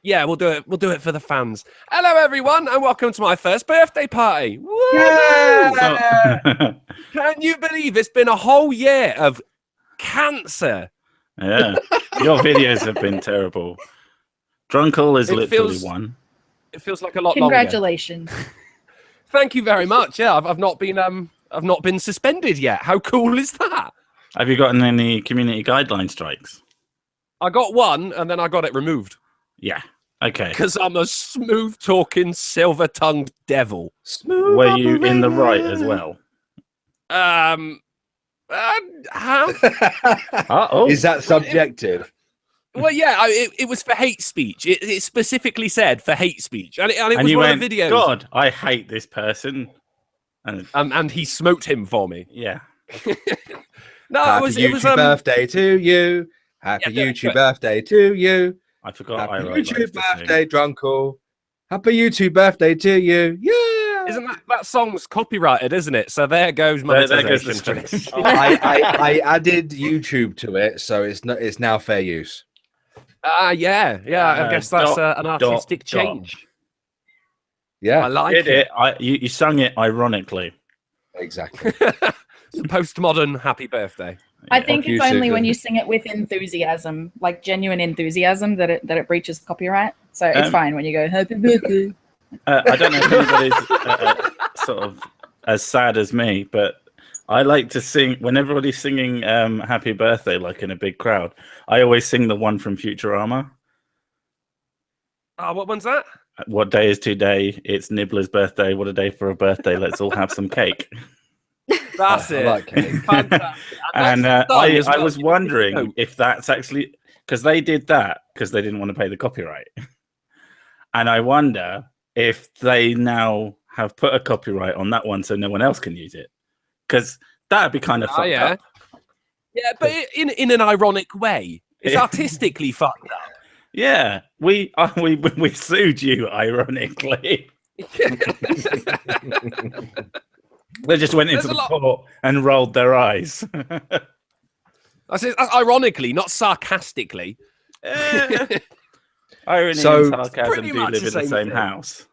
Yeah, we'll do it. We'll do it for the fans. Hello, everyone, and welcome to my first birthday party. Woo! Yeah. Can you believe it's been a whole year of cancer? Yeah, your videos have been terrible. Drunkle is literally one. It feels like a lot Congratulations. longer. Thank you very much. Yeah, I've not been suspended yet. How cool is that? Have you gotten any community guideline strikes? I got one, and then I got it removed. Yeah. Okay. Because I'm a smooth-talking, silver-tongued devil. Smooth Were you in the right as well? How? Is that subjective? Well, yeah, it was for hate speech. It specifically said for hate speech, and it was you one went, of the videos. God, I hate this person, and he smote him for me. Yeah. No, Happy it was birthday to you. Happy YouTube birthday to you. I forgot. Happy YouTube birthday, Drunkle. Happy YouTube birthday to you. Yeah. Isn't that song's copyrighted, isn't it? So there goes monetization for this. I added YouTube to it, so it's now fair use. Yeah. I guess that's an artistic change. Yeah, I like it. You sung it ironically. Exactly. It's a postmodern happy birthday. I think it's only when you sing it with enthusiasm, like genuine enthusiasm, that it breaches copyright. So it's fine when you go happy birthday. I don't know if anybody's sort of as sad as me, but I like to sing when everybody's singing happy birthday, like in a big crowd. I always sing the one from Futurama. What one's that? What day is today? It's Nibbler's birthday. What a day for a birthday. Let's all have some cake. That's it. I like cake. And I was wondering if that's actually because they did that because they didn't want to pay the copyright. And I wonder if they now have put a copyright on that one so no one else can use it. Because that'd be kind of fucked up. Yeah, but in an ironic way. It's artistically fucked up. Yeah, we sued you ironically. They just went into the court and rolled their eyes. I said ironically, not sarcastically. Irony and sarcasm do live in the same house.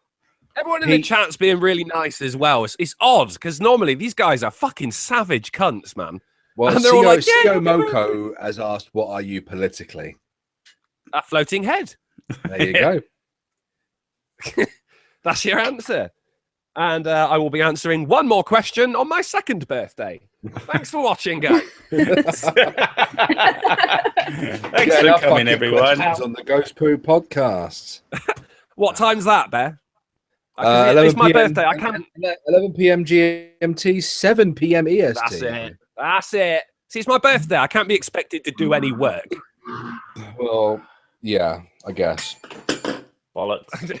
Everyone in the chat's being really nice as well. It's odd because normally these guys are fucking savage cunts, man. Well, and they're all like, CEO Moko has asked, "What are you politically?" A floating head. There you go. That's your answer. And I will be answering one more question on my second birthday. Thanks for watching, guys. Thanks for coming, everyone. On the Ghost Poo podcast. What time's that, Bear? 11 it's my PM, birthday. I can't. 11 p.m. GMT, 7 p.m. EST. That's it. See, it's my birthday. I can't be expected to do any work. Well, yeah, I guess. Bollocks.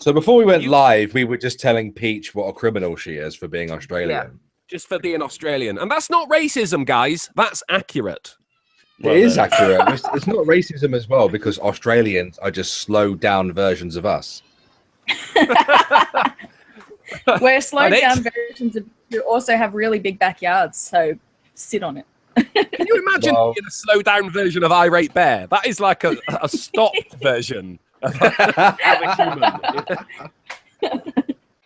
So before we went live, we were just telling Peach what a criminal she is for being Australian. Yeah, just for being Australian. And that's not racism, guys. That's accurate. It is accurate. It's not racism as well because Australians are just slowed down versions of us. We're slowed down versions of who also have really big backyards, so sit on it. Can you imagine being a slowed down version of Irate Bear? That is like a stopped version.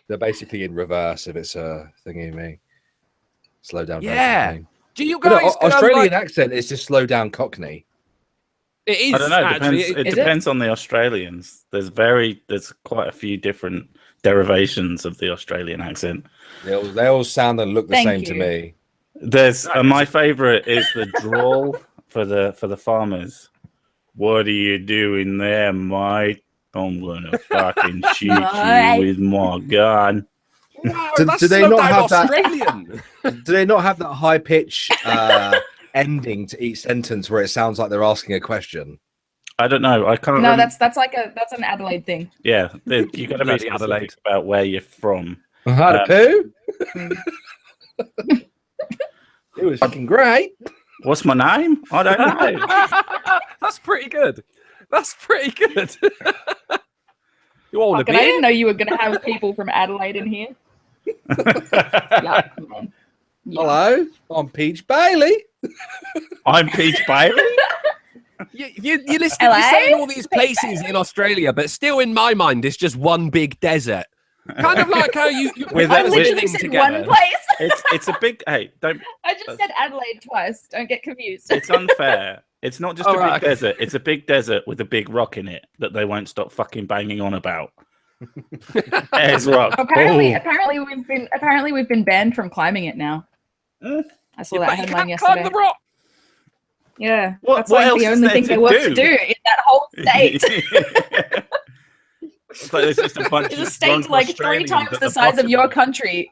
They're basically in reverse if it's a thingy me. Slow down. Yeah. Do you guys? Australian accent is just slow down Cockney. It is. I don't know. It depends on the Australians. There's quite a few different derivations of the Australian accent. They all sound and look the same to me. There's my favorite is the drawl for the farmers. What are you doing there, mate? I'm gonna fucking shoot you with my gun. Wow, do they not have Australian? Do they not have that high pitch ending to each sentence where it sounds like they're asking a question? I don't know. I can't. No, that's an Adelaide thing. Yeah, you got to be Adelaide about where you're from. Poo? It was fucking great. What's my name? I don't know. That's pretty good. You all want to be? I didn't know you were going to have people from Adelaide in here. Yeah, man. Yeah. Hello, I'm Peach Bailey. I'm Peach Bailey. You're saying all these places in Australia, but still in my mind, it's just one big desert. Kind of like how you I literally said together. one place. It's a big. Hey, don't. I just said Adelaide twice. Don't get confused. It's unfair. It's not just a big desert. It's a big desert with a big rock in it that they won't stop fucking banging on about. There's rock. Apparently we've been banned from climbing it now. I saw that headline yesterday. Climb the rock. Yeah, What like else the only thing there was to do in that whole state. It's like there's just a bunch It's a of state drunk like 3 Australians times at the size of bottom your it. country.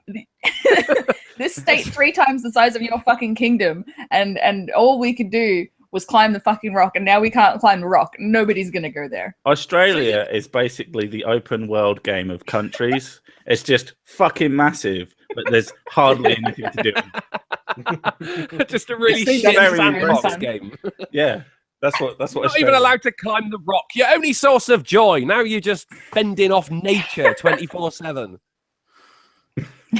This state 3 times the size of your fucking kingdom, and all we could do was climb the fucking rock, and now we can't climb the rock. Nobody's gonna go there. Australia is basically the open world game of countries. It's just fucking massive, but there's hardly anything to do. Just a really It's shit very sandbox fun. game. Yeah, that's what. You're not even allowed to climb the rock. Your only source of joy. Now you're just fending off nature 24/7.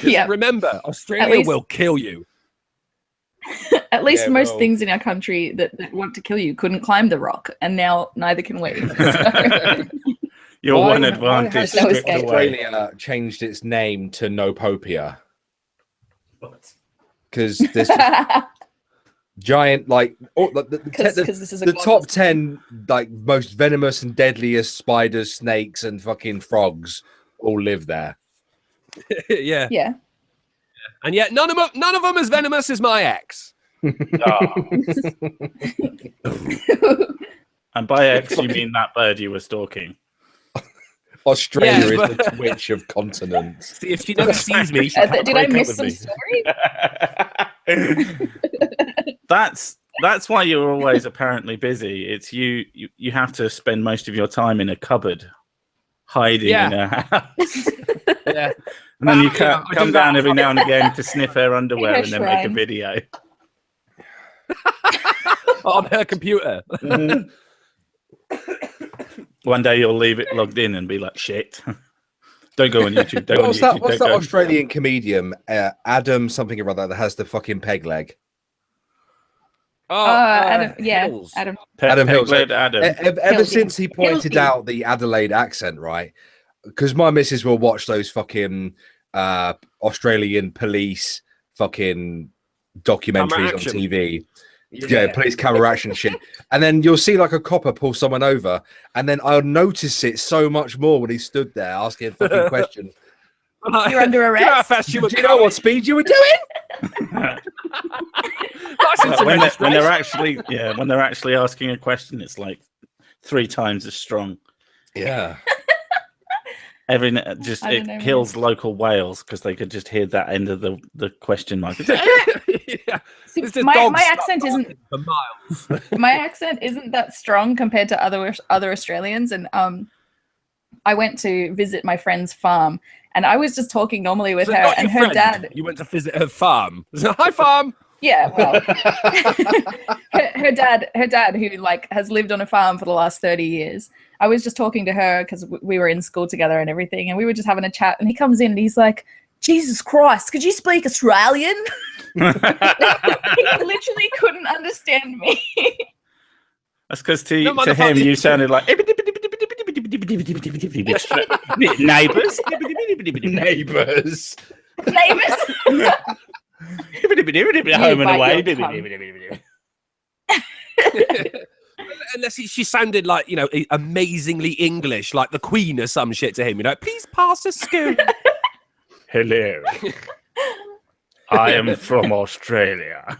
Yeah. Remember, Australia will kill you. At least Yeah, most well. things in our country that want to kill you couldn't climb the rock, and now neither can we. So- Your Why- one why advantage has No stripped escape. away. Australia changed its name to Nopopia because there's giant Because this is a the global top 10 like most venomous and deadliest spiders, snakes, and fucking frogs all live there. Yeah. Yeah. And yet none of them as venomous as my ex. And by X, you mean that bird you were stalking. Australia Yes, is but- the Twitch of continents. See, if she never sees me, she can't Did I break up miss with some me. story? That's why you're always apparently busy. It's you have to spend most of your time in a cupboard, hiding in a house. Yeah. And then you Well, yeah, I come do down that. every now and again to sniff her underwear In a and then make a shrine. video. On her computer. One day you'll leave it logged in and be like, shit. Don't go on YouTube. Don't go on What's YouTube. that? What's don't that go. Australian comedian, Adam something or other, that has the fucking peg leg? Adam, yeah, Hills. Adam. Adam Hills. Peg-legged Adam. Ever Hildy. since he pointed Hildy. out the Adelaide accent, right? Because my missus will watch those fucking Australian police fucking documentaries Camera on action. TV. Yeah, police camera action shit. And then you'll see like a copper pull someone over, and then I'll notice it so much more when he stood there asking a fucking question. You're under Do you know how arrest. fast you were Do you know what speed you were doing? License and when registration. they're actually asking a question, it's like 3 times as strong. Yeah. I don't know, It man. kills local whales because they could just hear that end of the question mark. Yeah. See, It's just my dogs accent isn't for miles. my accent isn't that strong compared to other Australians, and I went to visit my friend's farm, and I was just talking normally with So her, not and your her friend. dad. You went to visit her farm. So, hi, farm. Yeah, well, her dad, who like has lived on a farm for the last 30 years. I was just talking to her because we were in school together and everything, and we were just having a chat. And he comes in and he's like, "Jesus Christ, could you speak Australian?" He literally couldn't understand me. That's because No, to him motherfucker. you sounded like neighbours. Neighbours. Neighbours. Home and bite away. Unless she sounded like, amazingly English, like the Queen or some shit to him. Please pass a spoon. Hello. I am from Australia.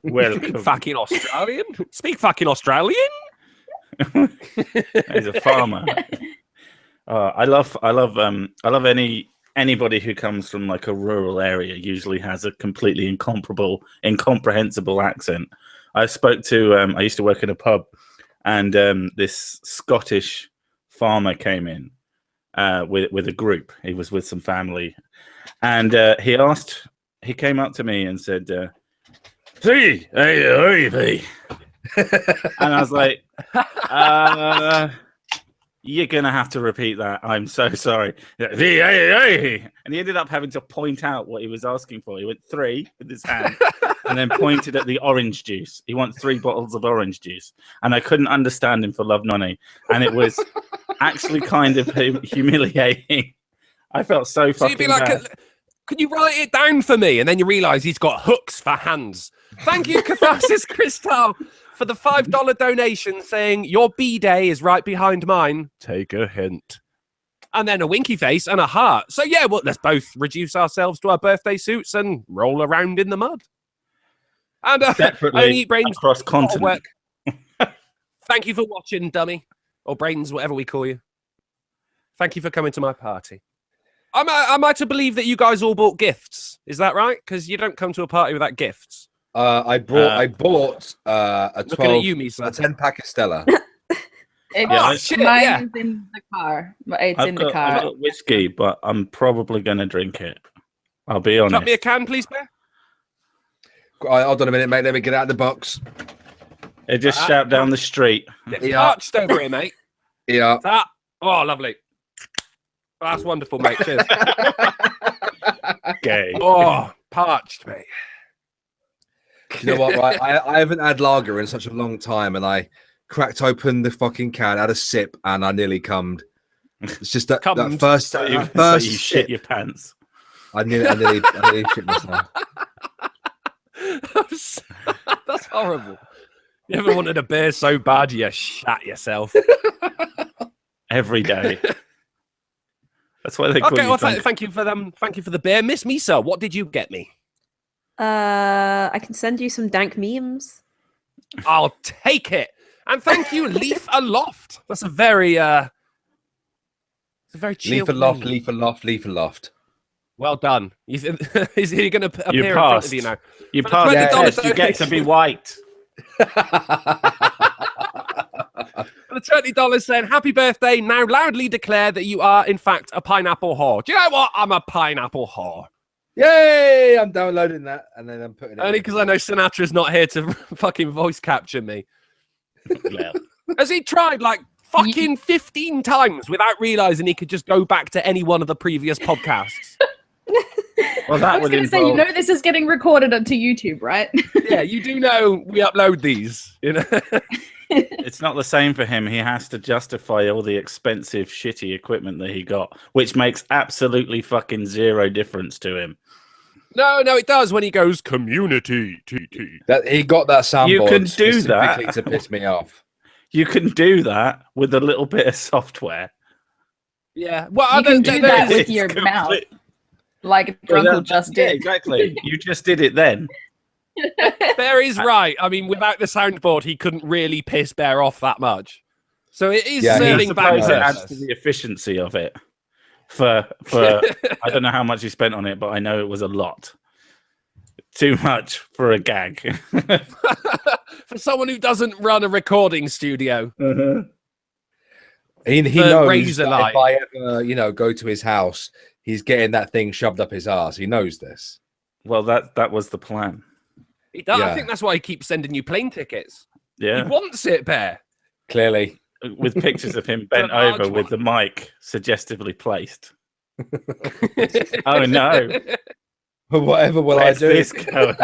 Welcome. Fucking Australian? Speak fucking Australian? He's a farmer. I love anybody who comes from like a rural area. Usually has a completely incomprehensible accent. I spoke to I used to work in a pub, and this Scottish farmer came in with a group. He was with some family, and he came up to me and said, "See, hey, and I was like, you're gonna have to repeat that. I'm so sorry." And he ended up having to point out what he was asking for. He went 3 with his hand, and then pointed at the orange juice. He wants 3 bottles of orange juice. And I couldn't understand him for love nonny. And it was actually kind of humiliating. I felt so fucking you'd be like, bad. Can you write it down for me? And then you realise he's got hooks for hands. Thank you, Catharsis Crystal, for the $5 donation saying, your B-day is right behind mine. Take a hint. And then a winky face and a heart. So yeah, well, let's both reduce ourselves to our birthday suits and roll around in the mud. And separately, only eat brains across continent. Thank you for watching, dummy. Or brains, whatever we call you. Thank you for coming to my party. Am I to believe that you guys all bought gifts? Is that right? Because you don't come to a party without gifts. I bought a 12, you, a 10-pack of Stella. Mine's in the car. It's in the car. I've got whiskey, but I'm probably going to drink it. I'll be honest. Drop me a can, please, Bear. Hold on a minute, mate. Let me get out of the box. It just shout down the street. It's arched over here, mate. Yeah. Oh, lovely. That's wonderful, mate. Cheers. Gay. Oh, parched, mate. You know what, right? I haven't had lager in such a long time, and I cracked open the fucking can, had a sip, and I nearly cummed. It's just that first you shit your pants. I nearly shit myself. That's horrible. You ever wanted a beer so bad you shat yourself? Every day. That's why they call you. Thank you for them. Thank you for the beer, Miss Misa. What did you get me? I can send you some dank memes. I'll take it. And thank you, Leaf Aloft. That's a very chill Leaf Aloft, Leaf Aloft, Leaf Aloft. Well done. Is he going to appear in front of you now? You passed. Yes, you get to be white. The $20 saying, happy birthday. Now loudly declare that you are, in fact, a pineapple whore. Do you know what? I'm a pineapple whore. Yay! I'm downloading that and then I'm putting it. Only because I know Sinatra's not here to fucking voice capture me. Has he tried like fucking 15 times without realizing he could just go back to any one of the previous podcasts? Well, I was going to say, you know, this is getting recorded onto YouTube, right? Yeah, you do know we upload these, you know. It's not the same for him. He has to justify all the expensive, shitty equipment that he got, which makes absolutely fucking zero difference to him. No, it does when he goes community. That he got that soundboard. You can do that to piss me off. You can do that with a little bit of software. Yeah, well, you can do that with your mouth, like Drunkle just did. Yeah, exactly. You just did it then. Bear is right. I mean, without the soundboard, he couldn't really piss Bear off that much. So it is serving back. It adds to the efficiency of it. For I don't know how much he spent on it, but I know it was a lot. Too much for a gag. For someone who doesn't run a recording studio. Uh-huh. He knows that if I ever, go to his house, he's getting that thing shoved up his ass. He knows this. Well, that was the plan. He does. Yeah. I think that's why he keeps sending you plane tickets. Yeah. He wants it, Bear. Clearly. With pictures of him bent over with the mic suggestively placed. Oh no! Whatever will I do? This going?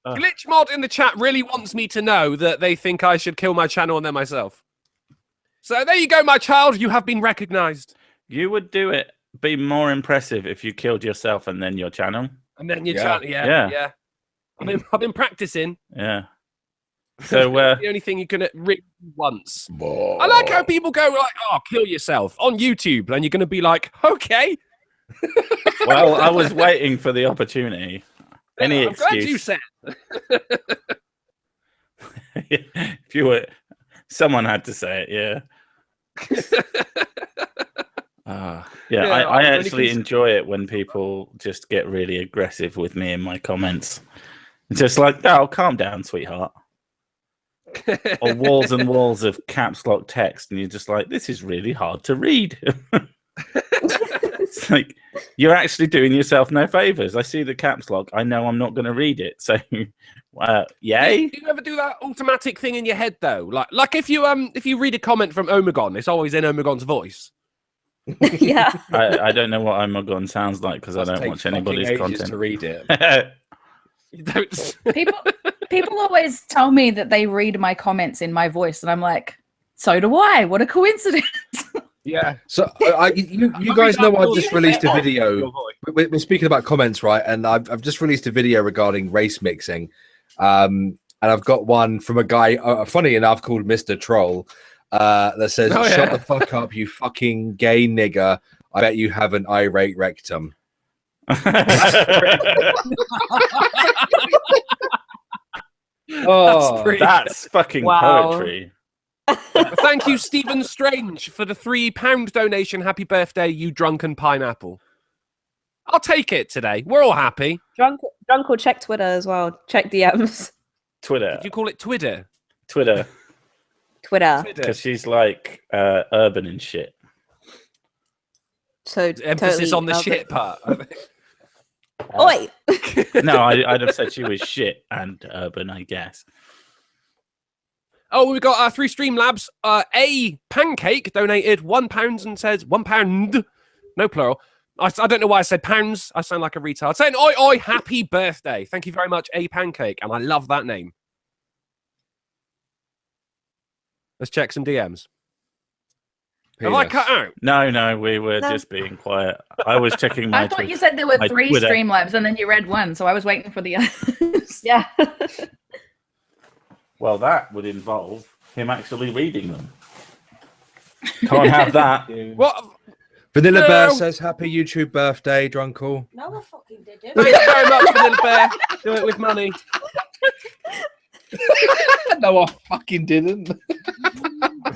Glitch Mod in the chat really wants me to know that they think I should kill my channel and then myself. So there you go, my child. You have been recognised. You would be more impressive if you killed yourself and then your channel. And then your channel, yeah. I've been practicing. Yeah. So the only thing you can read once. Whoa. I like how people go like, "Oh, kill yourself" on YouTube, and you're going to be like, "Okay." Well, I was waiting for the opportunity. Any excuse? Glad you said. If you were, someone had to say it. Yeah. I actually enjoy it when people just get really aggressive with me in my comments. It's just like, "Oh, calm down, sweetheart." Or walls and walls of caps lock text, and you're just like, this is really hard to read. It's like you're actually doing yourself no favors. I see the caps lock. I know I'm not going to read it. So, yay. Do you ever do that automatic thing in your head though? Like if you read a comment from Omegon, it's always in Omegon's voice. Yeah. I don't know what Omegon sounds like because I don't watch anybody's content to read it. People always tell me that they read my comments in my voice, and I'm like, so do I. What a coincidence. Yeah. So you guys know I just released a video. We're speaking about comments, right? And I've just released a video regarding race mixing. And I've got one from a guy, funny enough, called Mr. Troll, that says, "Shut the fuck up, you fucking gay nigger. I bet you have an irate rectum." That's fucking poetry. Thank you, Stephen Strange, for the £3 donation. Happy birthday, you drunken pineapple. I'll take it today. We're all happy. Drunkle, check Twitter as well. Check DMs. Twitter. Did you call it Twitter? Twitter. Because she's like urban and shit. So emphasis totally on the urban. shit part. Oi! No, I'd have said she was shit and urban, I guess. Oh, we've got 3 Streamlabs. A Pancake donated £1 and says £1, no plural. I don't know why I said pounds. I sound like a retard. Saying oi oi, happy birthday. Thank you very much, A Pancake, and I love that name. Let's check some DMs. Have I cut out? No, we were just being quiet. I was checking my. I thought you said there were 3 Twitter. Streamlabs, and then you read one, so I was waiting for the others. Yeah. Well, that would involve him actually reading them. Can't have that. What? Vanilla Bear says, "Happy YouTube birthday, Drunkle." No, I fucking didn't. Thank you very much, Vanilla Bear. Do it with money. No, I fucking didn't.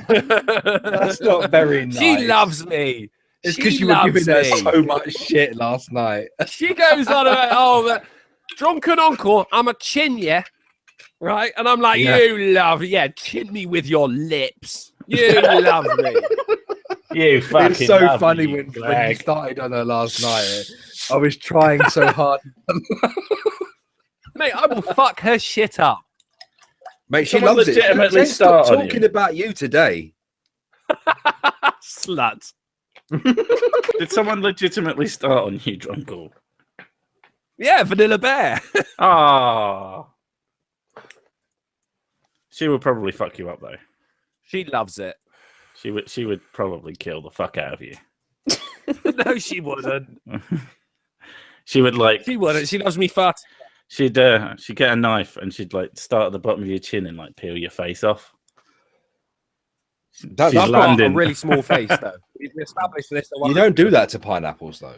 That's not very nice. She loves me. It's because you were giving her so much shit last night. She goes on about, drunken uncle, I'm a chin, yeah. Right? And I'm like, you love, chin me with your lips. You love me. You fucking It's so love funny me, when you Greg. started on her last night. I was trying so hard. Mate, I will fuck her shit up. Mate, she Someone loves it. legitimately She's stop start on talking you. about you today. Slut. Did someone legitimately start on you, Drunkle? Yeah, Vanilla Bear. Ah. She would probably fuck you up though. She loves it. She would probably kill the fuck out of you. No, she wouldn't. She would like. She wouldn't. She loves me far. She'd get a knife and she'd like start at the bottom of your chin and like peel your face off. I've got a really small face though. We established this. You don't do that to pineapples though.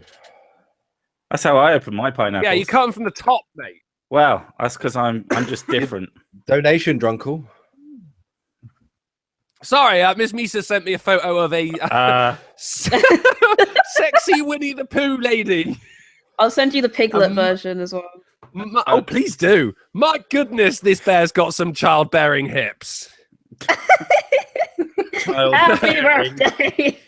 That's how I open my pineapples. Yeah, you cut from the top, mate. Well, that's because I'm just different. Donation, Drunkle. Sorry, Miss Misa sent me a photo of a sexy Winnie the Pooh lady. I'll send you the piglet version as well. Oh, please do. My goodness, this bear's got some childbearing hips. Happy birthday!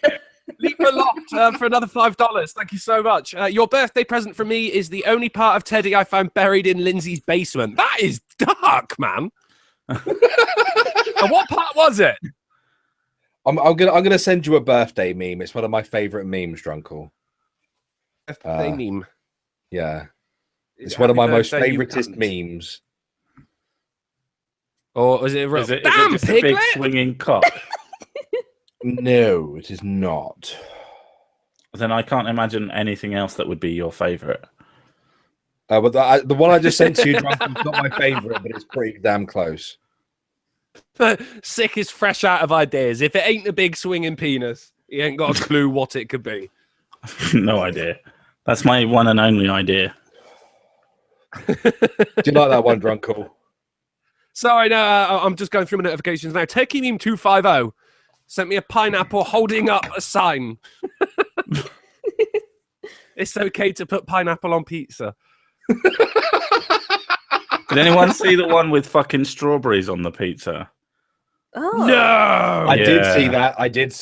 Leave a lot for another $5. Thank you so much. Your birthday present for me is the only part of Teddy I found buried in Lindsay's basement. That is dark, man. And what part was it? I'm gonna send you a birthday meme. It's one of my favorite memes, Drunkle. Birthday meme. Yeah. It's one of my most favoritist memes. Or is it Is it Damn, just Piglet? a big swinging cock? No, it is not. Then I can't imagine anything else that would be your favorite. But the one I just sent to you, Drunken, is not my favorite, but it's pretty damn close. Sick is fresh out of ideas. If it ain't a big swinging penis, he ain't got a clue what it could be. No idea. That's my one and only idea. Do you like that one, Drunkle? Sorry, no, I'm just going through my notifications now. Turkey Meme 250 sent me a pineapple holding up a sign. It's okay to put pineapple on pizza. Did anyone see the one with fucking strawberries on the pizza? Oh. No! I did see that. I did.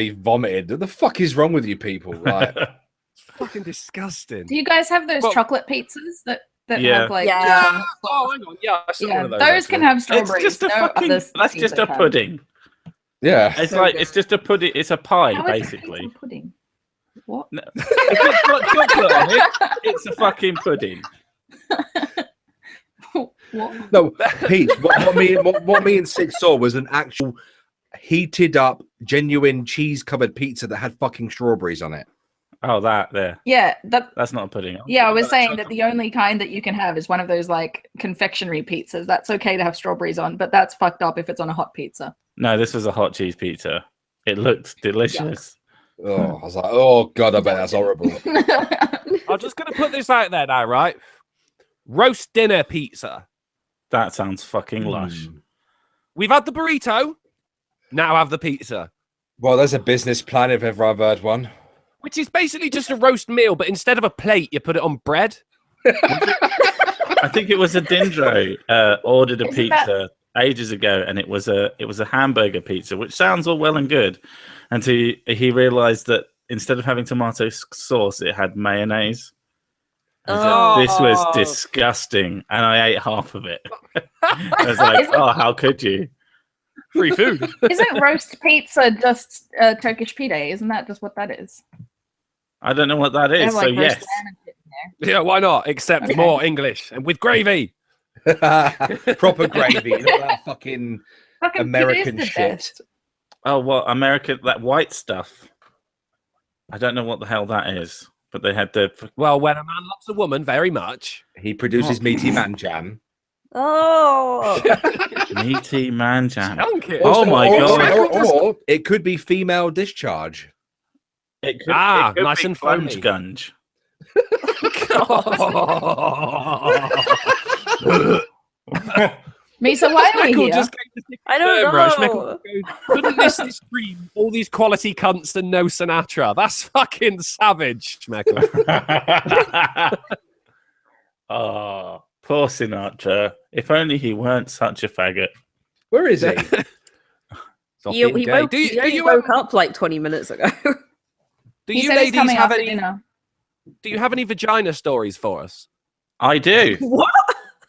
He vomited. What the fuck is wrong with you people? Like, It's fucking disgusting. Do you guys have those chocolate pizzas that have like? Yeah. Oh, hang on. Yeah, I saw one of those. Those can have strawberries. It's just a fucking. That's just a pudding. yeah. It's like it's just a pudding. It's a pie, How is it basically. pizza pudding? What? No. If it's got chocolate on it, it's a fucking pudding. What? No, Pete. What me and Sid saw was an actual heated up, genuine cheese covered pizza that had fucking strawberries on it. Oh, that there. Yeah, That's not a pudding. Yeah, I was saying that the only kind that you can have is one of those like confectionery pizzas. That's okay to have strawberries on, but that's fucked up if it's on a hot pizza. No, this was a hot cheese pizza. It looked delicious. Oh, I was like, oh god, I bet that's horrible. I'm just gonna put this out there now, right? Roast dinner pizza. That sounds fucking lush. We've had the burrito. Now have the pizza. Well, there's a business plan if ever I've heard one. Which is basically just a roast meal, but instead of a plate, you put it on bread. I think it was a Dindro ordered a pizza ages ago, and it was a hamburger pizza, which sounds all well and good, until he realized that instead of having tomato sauce, it had mayonnaise. Oh. This was disgusting, and I ate half of it. I was like, "Oh, how could you?" Free food. Isn't roast pizza just Turkish pide? Isn't that just what that is? I don't know what that is. So yes, Yeah, why not? Except more English and with gravy. Proper gravy, not that fucking American shit. Best. Oh, well, American, that white stuff. I don't know what the hell that is, but they had the. Well, when a man loves a woman very much, he produces meaty man jam. Oh, Meaty man jam. Oh my god! Or it could be female discharge. It could nice be and plunge foamy. gunge. Misa, why are we here? I don't know. Couldn't this scream all these quality cunts and no Sinatra? That's fucking savage, Schmeckle. Oh, poor Sinatra. If only he weren't such a faggot. Where is he? He woke up like 20 minutes ago. Do He you said he's ladies coming have after any? dinner. Do you have any vagina stories for us? I do. What?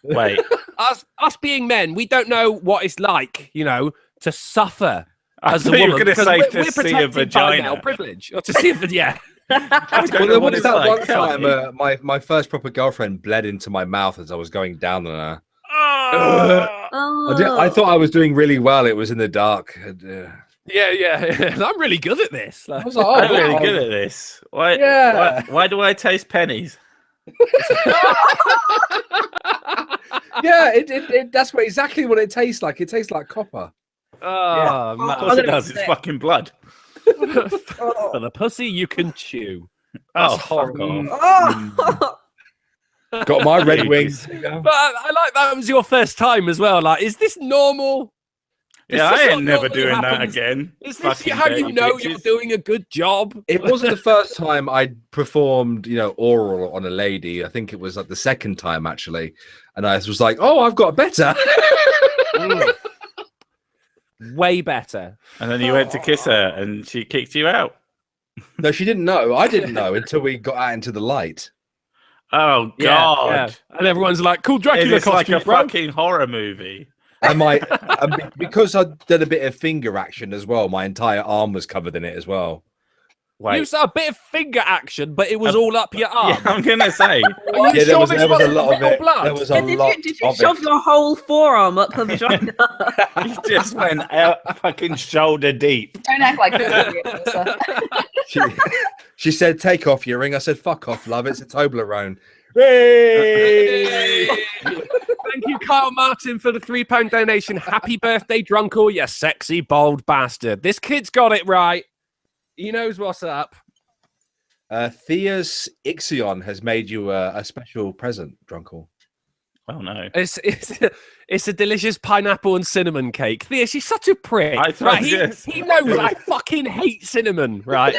Wait. Us being men, we don't know what it's like, to suffer I as a thought you were woman. going to say because to we're see a protected by vagina. male privilege, or to see a yeah. I don't Well, know there what was it's that like. one Tell time me. my first proper girlfriend bled into my mouth as I was going down on her. Oh. I thought I was doing really well. It was in the dark. Yeah. I'm really good at this. I was like, I'm really good at this. Why do I taste pennies? Yeah, that's exactly what it tastes like. It tastes like copper. Oh, Of course it does. It's fucking blood. For the pussy you can chew. Oh, That's fuck horrible. off. Got my red wings. But I like that was your first time as well. Like, is this normal? Yeah, Is I this ain't what never normally doing that happens? again. Is this Fucking how you dirty know bitches. you're doing a good job? It wasn't the first time I performed, oral on a lady. I think it was like the second time actually, and I was like, "Oh, I've got better." Way better. And then you went to kiss her and she kicked you out. No, she didn't know. I didn't know until we got out into the light. Oh, Yeah, God. yeah. And everyone's like, "Cool Dracula It's like costume, a bro." fucking horror movie. And because I did a bit of finger action as well, my entire arm was covered in it as well. Wait. You saw a bit of finger action, but it was all up your arm. Yeah, I'm going to say. Are you Yeah, sure there was a lot of it. blood? There was a lot Did you of shove it. your whole forearm up her vagina? You just went out fucking shoulder deep. Don't act like this. She said, "Take off your ring." I said, "Fuck off, love. It's a Toblerone." Hey! Thank you, Kyle Martin, for the £3 donation. Happy birthday, Drunkle, you sexy, bold bastard. This kid's got it right. He knows what's up. Thea's Ixion has made you a special present, Drunkle. Oh, no. It's a delicious pineapple and cinnamon cake. Thea, she's such a prick. Right, he knows I fucking hate cinnamon, right?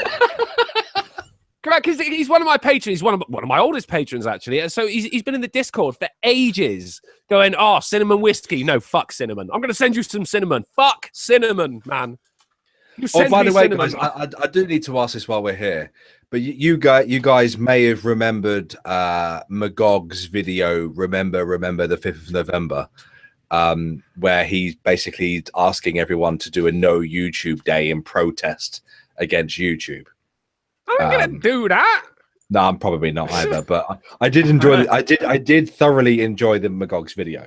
Correct, because he's one of my patrons. He's one of my oldest patrons, actually. So he's been in the Discord for ages, going, "Oh, cinnamon whiskey. No, fuck cinnamon. I'm going to send you some cinnamon. Fuck cinnamon, man." By the way, guys, I do need to ask this while we're here. But you guys may have remembered Magog's video, Remember the 5th of November, where he's basically asking everyone to do a no YouTube day in protest against YouTube. I'm going to do that. No, I'm probably not either. But I did enjoy it. I did thoroughly enjoy the Magog's video.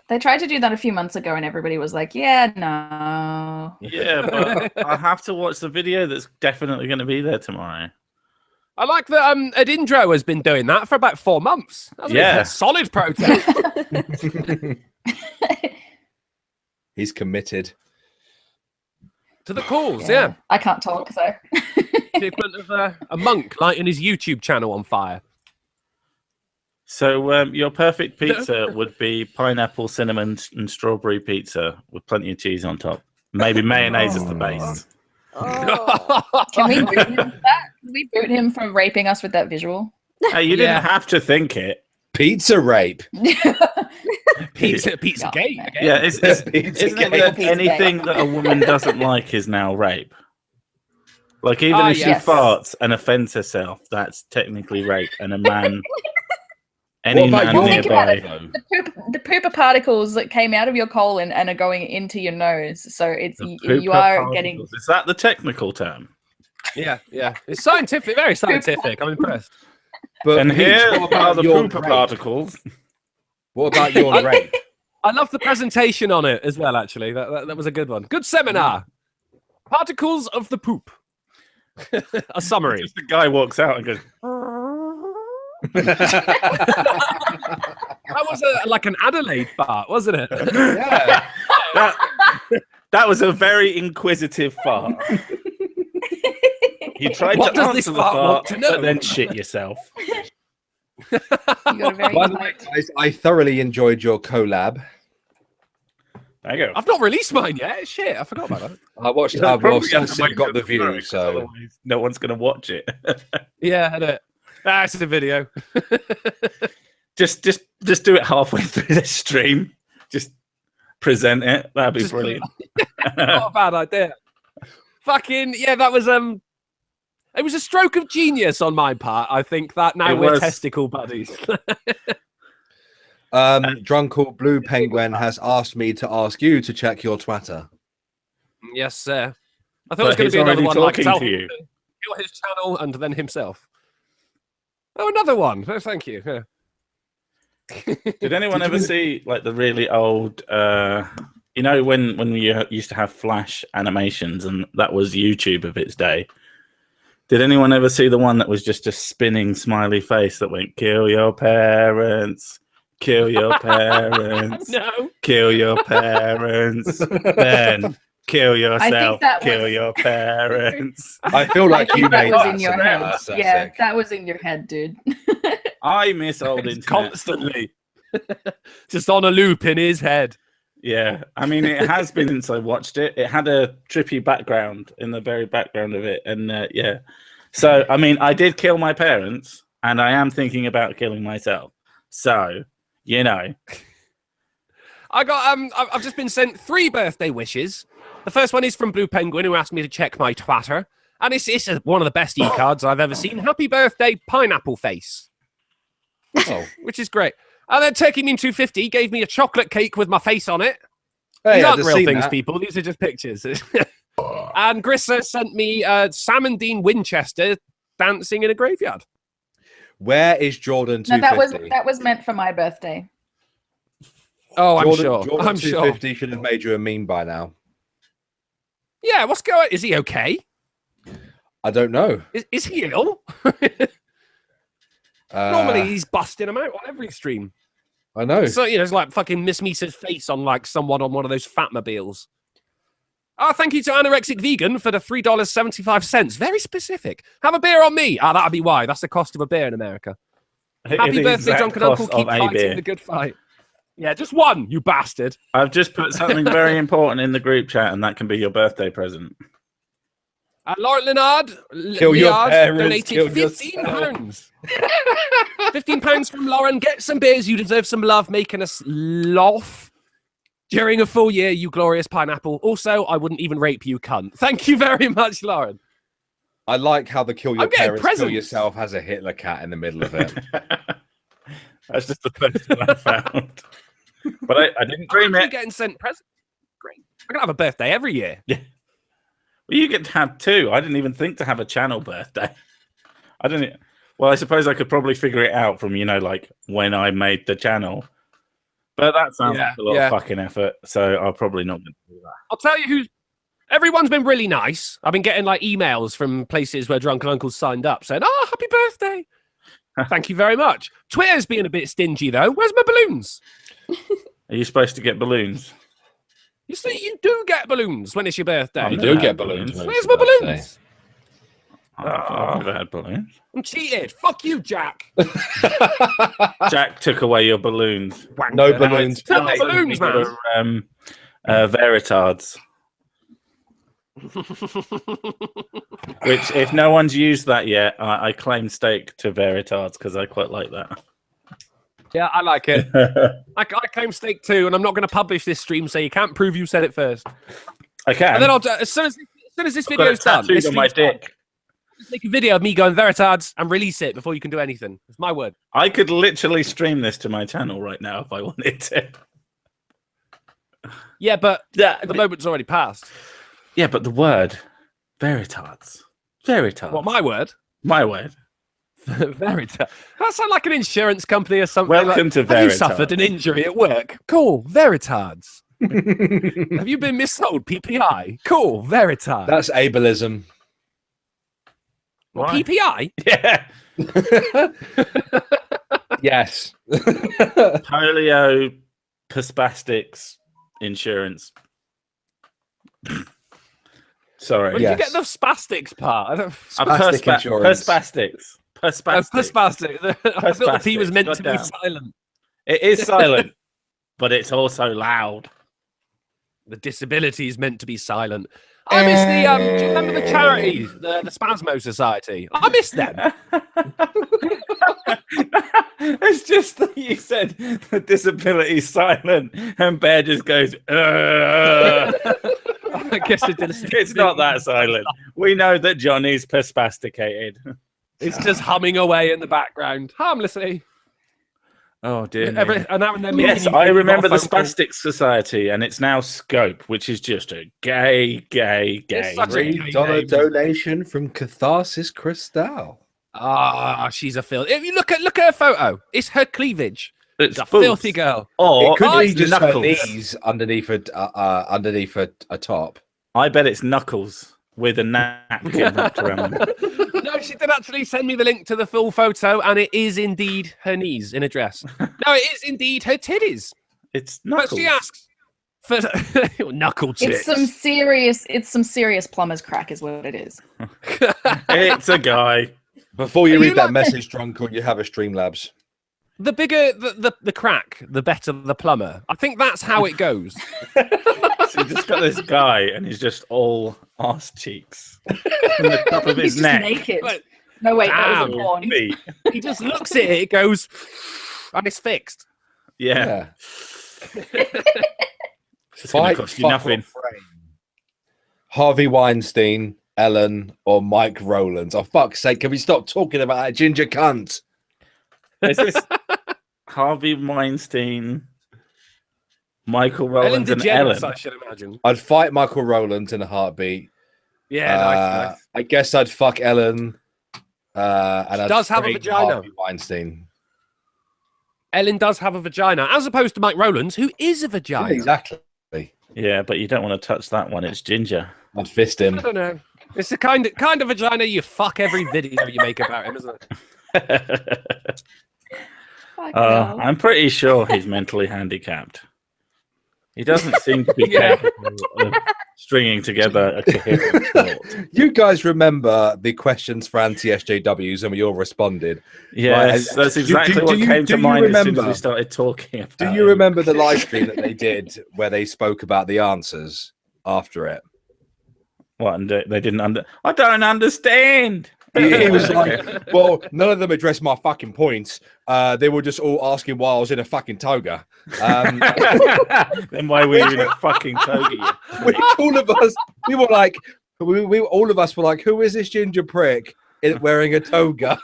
They tried to do that a few months ago, and everybody was like, "Yeah, no." Yeah, but I have to watch the video that's definitely going to be there tomorrow. I like that Adindro has been doing that for about 4 months. That's a solid protest. He's committed to the cause, yeah. I can't talk, so. The equivalent of a monk lighting his YouTube channel on fire. So your perfect pizza would be pineapple, cinnamon, and strawberry pizza with plenty of cheese on top. Maybe mayonnaise is the base. Can we boot him for that? Can we boot him for raping us with that visual? Hey, you didn't have to think it. Pizza rape. Pizza gate. Yeah, isn't it that anything that a woman doesn't like is now rape? Like even if she farts and offends herself, that's technically rape, and a man. Any man nearby. The pooper particles that came out of your colon and are going into your nose, so it's you are particles. getting. Is that the technical term? Yeah. It's scientific, very scientific. I'm impressed. But and here are the pooper particles. What about your rape? I love the presentation on it as well. Actually, that was a good one. Good seminar. Particles of the poop. A summary. Just the guy walks out and goes. That was like an Adelaide fart, wasn't it? Yeah. That was a very inquisitive fart. You tried to answer the fart, but then shit yourself. You got a very By the way, guys, I thoroughly enjoyed your collab. There you go. I've not released mine yet. Shit, I forgot about that. I watched it. I've got the view, so no one's going to watch it. Yeah, I know. It's a video. just do it halfway through the stream. Just present it. That'd be brilliant. Not a bad idea. Fucking yeah, that was it was a stroke of genius on my part. I think that now we're testicle buddies. Drunkle Blue Penguin has asked me to ask you to check your Twitter. Yes, sir. I thought it was going to be another one like to you. His channel and then himself. Oh, another one. Oh, thank you. Yeah. Did anyone ever see like the really old? You know when we used to have Flash animations and that was YouTube of its day. Did anyone ever see the one that was just a spinning smiley face that went "Kill your parents, kill your parents, no, kill your parents, then kill yourself, kill your parents"? I feel like you made that that in your head. Yeah, that was in your head, dude. I miss old internet constantly, just on a loop in his head. Yeah, I mean, it has been since I watched it. It had a trippy background in the very background of it, and yeah. So, I mean, I did kill my parents, and I am thinking about killing myself. So, you know, I got I've just been sent 3 birthday wishes. The first one is from Blue Penguin, who asked me to check my Twitter, and it's one of the best e-cards I've ever seen. Happy birthday, pineapple face. Oh, which is great. And then Turkey 250 gave me a chocolate cake with my face on it. Hey, these aren't real things, people. These are just pictures. And Grissa sent me Sam and Dean Winchester dancing in a graveyard. Where is Jordan 250? No, that was meant for my birthday. Oh, I'm sure. Jordan 250 should have made you a meme by now. Yeah, what's going? Is he okay? I don't know. Is he ill? Normally he's busting them out on every stream. I know. So it's like fucking Miss Misa's face on like someone on one of those Fatmobiles. Oh, thank you to Anorexic Vegan for the $3.75. Very specific. Have a beer on me. That'd be why. That's the cost of a beer in America. Happy birthday, Drunken Uncle. Keep fighting the good fight. Yeah, just one, you bastard. I've just put something very important in the group chat, and that can be your birthday present. Lauren Leonard donated £15. £15 from Lauren. Get some beers. You deserve some love, making us laugh during a full year, you glorious pineapple. Also, I wouldn't even rape you, cunt. Thank you very much, Lauren. I like how the kill your parents, kill yourself has a Hitler cat in the middle of it. That's just the first one I found. But I didn't dream it. Getting sent presents. Great. I'm going to have a birthday every year. Yeah. Well, you get to have 2. I didn't even think to have a channel birthday. Well, I suppose I could probably figure it out from, like when I made the channel. But that sounds like a lot of fucking effort, so I'm probably not going to do that. I'll tell you everyone's been really nice. I've been getting like emails from places where Drunken Uncle's signed up saying, "Oh, happy birthday." Thank you very much. Twitter's being a bit stingy though. Where's my balloons? Are you supposed to get balloons? You see, you do get balloons when it's your birthday. You do get balloons. Where's my balloons? I've never had balloons. I'm cheated. Fuck you, Jack. Jack took away your balloons. No balloons. Take my balloons, man. Veritards. Which, if no one's used that yet, I claim stake to Veritards because I quite like that. Yeah, I like it. I claim stake too, and I'm not going to publish this stream, so you can't prove you said it first. I can. And then as soon as this video's done, on my dick. Just make a video of me going Veritards and release it before you can do anything. It's my word. I could literally stream this to my channel right now if I wanted to. Yeah, but the moment's already passed. Yeah, but the word Veritards. Veritards. What, my word? My word. Veritards. That sounds like an insurance company or something. Welcome to Veritards. Have you suffered an injury at work? Cool, Veritards. Have you been missold PPI? Cool, Veritards. That's ableism. What, PPI? Yeah. Yes. Polio Perspastics insurance. Sorry. Where did you get the spastics part? Spastic insurance. Perspastics. Perspastic. I thought the P was meant to be silent. It is silent, but it's also loud. The disability is meant to be silent. I miss the. Do you remember the charity, the Spasmo Society? I miss them. It's just that you said the disability is silent, and Bear just goes. I guess it's not that silent. We know that Johnny's perspasticated. It's just humming away in the background, harmlessly. Oh dear. Yes, I remember the Spastic Society, and it's now Scope, which is just a gay. $3 donation from Catharsis Crystal. Ah, she's a filth. If you look at her photo, it's her cleavage. It's a filthy girl. Or it could be just Knuckles. her knees underneath a top. I bet it's Knuckles with a napkin wrapped around them. No, she did actually send me the link to the full photo, and it is indeed her knees in a dress. No, it is indeed her titties. It's Knuckles. But she asks for knuckle tits. It's some serious plumber's crack, is what it is. It's a guy. Before you read that message, Drunkle, you have a Streamlabs. The bigger the crack, the better the plumber. I think that's how it goes. So you just got this guy, and he's just all arse cheeks from the top of his he's neck. Just naked. No, wait, that was a porn. He just looks at it, goes, and it's fixed. Yeah. It's gonna cost you nothing. Harvey Weinstein, Ellen, or Mike Rowlands. Oh, fuck's sake, can we stop talking about that ginger cunt? Is this Harvey Weinstein, Michael Rowlands, and Ellen? I should imagine. I'd fight Michael Rowlands in a heartbeat. Yeah, nice. I guess I'd fuck Ellen. And she does have a vagina. Harvey Weinstein. Ellen does have a vagina, as opposed to Mike Rowlands, who is a vagina. Yeah, exactly. Yeah, but you don't want to touch that one. It's ginger. I'd fist him. I don't know. It's the kind of vagina you fuck every video you make about him, isn't it? I'm pretty sure he's mentally handicapped. He doesn't seem to be capable of stringing together a coherent thought. You guys remember the questions for anti-SJWs and we all responded? Yes, right? That's exactly what came to mind as soon as we started talking about Do you remember the live stream that they did where they spoke about the answers after it? What, and they didn't I don't understand. He was like, well, none of them addressed my fucking points. They were just all asking why I was in a fucking toga. Then why were you in a fucking toga? All of us, we were like, all of us were like, who is this ginger prick wearing a toga?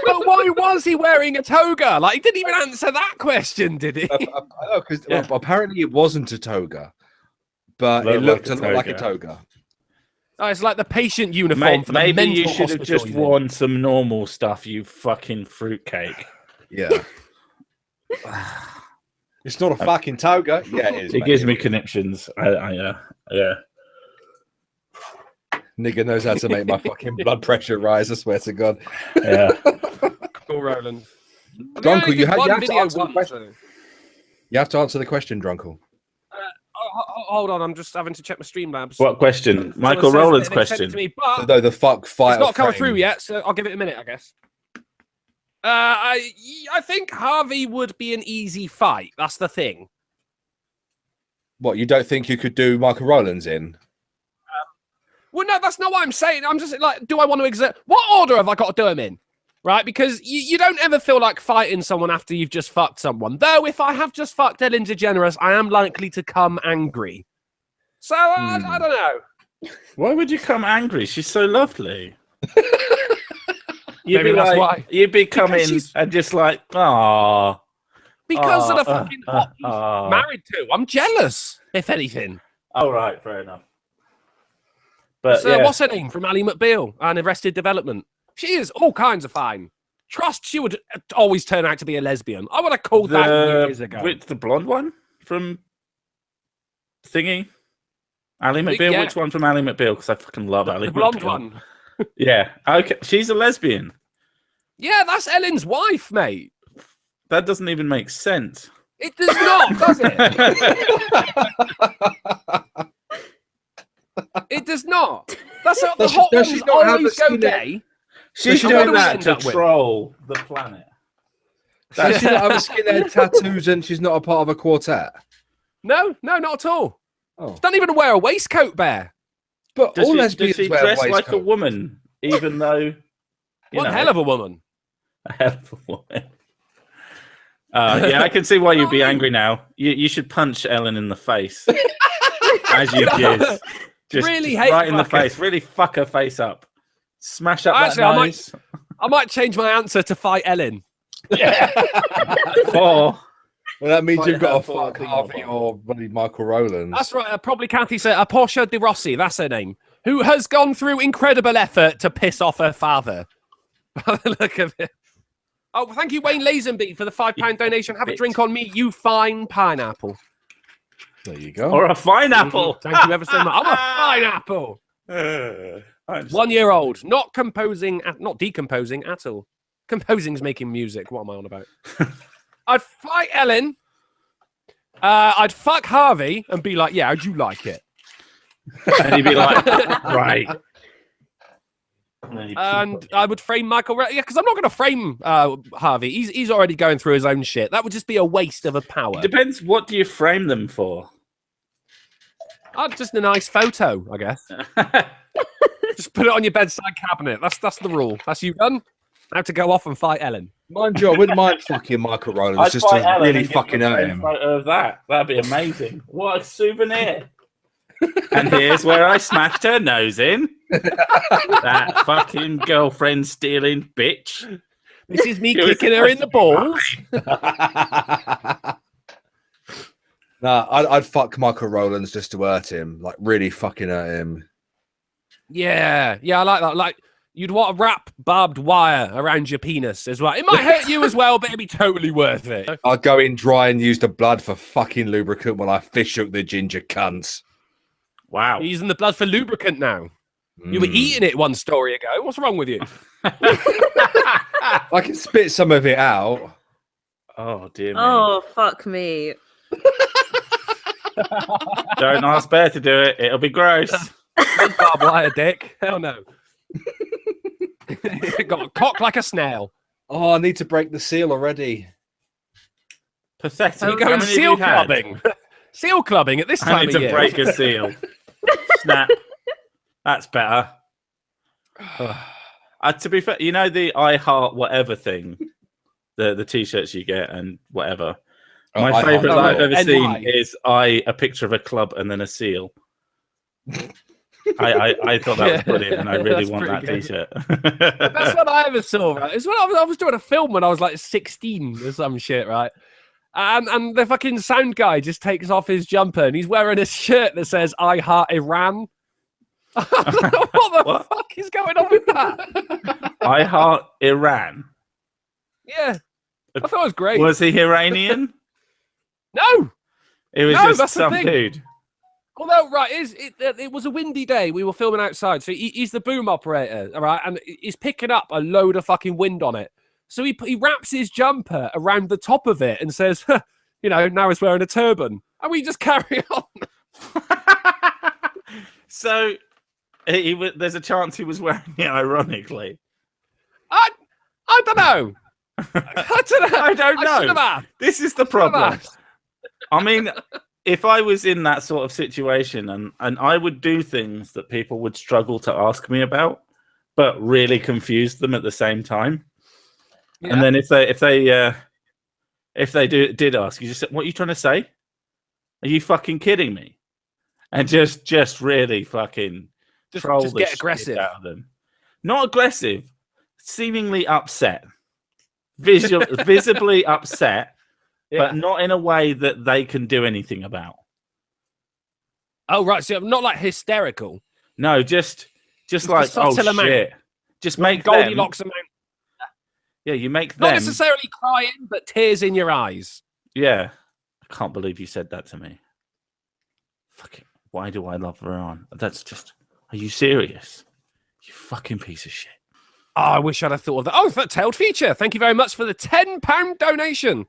But why was he wearing a toga? Like, he didn't even answer that question, did he? Because apparently it wasn't a toga, but it looked a lot like a toga. Oh, it's like the patient uniform for the mental Maybe you should have just worn some normal stuff, you fucking fruitcake. Yeah. It's not a fucking toga. Yeah, it is. It gives me conniptions. Yeah. Nigga knows how to make my fucking blood pressure rise. I swear to God. Yeah. Cool, Roland. Drunkle, you have to answer the question. You have to answer the question, Drunkle. Hold on, I'm just having to check my Streamlabs. What question? Michael Rowland's question. Me, but no, the fuck fight. It's not coming through yet, so I'll give it a minute, I guess. I think Harvey would be an easy fight. That's the thing. What, you don't think you could do Michael Rowland's in? Well, no, that's not what I'm saying. I'm just like, do I want to exert? What order have I got to do them in? Right? Because you don't ever feel like fighting someone after you've just fucked someone. Though, if I have just fucked Ellen DeGeneres, I am likely to come angry. So, I don't know. Why would you come angry? She's so lovely. Maybe that's why. You'd be coming and just like, ah. Because of the fucking hot he's married to. I'm jealous, if anything. Oh, right. Fair enough. But so, what's her name from Ally McBeal and Arrested Development? She is all kinds of fine. Trust she would always turn out to be a lesbian. I would have called that years ago. Which, the blonde one from Thingy? Ally McBeal? Yeah. Which one from Ally McBeal? Because I fucking love Ally McBeal. The blonde one. Yeah. Okay. She's a lesbian. Yeah, that's Ellen's wife, mate. That doesn't even make sense. It does not, does it? It does not. That's how the hot ones always go gay. She's doing that to troll the planet. Does she not have a skinhead tattoos and she's not a part of a quartet? No, not at all. Oh. She doesn't even wear a waistcoat, Bear. But all lesbians does she wear dress a like a woman, even though... One hell of a woman. A hell of a woman. Yeah, I can see why you'd be angry now. You should punch Ellen in the face. As you did. Just really hate right in the face. Really fuck her face up. Smash up that nose. I might change my answer to fight Ellen. Yeah. Well, that means you've got to fuck Harvey or bloody Michael Rowland. That's right. Probably Kathy said Portia de Rossi. That's her name. Who has gone through incredible effort to piss off her father. Look at it. Oh, thank you, Wayne Lazenby, for the £5 donation. Have a drink on me, you fine pineapple. There you go. Or a fine apple. Thank you ever so much. I'm a fine apple. 1 year old. Not decomposing at all. Composing's making music. What am I on about? I'd fight Ellen. I'd fuck Harvey and be like, yeah, how'd you like it? And he'd be like, right. And I would frame Michael. Yeah, because I'm not going to frame Harvey. He's already going through his own shit. That would just be a waste of a power. It depends. What do you frame them for? Just a nice photo, I guess. Just put it on your bedside cabinet. That's the rule. That's you done. Now to go off and fight Ellen. Mind you, I wouldn't mind fucking Michael Rowland. It's just to really fucking hurt him. Photo of that. That'd be amazing. What a souvenir. And here's where I smashed her nose in. That fucking girlfriend stealing bitch. This is me kicking her in the balls. Nah, I'd fuck Michael Rowlands just to hurt him. Like, really fucking hurt him. Yeah, I like that. Like, you'd want to wrap barbed wire around your penis as well. It might hurt you as well, but it'd be totally worth it. I'd go in dry and use the blood for fucking lubricant while I fish hook the ginger cunts. Wow. You're using the blood for lubricant now. You were eating it one story ago. What's wrong with you? I can spit some of it out. Oh, dear me. Oh, fuck me. Don't ask Bear to do it. It'll be gross. Barbed wire dick. Hell no. Got a cock like a snail. Oh, I need to break the seal already. Pathetic. You're going seal clubbing. Seal clubbing at this time of year. I need to break a seal. Snap. That's better. To be fair, you know the I Heart Whatever thing? The T-shirts you get and whatever. My favourite that I've ever seen is a picture of a club and then a seal. I thought that was brilliant, and I really want that T-shirt. The best one I ever saw, right? It's when I was doing a film when I was like 16 or some shit, right? And the fucking sound guy just takes off his jumper and he's wearing a shirt that says "I Heart Iran." What the fuck is going on with that? I Heart Iran. Yeah, I thought it was great. Was he Iranian? No, it was just some dude. Although, right, it was a windy day. We were filming outside, so he's the boom operator, all right, and he's picking up a load of fucking wind on it. So he wraps his jumper around the top of it and says, now he's wearing a turban, and we just carry on. So there's a chance he was wearing it ironically. I don't know. I don't know. This is the problem. I mean, if I was in that sort of situation and I would do things that people would struggle to ask me about, but really confuse them at the same time. Yeah. And then if they did ask, you just said, "What are you trying to say? Are you fucking kidding me?" And just really fucking troll just get aggressive out of them. Not aggressive, seemingly upset, visibly upset. Yeah. But not in a way that they can do anything about. Oh, right. So not like hysterical. No, just like, oh, shit. Just make Goldilocks amount. Yeah, you make them. Not necessarily crying, but tears in your eyes. Yeah. I can't believe you said that to me. Fucking, why do I love Veron? That's just, are you serious? You fucking piece of shit. Oh, I wish I'd have thought of that. Oh, that tailed feature. Thank you very much for the £10 donation.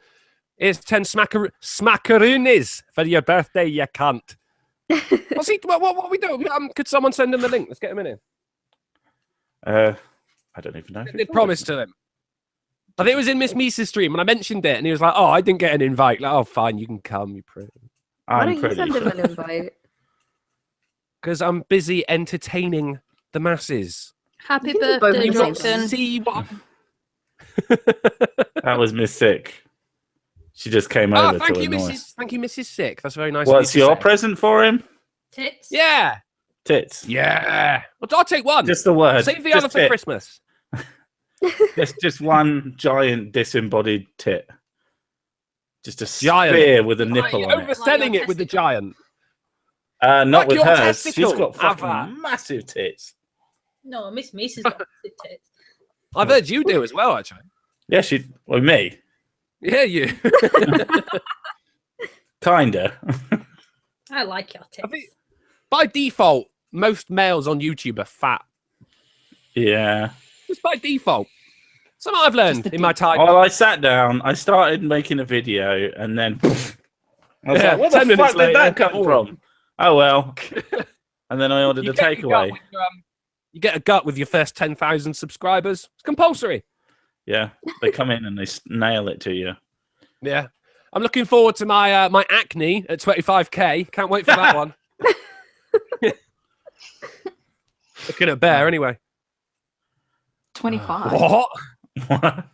It's 10 smackaroonies for your birthday, you cunt. What we do? Could someone send him the link? Let's get him in here. I don't even know. They promised to him. I think it was in Miss Misa's stream, and I mentioned it, and he was like, "Oh, I didn't get an invite." Like, "Oh, fine, you can come. You're pretty." Why don't you send him an invite? Because I'm busy entertaining the masses. Happy birthday, Drunken. See what? That was Miss Sick. She just came over. Thank you, Mrs. Sick. That's very nice. What's your present for him? Tits. Yeah. Tits. Yeah. Well, I'll take one. Just the word. Save the other for Christmas. just one giant disembodied tit. Just a spear with a nipple on it. You're overselling it with the giant. Not with hers. She's got fucking massive tits. No, Miss Misa's got massive tits. I've heard you do as well, actually. Yeah, me. Yeah, you. Kinda. I like your tits. By default, most males on YouTube are fat. Yeah. Just by default. Something I've learned in my time. Well, I sat down, I started making a video, and then I was like, where the fuck did that come from? Oh, well. And then I ordered a takeaway. You get a gut with your first 10,000 subscribers. It's compulsory. Yeah, they come in and they nail it to you. Yeah. I'm looking forward to my my acne at 25k. Can't wait for that one. Looking at Bear anyway. 25. What? That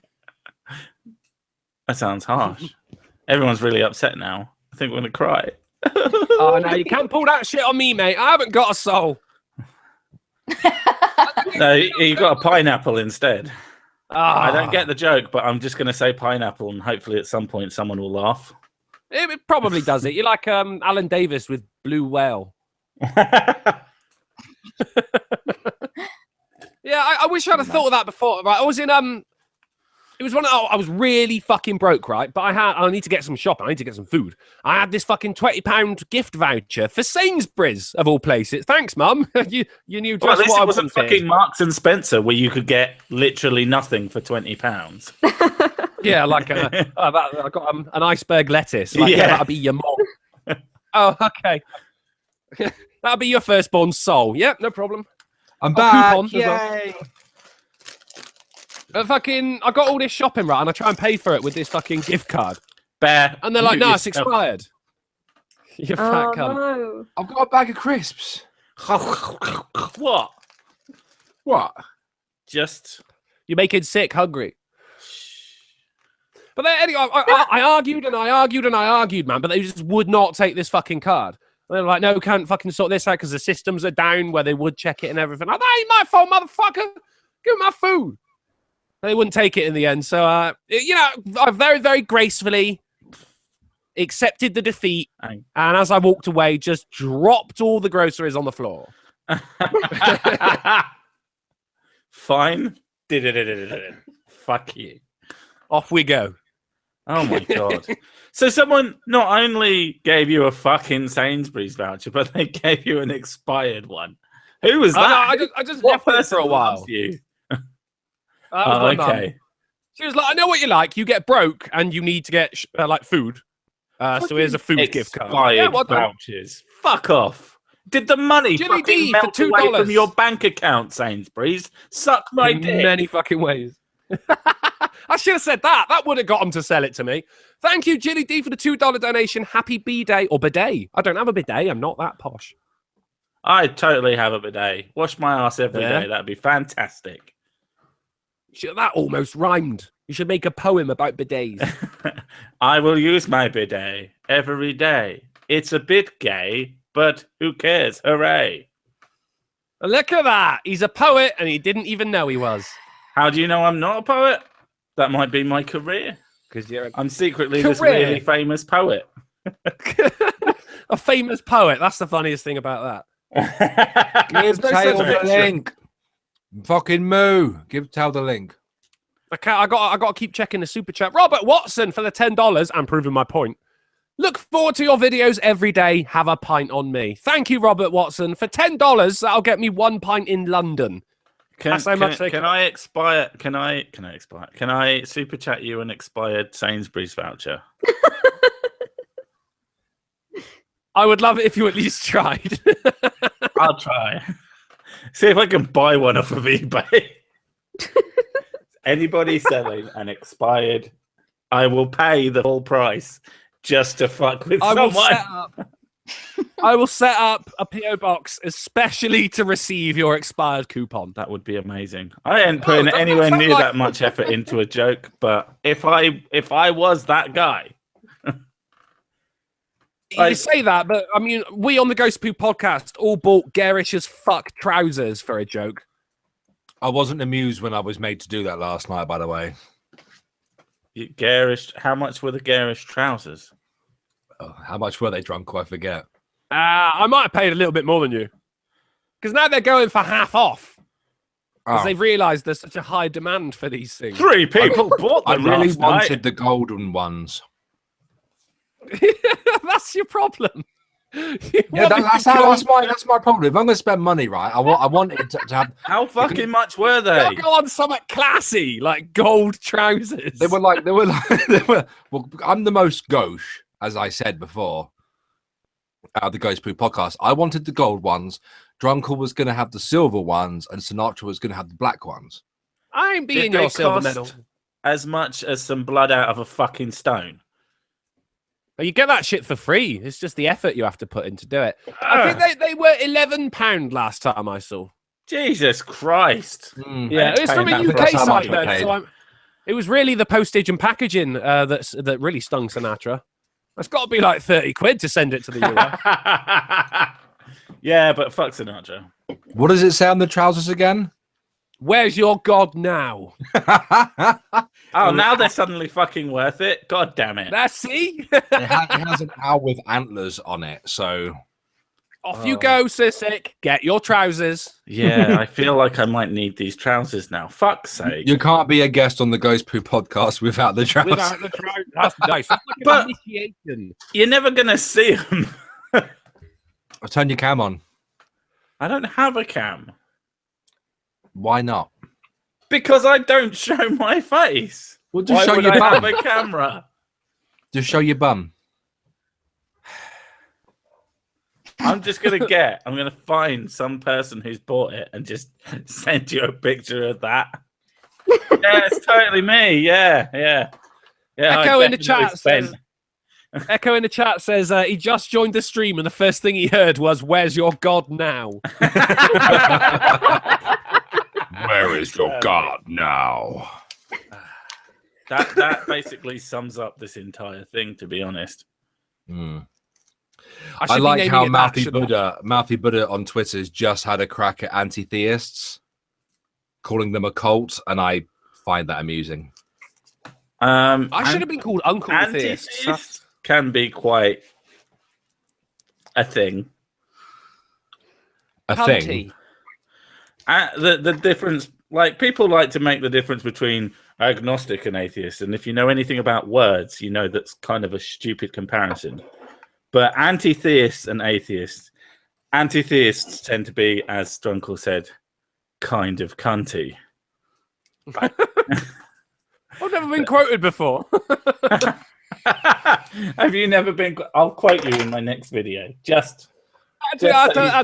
sounds harsh. Everyone's really upset now. I think we're going to cry. Oh, no, you can't pull that shit on me, mate. I haven't got a soul. No, you got a pineapple instead. I don't get the joke, but I'm just going to say pineapple, and hopefully at some point someone will laugh. It probably does it. You're like Alan Davis with Blue Whale. Yeah, I wish I'd have thought of that before. Right, I was in it was I was really fucking broke, right? But I need to get some shopping. I need to get some food. I had this fucking £20 gift voucher for Sainsburys of all places. Thanks, Mum. you knew just what I wasn't fucking Marks and Spencer where you could get literally nothing for £20. Yeah, like I got an iceberg lettuce. Like, yeah, that'll be your mom. Oh, okay. That'll be your firstborn soul. Yep, no problem. I'm back. Yay. I got all this shopping, right, and I try and pay for it with this fucking gift card. Bear. And they're like, no, it's expired. You fat cunt. No. I've got a bag of crisps. What? Just... You're making sick hungry. But then, anyway, I argued and I argued and I argued, man, but they just would not take this fucking card. And they're like, no, can't fucking sort this out because the systems are down where they would check it and everything. Like, that ain't my fault, motherfucker. Give me my food. They wouldn't take it in the end. So, I very, very gracefully accepted the defeat. And as I walked away, just dropped all the groceries on the floor. Fine. Fuck you. Off we go. Oh my god! So someone not only gave you a fucking Sainsbury's voucher, but they gave you an expired one. Who was that? I just left it for a while. You? Okay. She was like, "I know what you like. You get broke and you need to get like food. So here's a food gift card. Expired vouchers. Fuck off. Did the money fucking melt away from your bank account, Sainsbury's? Suck my dick. In many fucking ways. I should have said that. That would have got him to sell it to me. Thank you, Jilly D, for the $2 donation. Happy B-Day or bidet. I don't have a bidet. I'm not that posh. I totally have a bidet. Wash my ass every day. That'd be fantastic. That almost rhymed. You should make a poem about bidets. I will use my bidet every day. It's a bit gay, but who cares? Hooray. Look at that. He's a poet and he didn't even know he was. How do you know I'm not a poet? That might be my career. Because I'm secretly this really famous poet. A famous poet. That's the funniest thing about that. Give Tail the link. Fucking moo. Give Tail the link. Okay, I got to keep checking the super chat. Robert Watson for the $10. I'm proving my point. Look forward to your videos every day. Have a pint on me. Thank you, Robert Watson. For $10, that'll get me 1 pint in London. Can I super chat you an expired Sainsbury's voucher? I would love it if you at least tried. I'll try. See if I can buy one off of eBay. Anybody selling an expired, I will pay the full price just to fuck with someone. I will set up a PO box especially to receive your expired coupon. That would be amazing. I ain't putting anywhere near that much effort into a joke, but if I was that guy. You say that, but I mean, we on the Ghost Poo podcast all bought garish as fuck trousers for a joke. I wasn't amused when I was made to do that last night, by the way. Garish, how much were the garish trousers? Oh, how much were they, Drunkle? I forget. I might have paid a little bit more than you. Because now they're going for half off. Because they've realised there's such a high demand for these things. 3 people bought them. I really wanted the golden ones. That's your problem. That's my problem. If I'm going to spend money, right, I want it to have. How fucking much were they? Go on something classy, like gold trousers. They were like. Well, I'm the most gauche, as I said before. The Ghost Poo podcast. I wanted the gold ones. Drunkle was going to have the silver ones, and Sinatra was going to have the black ones. I ain't being your silver medal. As much as some blood out of a fucking stone. You get that shit for free. It's just the effort you have to put in to do it. I think they were £11 last time I saw. Jesus Christ. Yeah, it was from a UK site then. So it was really the postage and packaging that really stung Sinatra. It's got to be like 30 quid to send it to the US. Yeah, but fuck Sinatra. What does it say on the trousers again? Where's your God now? Oh, now they're suddenly fucking worth it. God damn it. Let's see. It has an owl with antlers on it, so... Off you go, Sissik. Get your trousers. Yeah, I feel like I might need these trousers now. Fuck's sake. You can't be a guest on the Ghost Poo podcast without the trousers. Without the trousers. That's nice. That's like but initiation. You're never going to see them. I'll turn your cam on. I don't have a cam. Why not? Because I don't show my face. Well, just Why show would your I bum. have a camera? Just show your bum. I'm going to find some person who's bought it and just send you a picture of that. Yeah, it's totally me. Yeah. Echo in the chat says, Echo in the chat says he just joined the stream and the first thing he heard was, "Where's your God now?" Where is your God now? That basically sums up this entire thing, to be honest. I like how Mouthy Buddha on Twitter has just had a crack at anti-theists, calling them a cult, and I find that amusing. I should have been called Uncle Theist. Can be quite a thing. Thing. The difference, like people like to make the difference between agnostic and atheist. And if you know anything about words, you know that's kind of a stupid comparison. But anti-theists and atheists, anti-theists tend to be, as Drunkle said, kind of cunty. I've never been quoted before. Have you never been? I'll quote you in my next video. Actually, I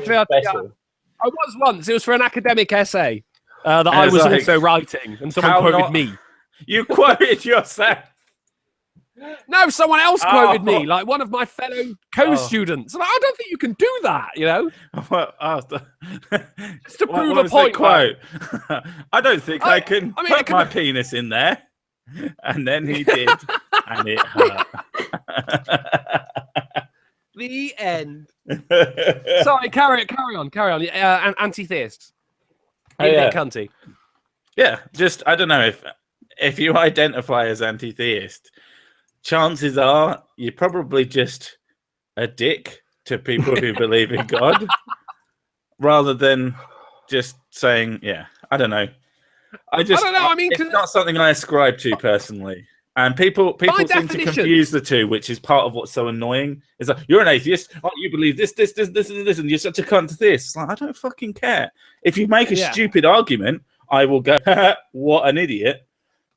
was once. It was for an academic essay that I was also writing, and someone quoted me. You quoted yourself. No, someone else quoted me, like one of my fellow co-students. And I don't think you can do that, you know? Just to prove a point. Quote. I don't think I can put my penis in there. And then he did, and it hurt. The end. Sorry, carry on. Anti-theists. Cunty. Yeah, just, I don't know, if you identify as anti-theist, chances are you're probably just a dick to people who believe in God, rather than just saying, yeah, I don't know. I don't know. I mean, it's not something I ascribe to personally. And people seem to confuse the two, which is part of what's so annoying. Is like, you're an atheist. Oh, you believe this, and you're such a cunt to this. It's like, I don't fucking care. If you make a stupid argument, I will go, what an idiot.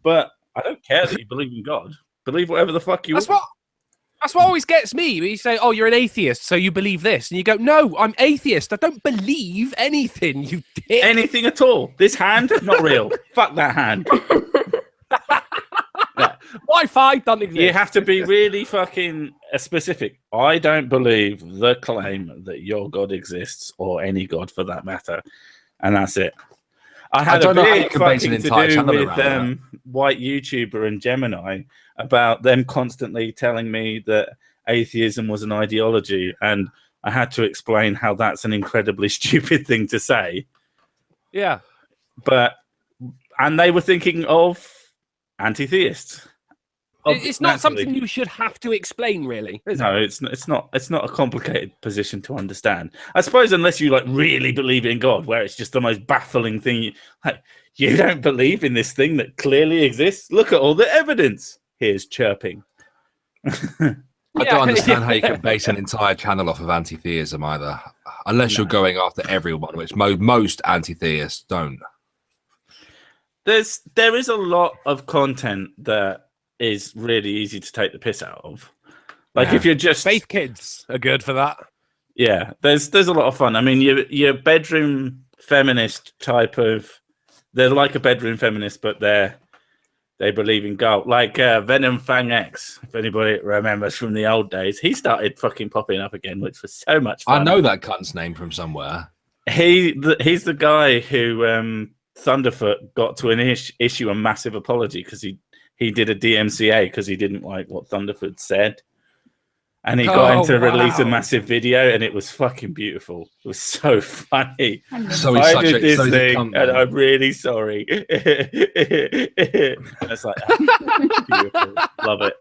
But I don't care that you believe in God. Believe whatever the fuck you want. That's what always gets me. When you say, oh, you're an atheist, so you believe this. And you go, no, I'm atheist. I don't believe anything, you dick. Anything at all. This hand, not real. Fuck that hand. Wi-Fi, don't exist. You have to be really fucking specific. I don't believe the claim that your God exists, or any God for that matter. And that's it. I had a big fucking to do with white YouTuber and Gemini about them constantly telling me that atheism was an ideology, and I had to explain how that's an incredibly stupid thing to say. Yeah. And they were thinking of anti-theists. It's not something you should have to explain, really. No, it's not a complicated position to understand. I suppose unless you like really believe in God, where it's just the most baffling thing. You don't believe in this thing that clearly exists. Look at all the evidence. Here's chirping. I don't understand how you can base an entire channel off of anti-theism either, unless you're going after everyone, which most anti-theists don't. There is a lot of content that is really easy to take the piss out of. Like if you're just faith kids are good for that. Yeah, there's a lot of fun. I mean, your bedroom feminist type of, they're like a bedroom feminist, but they believe in God. Like Venom Fang X, if anybody remembers from the old days, he started fucking popping up again, which was so much fun. I know that cunt's name from somewhere. He's the guy who Thunderfoot got to issue a massive apology because he did a DMCA because he didn't like what Thunderfoot said. And he got him to release a massive video, and it was fucking beautiful. It was so funny. So I did this thing, and I'm really sorry. It's like, beautiful. Love it.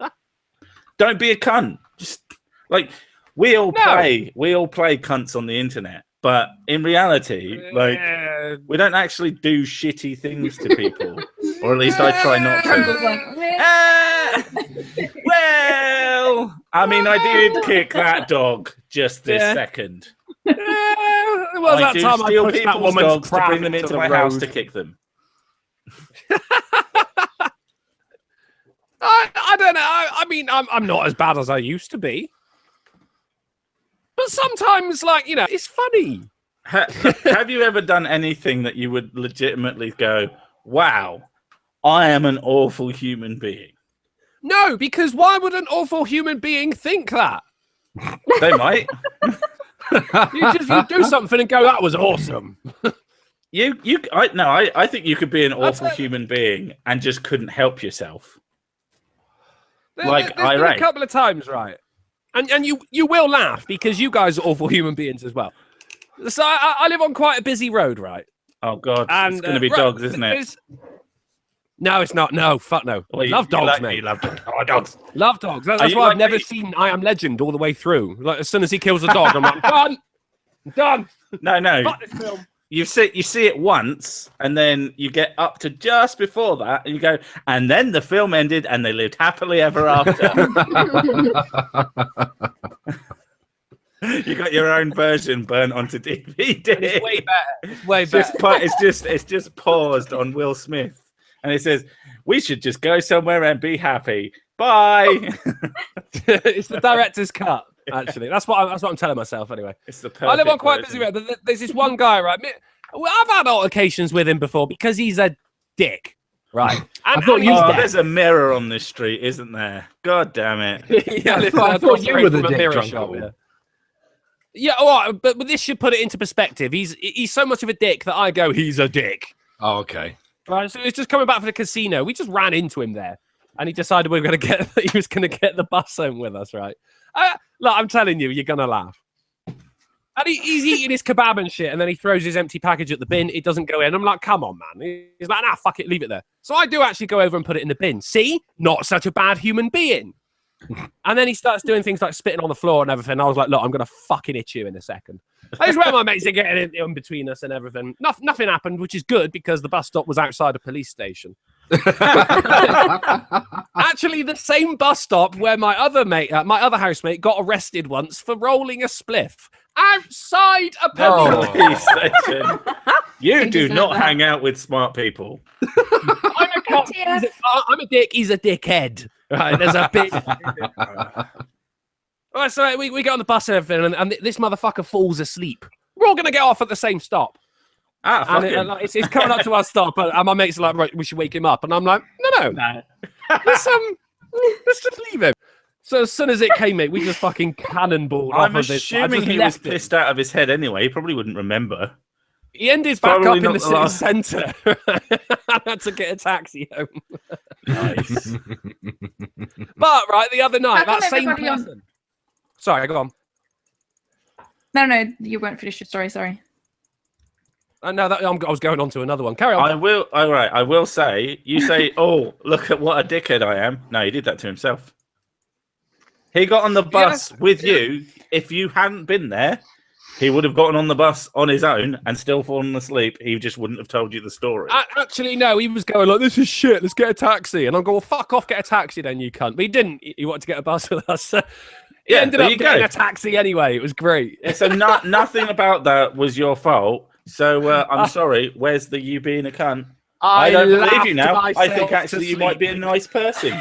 Don't be a cunt. Just like we all play cunts on the internet, but in reality, like we don't actually do shitty things to people, or at least I try not to. Well, I mean, I did kick that dog just this second. It was that time I steal pushed that people's woman's dogs to bring them into my house to kick them. I don't know. I mean, I'm not as bad as I used to be. But sometimes, like, you know, it's funny. Have you ever done anything that you would legitimately go, wow, I am an awful human being? No, because why would an awful human being think that? They might. You do something and go, that was awesome. I think you could be an awful human being and just couldn't help yourself. There's been a couple of times, right? And you will laugh because you guys are awful human beings as well. So I live on quite a busy road, right? Oh, God. And, it's going to be dogs, isn't it? No, it's not. No, fuck no. Well, love dogs, mate. You love dogs. Oh, dogs. Love dogs. That's why I've never seen I Am Legend all the way through. Like, as soon as he kills a dog, I'm like, done. No. Fuck this film. You see it once, and then you get up to just before that, and you go, and then the film ended, and they lived happily ever after. You got your own version burnt onto DVD. It's way better. It's way better. It's just paused on Will Smith, and it says, "We should just go somewhere and be happy. Bye." It's the director's cut. Actually, that's what I'm telling myself. Anyway, it's the I live on quite busy road, but there's this one guy, right? Well, I've had altercations with him before because he's a dick, right? I thought there's a mirror on this street, isn't there? God damn it! Yeah, I thought you were the dick, Drunkle. Yeah, all right, but this should put it into perspective. He's so much of a dick that I go, he's a dick. Oh, okay. Right, so he's just coming back from the casino. We just ran into him there, and he decided he was going to get the bus home with us, right? Look, I'm telling you, you're going to laugh. And he's eating his kebab and shit, and then he throws his empty package at the bin. It doesn't go in. I'm like, come on, man. He's like, nah, fuck it, leave it there. So I do actually go over and put it in the bin. See? Not such a bad human being. And then he starts doing things like spitting on the floor and everything. I was like, look, I'm going to fucking hit you in a second. I just where my mates are getting in between us and everything. Nothing happened, which is good because the bus stop was outside a police station. Actually, the same bus stop where my other housemate got arrested once for rolling a spliff outside a police station. You do not hang out with smart people. I'm a dick. He's a dickhead. Right? There's a big. Right, so we get on the bus and everything, and this motherfucker falls asleep. We're all gonna get off at the same stop. It's coming up to our stop, and my mates are like, right, we should wake him up, and I'm like, no. Let's just leave him. So as soon as it came in, we just fucking cannonballed off of this. I'm assuming he was pissed out of his head anyway. He probably wouldn't remember. He ended back up in the city centre. I had to get a taxi home. Nice. But right, the other night, that same person. Sorry, go on. No, you weren't finished your story. Sorry. No, I was going on to another one. Carry on. I will. All right, I will say. You say, "Oh, look at what a dickhead I am." No, he did that to himself. He got on the bus with you. If you hadn't been there, he would have gotten on the bus on his own and still fallen asleep. He just wouldn't have told you the story. Actually, no. He was going like, "This is shit. Let's get a taxi." And I'm going, "Well, fuck off, get a taxi then, you cunt." But he didn't. He wanted to get a bus with us. So he ended up getting a taxi anyway. It was great. So nothing about that was your fault. So I'm sorry. Where's the you being a cunt? I don't believe you now. I think actually you might be a nice person.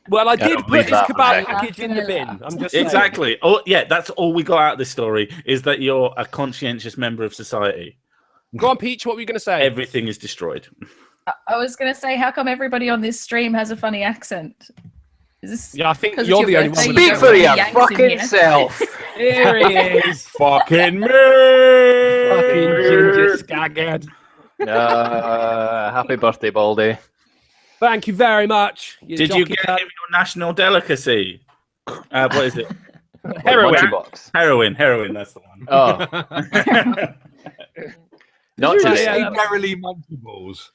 Well, I did put his kebab package in the bin. I'm just exactly. Oh, yeah, that's all we got out of this story is that you're a conscientious member of society. Go on, Peach. What were you going to say? Everything is destroyed. I was going to say, how come everybody on this stream has a funny accent? Is this? Yeah, I think you're the only one. Speak for your fucking self. Here he is. Fucking me. Fucking ginger skaghead. Happy birthday, Baldy. Thank you very much. Did you get him your national delicacy? What is it? Heroin. Heroin, that's the one. Oh. Not just Derrily Munchables.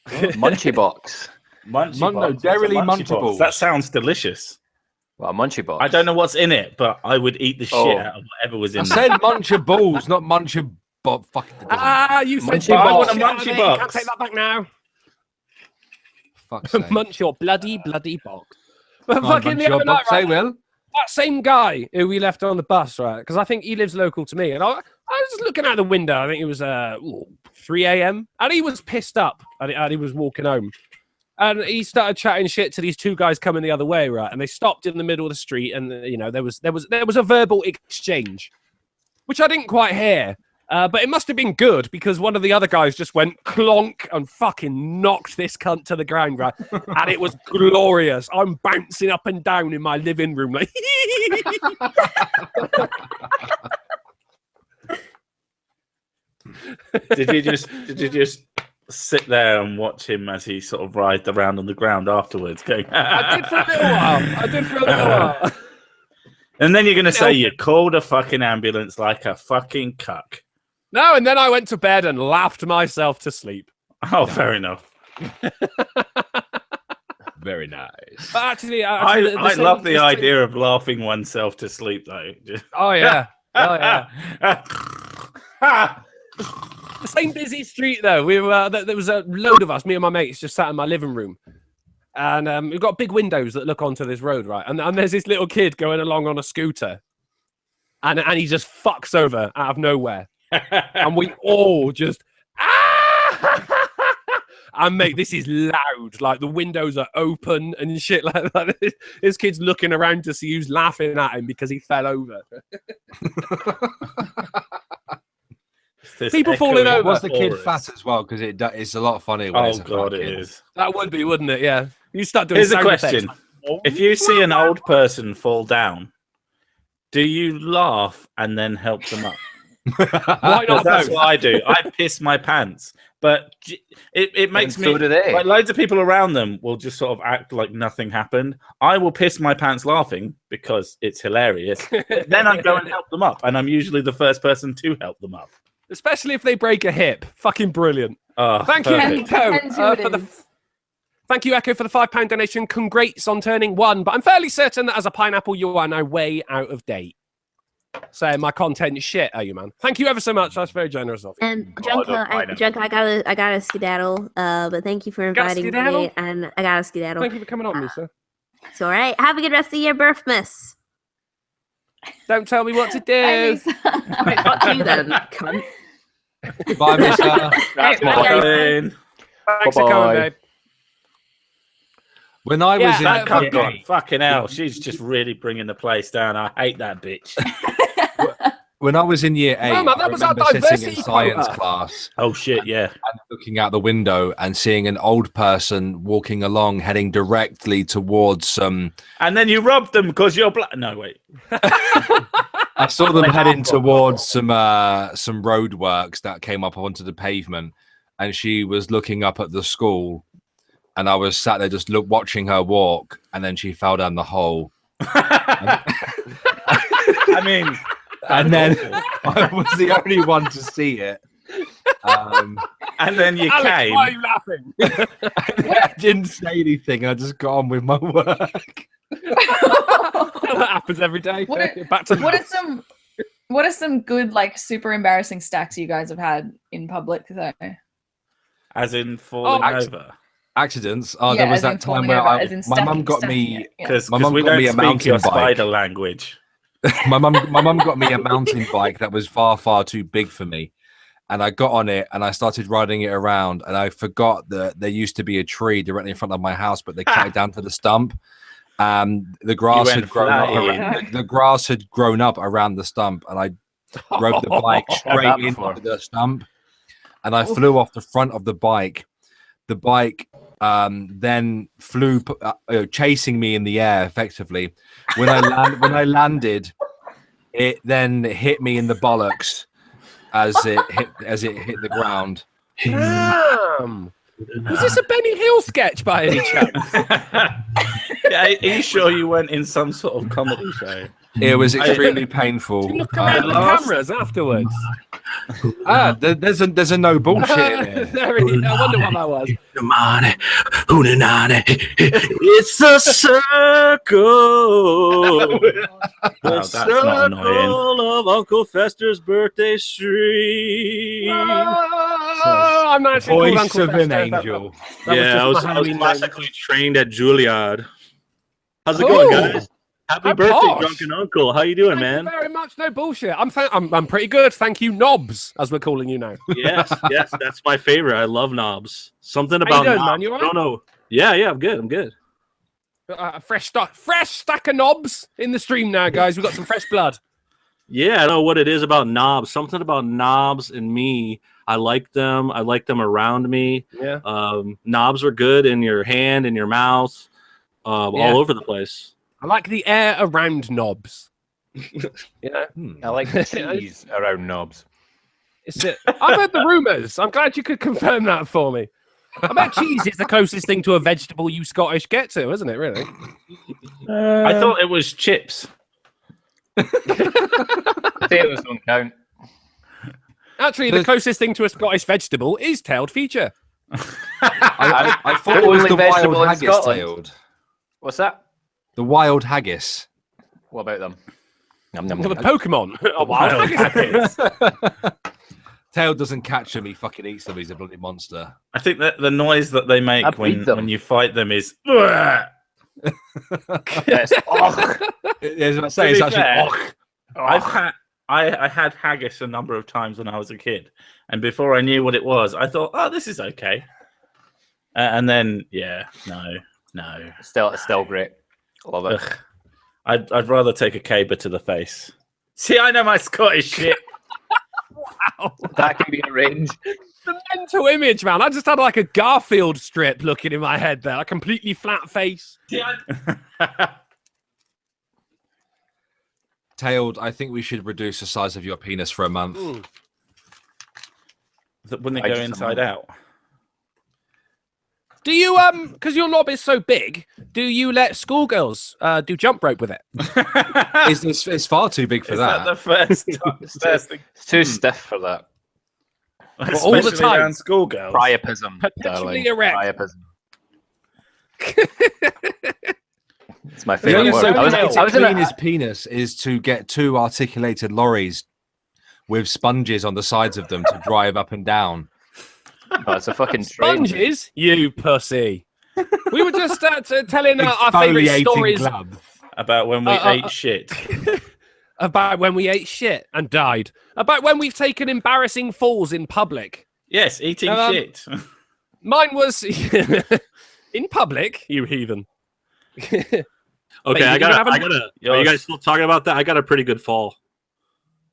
Munchie box. Derrily Munchables. That sounds delicious. Well, Munchie box. I don't know what's in it, but I would eat the shit out of whatever was in there. I said Munchables, not Munchables. You said Munchie box. I want a Munchie box. Can't take that back now. Fuck's sake. Munch your bloody box. But fucking the other night, right, Will. That same guy who we left on the bus, right? Because I think he lives local to me, and I was just looking out the window. I think it was 3 a.m. and he was pissed up, and he was walking home, and he started chatting shit to these two guys coming the other way, right? And they stopped in the middle of the street, and there was a verbal exchange, which I didn't quite hear. But it must have been good because one of the other guys just went clonk and fucking knocked this cunt to the ground, right? And it was glorious. I'm bouncing up and down in my living room like. Did you just sit there and watch him as he sort of writhed around on the ground afterwards? Going, I did for a little while. And then you're going to say you called a fucking ambulance like a fucking cuck. No, and then I went to bed and laughed myself to sleep. Oh, fair enough. Very nice. But actually, I love the idea of laughing oneself to sleep, though. Oh, yeah. Oh, yeah. The same busy street though. We were there was a load of us, me and my mates, just sat in my living room, and we've got big windows that look onto this road, right? And there's this little kid going along on a scooter, and he just fucks over out of nowhere, and we all just and mate, this is loud. Like the windows are open and shit like that. This kid's looking around to see who's laughing at him because he fell over. People falling over. Was the kid fat as well? Because it's a lot funnier when it's a fat kid. It is. That would be, wouldn't it? Yeah. You start doing. Here's a question: if you see an old person fall down, do you laugh and then help them up? Why not? That's what I do. I piss my pants, but it makes me. So do they. Like loads of people around them will just sort of act like nothing happened. I will piss my pants laughing because it's hilarious. Then I go and help them up, and I'm usually the first person to help them up. Especially if they break a hip. Fucking brilliant. Thank Perfect. you, Echo. Thank you, Echo, for the £5 donation. Congrats on turning 1, but I'm fairly certain that as a pineapple, you are now way out of date. Saying my content is shit, are you, man? Thank you ever so much. That's very generous of you. And Drunke, I gotta skedaddle. But thank you for inviting me, and I gotta skedaddle. Thank you for coming on, Lisa. It's all right. Have a good rest of your birthmas. Don't tell me what to do. Wait, fuck you then, cunt. Bye, Mister. That's my Thanks for coming, babe. When I was in that cunt gone. Fucking hell, she's just really bringing the place down. I hate that bitch. When I was in year 8, Mama, that I was our remember sitting diversity in science quota. class. Oh shit, yeah. And looking out the window and seeing an old person walking along, heading directly towards some. And then you robbed them because you're black. No, wait. I saw them heading towards some roadworks that came up onto the pavement, and she was looking up at the school, and I was sat there just watching her walk, and then she fell down the hole. I mean. And then I was the only one to see it. And then you Alex, came. why are you laughing? I didn't say anything. I just got on with my work. That happens every day. Back to what are some good, like, super embarrassing stacks you guys have had in public though? As in falling over. Accidents. There was that time where my mum got me because my mum we got don't me a speak mountain your bike. spider language. my mum got me a mountain bike that was far too big for me, and I got on it and I started riding it around, and I forgot that there used to be a tree directly in front of my house, but they cut it down to the stump. The grass had grown up. The grass had grown up around the stump, and I rode the bike straight into the stump, and I flew off the front of the bike. The bike then flew, chasing me in the air effectively. When I landed, it then hit me in the bollocks as it hit the ground. Damn. Was this a Benny Hill sketch by any chance? Are you sure you went in some sort of comedy show? It was extremely painful. Look around the cameras afterwards. There's a no bullshit in it. I wonder what that was. It's a circle. The circle of Uncle Fester's birthday stream. I'm not actually Voice of an angel. Yeah, I was classically trained at Juilliard. How's it going, guys? Happy birthday, Drunken Uncle. How you doing, man? Thank you very much. No bullshit. I'm pretty good. Thank you, Knobs, as we're calling you now. Yes, that's my favorite. I love knobs. Something about doing, knobs. man? You all right? I don't know. Yeah, I'm good. Fresh stack of knobs in the stream now, guys. We've got some fresh blood. Yeah, I know what it is about knobs. Something about knobs and me. I like them. I like them around me. Yeah. Knobs are good in your hand, in your mouth, all over the place. I like the air around knobs. I like the cheese around knobs. I've heard the rumours. I'm glad you could confirm that for me. I bet cheese is the closest thing to a vegetable you Scottish get to, isn't it, really? I thought it was chips. Potatoes don't count. Actually, the closest thing to a Scottish vegetable is tailed feature. I thought it was the wild haggis tailed. What's that? The wild haggis. What about them? The Pokemon. A wild haggis. Tail doesn't catch him. He fucking eats them. He's a bloody monster. I think that the noise that they make when you fight them is. Yes. It's actually. I had haggis a number of times when I was a kid, and before I knew what it was, I thought, "Oh, this is okay." And then, no, still great. Love it. Ugh. I'd rather take a caber to the face. See, I know my Scottish shit. Wow, that can be arranged. The mental image, man. I just had like a Garfield strip looking in my head there, a completely flat face. Tailed, I think we should reduce the size of your penis for a month. Wouldn't it go inside out? Do you, because your knob is so big, do you let schoolgirls do jump rope with it? It's far too big for that. The first thing? It's too stiff for that. Especially all the time. Around schoolgirls. Priapism, perpetually darling. erect. Priapism. It's my favorite word. I was in his penis is to get 2 articulated lorries with sponges on the sides of them to drive up and down. Oh, it's a fucking sponges, you pussy. We were just telling our favorite stories about when we ate shit. About when we ate shit and died. About when we've taken embarrassing falls in public. Yes, eating shit. Mine was in public, you heathen. Okay, I gotta. Are you guys still talking about that? I got a pretty good fall.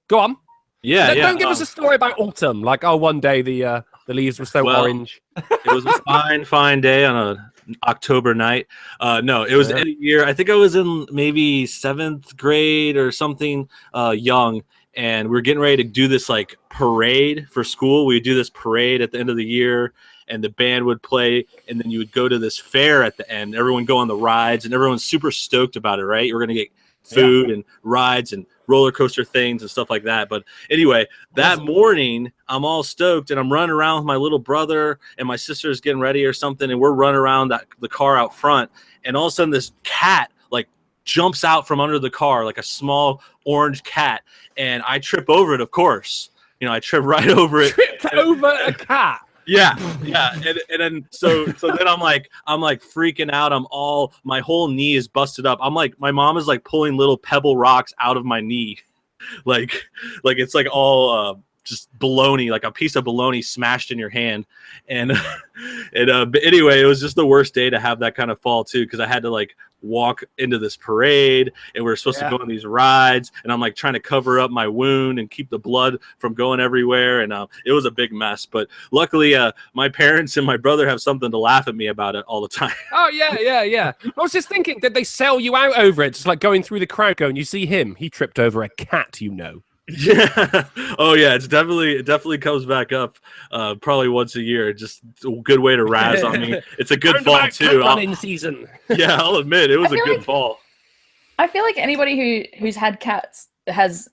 Go on. Yeah, Don't give us a story about autumn. Like, one day the leaves were so orange. It was a fine day on an October night. No, it was the end of the year. I think I was in maybe 7th grade or something, young, and we were getting ready to do this like parade for school. We would do this parade at the end of the year, and the band would play, and then you would go to this fair at the end. Everyone go on the rides, and everyone's super stoked about it, right? We're gonna get food and rides and roller coaster things and stuff like that. But anyway, that morning I'm all stoked and I'm running around with my little brother, and my sister's getting ready or something, and we're running around the car out front, and all of a sudden this cat like jumps out from under the car, like a small orange cat, and I trip over it. Of course, I trip right over it. Tripped over a cat. Yeah, and then so then I'm like freaking out. My whole knee is busted up. I'm like, my mom is like pulling little pebble rocks out of my knee, like it's like all just bologna, like a piece of bologna smashed in your hand. And but anyway, it was just the worst day to have that kind of fall too, because I had to like walk into this parade, and we were supposed to go on these rides, and I'm like trying to cover up my wound and keep the blood from going everywhere, and it was a big mess. But luckily my parents and my brother have something to laugh at me about it all the time. Oh yeah. I was just thinking, did they sell you out over it? Just like going through the crowd going, you see him, he tripped over a cat, Yeah. Oh yeah, it definitely comes back up probably once a year. Just a good way to razz on me. It's a good fall too. Running season. Yeah, I'll admit it was a good fall. I feel like anybody who's had cats has,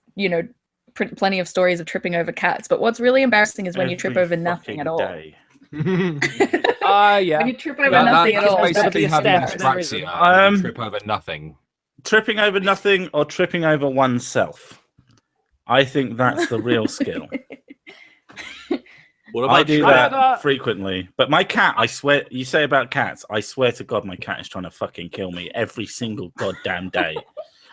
plenty of stories of tripping over cats, but what's really embarrassing is when you trip over nothing at all. Day. Yeah. When you trip over nothing at all. Basically having dyspraxia. Trip over nothing. Tripping over nothing or tripping over oneself. I think that's the real skill. What about I do that frequently. But my cat, I swear, you say about cats, I swear to God, my cat is trying to fucking kill me every single goddamn day.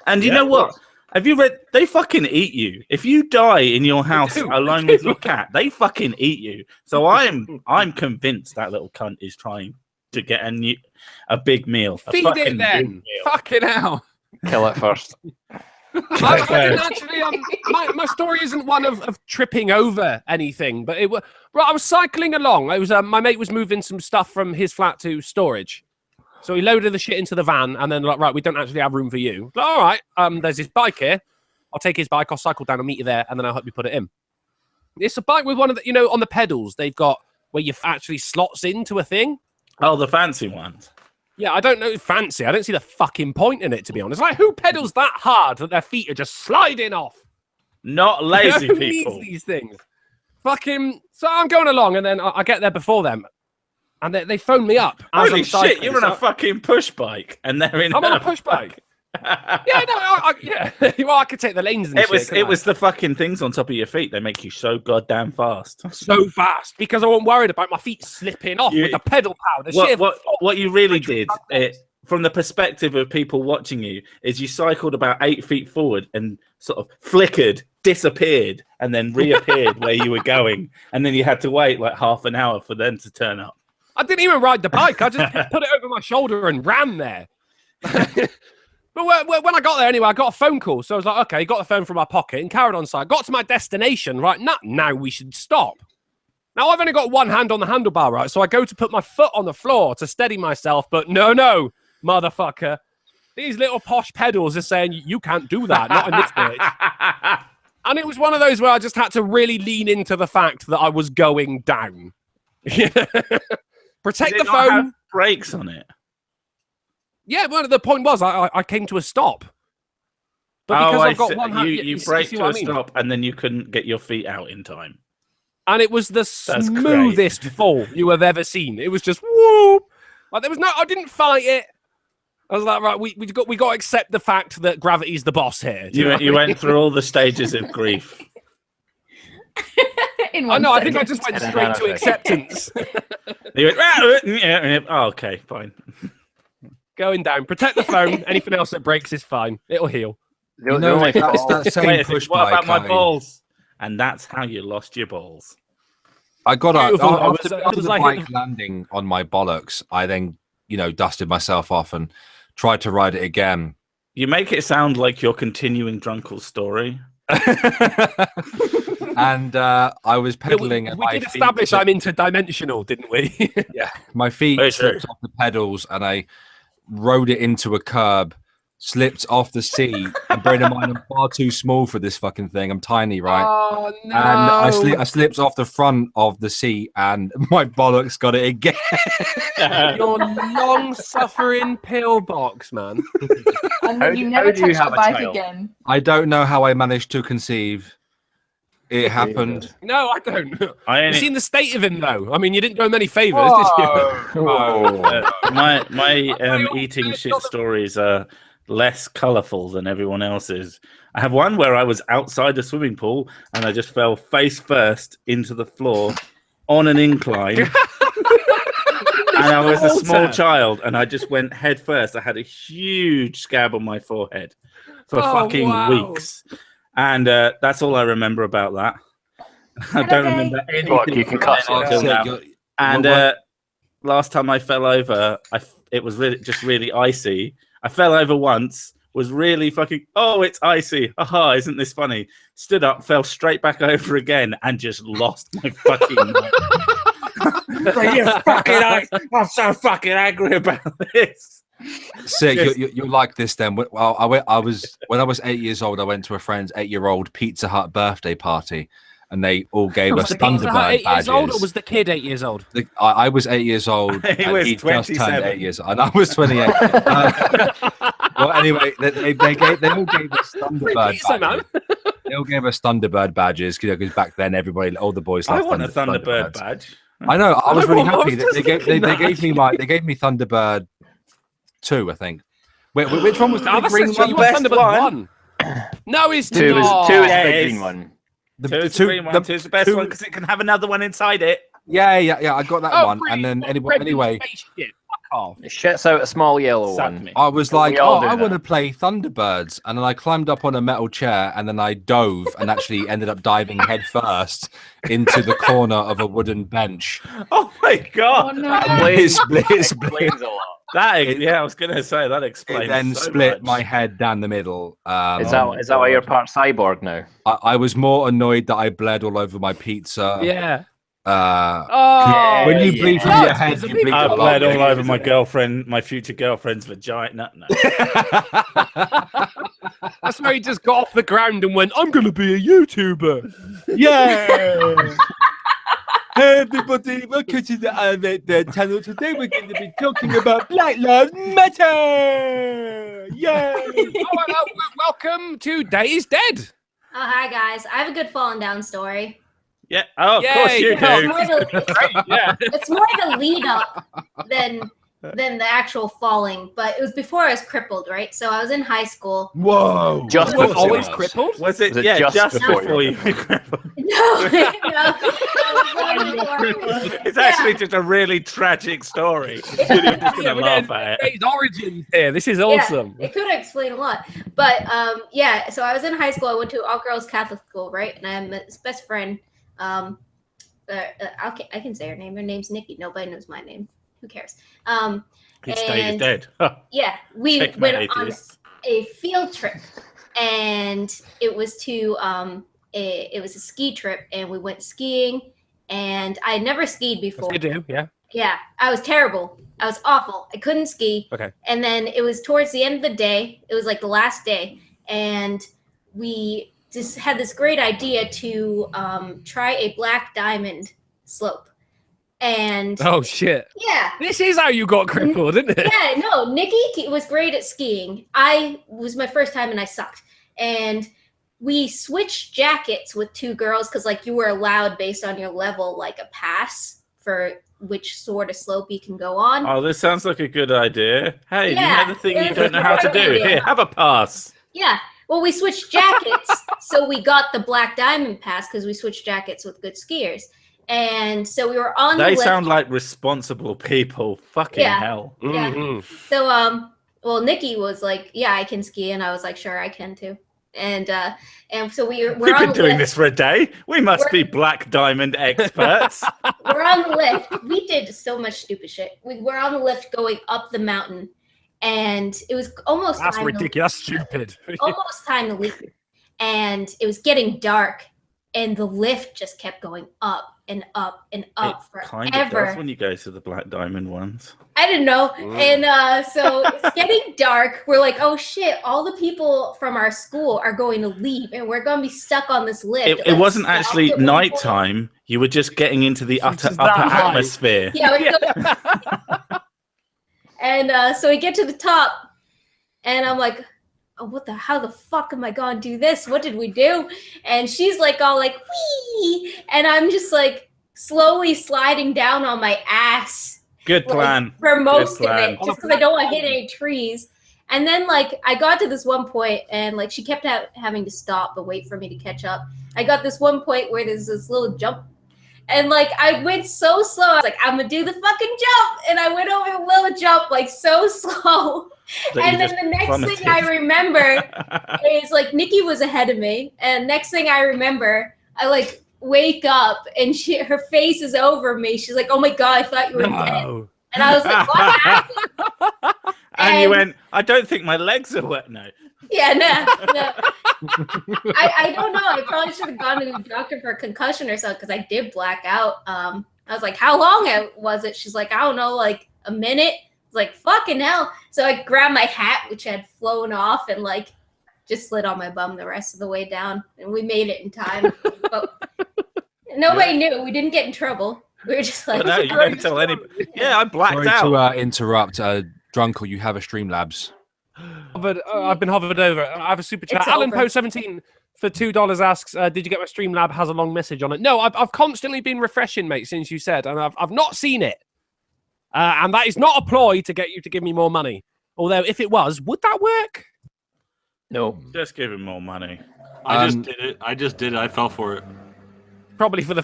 And you know what? Have you read? They fucking eat you. If you die in your house alone with your cat, they fucking eat you. So I'm convinced that little cunt is trying to get a big meal. Feed it then. Fucking hell. Kill it first. I didn't actually, my story isn't one of tripping over anything, but I was cycling along. I was my mate was moving some stuff from his flat to storage, so he loaded the shit into the van, and then like, right, we don't actually have room for you. Like, all right, there's his bike here. I'll take his bike. I'll cycle down and meet you there, and then I'll help you put it in. It's a bike with one of the, on the pedals they've got where you actually slots into a thing. Oh, the fancy ones. Yeah, I don't know, fancy. I don't see the fucking point in it, to be honest. Like, who pedals that hard that their feet are just sliding off? Not lazy who people. Needs these things? Fucking. So I'm going along, and then I get there before them, and they phone me up. Holy shit! You're on a fucking push bike, and they're in. I'm on a push bike. Yeah, no, yeah. Well, I could take the lanes and it was the fucking things on top of your feet. They make you so goddamn fast. So fast because I wasn't worried about my feet slipping off with the pedal power. What you really did, from the perspective of people watching you, is you cycled about 8 feet forward and sort of flickered, disappeared, and then reappeared where you were going. And then you had to wait like half an hour for them to turn up. I didn't even ride the bike. I just put it over my shoulder and ran there. But when I got there anyway, I got a phone call. So I was like, okay, got the phone from my pocket and carried on. So I got to my destination, right? Now we should stop. Now I've only got one hand on the handlebar, right? So I go to put my foot on the floor to steady myself. But no, motherfucker. These little posh pedals are saying, you can't do that, not in this bitch. And it was one of those where I just had to really lean into the fact that I was going down. Protect the phone. Have brakes on it. Yeah, well, the point was I came to a stop. But because I've got one hand, you braked to a stop, and then you couldn't get your feet out in time. And it was the smoothest fall you have ever seen. It was just whoop. Like I didn't fight it. I was like, right, we got to accept the fact that gravity's the boss here. You went through all the stages of grief. I think I just went straight to acceptance. You went, oh, okay, fine. Going down. Protect the phone. Anything else that breaks is fine. It'll heal. That's that same push bike. What about my balls? And that's how you lost your balls. I got after the bike landing on my bollocks. I then, dusted myself off and tried to ride it again. You make it sound like you're continuing Drunkle's story. And I was pedaling. We did establish I'm interdimensional, didn't we? Yeah, my feet slipped off the pedals, and I rode it into a curb, slipped off the seat, and bearing in mind I'm far too small for this fucking thing. I'm tiny, right? Oh no! And I slipped off the front of the seat, and my bollocks got it again. Your long-suffering pillbox, man. And then you never touched the bike again. I don't know how I managed to conceive. It happened. No, I don't. You've seen the state of him, though. I mean, you didn't do him any favors, did you? My eating shit stories are less colourful than everyone else's. I have one where I was outside the swimming pool and I just fell face first into the floor on an incline. And I was a small child and I just went head first. I had a huge scab on my forehead for fucking weeks. And that's all I remember about that. I don't remember anything. You can cut it. And last time I fell over, it was really icy. I fell over once, was really fucking, oh, it's icy. Haha, isn't this funny? Stood up, fell straight back over again, and just lost my fucking mind. You're fucking ice. I'm so fucking angry about this. So you like this then? Well, when I was 8 years old, I went to a friend's 8-year-old Pizza Hut birthday party, and they all gave us Thunderbird badges. Old, or was the kid 8 years old? I was 8 years old. He just turned 8 years old, and I was 28. Well, anyway, they all gave us Thunderbird badges. They all gave us Thunderbird badges because back then all the boys loved I want a Thunderbird badge. I know. I was really happy. They gave me Thunderbird 2, I think. Wait, which one was the green one? Thunderbird 1. No, it's 2 not. 2 is the green one. Two green one. 2 is the best one because it can have another one inside it. Yeah. I got that one, and then anyway. It shits out a small yellow one. I was like, I want to play Thunderbirds, and then I climbed up on a metal chair, and then I dove, and actually ended up diving head first into the corner of a wooden bench. Oh my god! Oh, no. Explains a lot. I was gonna say that explains. It then split my head down the middle. Is that why you're part cyborg now? I was more annoyed that I bled all over my pizza. Yeah. When you bleed from your head, you bleed. I bled all over my future girlfriend's vagina. No. That's where he just got off the ground and went, I'm gonna be a YouTuber. Yeah. Hey everybody, welcome to the channel. Today we're going to be talking about Black Lives Matter. Yay! Welcome to Day is Dead. Oh, hi guys. I have a good falling down story. Yeah. Oh, of course you do. It's more the lead up than than the actual falling, but it was before I was crippled, right? So I was in high school. Whoa! Just was before always crippled? Was it? Was it Yeah, just just before before you you were crippled. No. It's actually just a really tragic story. I'm just gonna laugh at it. His origins here. This is awesome. Yeah, it could explain a lot. But yeah, so I was in high school. I went to all girls Catholic school, right? And I met this best friend. I can say her name. Her name's Nikki. Nobody knows my name. Who cares? His day is dead. Yeah, we Check went my on atheist. a field trip, and it was to it was a ski trip, and we went skiing. And I had never skied before. You do, yeah. Yeah, I was terrible. I was awful. I couldn't ski. Okay. And then it was towards the end of the day. It was like the last day, and we just had this great idea to try a black diamond slope. And oh shit! Yeah, this is how you got crippled, isn't it? Yeah, no, Nikki was great at skiing. I was my first time, and I sucked. And we switched jackets with two girls because, like, you were allowed based on your level, like a pass for which sort of slope you can go on. Oh, this sounds like a good idea. Hey, Yeah, you know the thing it you was don't know how to a do. good idea. Here, have a pass. Yeah. Well, we switched jackets, so we got the black diamond pass because we switched jackets with good skiers. And so we were on the They lift. sound like responsible people. Fucking hell. Yeah. Mm-hmm. So well, Nikki was like, "Yeah, I can ski," and I was like, "Sure, I can too." And so we're We've on been the doing lift. this for a day. We must be black diamond experts. We're on the lift. We did so much stupid shit. We were on the lift going up the mountain, and it was almost That's time ridiculous. That's stupid. almost time to leave. And it was getting dark, and the lift just kept going up and up and up Kind of forever. does when you go to the black diamond ones. I didn't know. And so it's getting dark. We're like, oh shit, all the people from our school are going to leave, and we're going to be stuck on this lift. It wasn't actually nighttime. You were just getting into the upper atmosphere. Yeah. And so we get to the top, and I'm like, oh, how the fuck am I going to do this? What did we do? And she's like, all like, wee. And I'm just like slowly sliding down on my ass. Good plan. For most of plan. it, just because I don't want to hit any trees. And then, like, I got to this one point, and, like, she kept having to stop but wait for me to catch up. I got this one point where there's this little jump. And, like, I went so slow. I was like, I'm going to do the fucking jump. And I went over the little jump, like, so slow. And then the next thing I remember is, like, Nikki was ahead of me. And next thing I remember, I, like, wake up, and her face is over me. She's like, oh, my God, I thought you were dead. And I was like, what happened? And you went, I don't think my legs are wet. No. Yeah, no. I don't know. I probably should have gone to the doctor for a concussion or something because I did black out. I was like, how long was it? She's like, I don't know, like a minute. I was like, fucking hell. So I grabbed my hat, which had flown off, and like just slid on my bum the rest of the way down. And we made it in time. But nobody knew. We didn't get in trouble. We were just like, no, you don't tell anybody. Yeah, I blacked out. Sorry to interrupt. Drunkle, you have a Streamlabs. But I've been hovered over. I have a super chat. It's Alan over. Poe 17 for $2 asks, did you get my Streamlab? Has a long message on it. No, I've constantly been refreshing, mate, since you said, and I've not seen it. And that is not a ploy to get you to give me more money. Although, if it was, would that work? No. Just give him more money. I just did it. I fell for it. Probably for the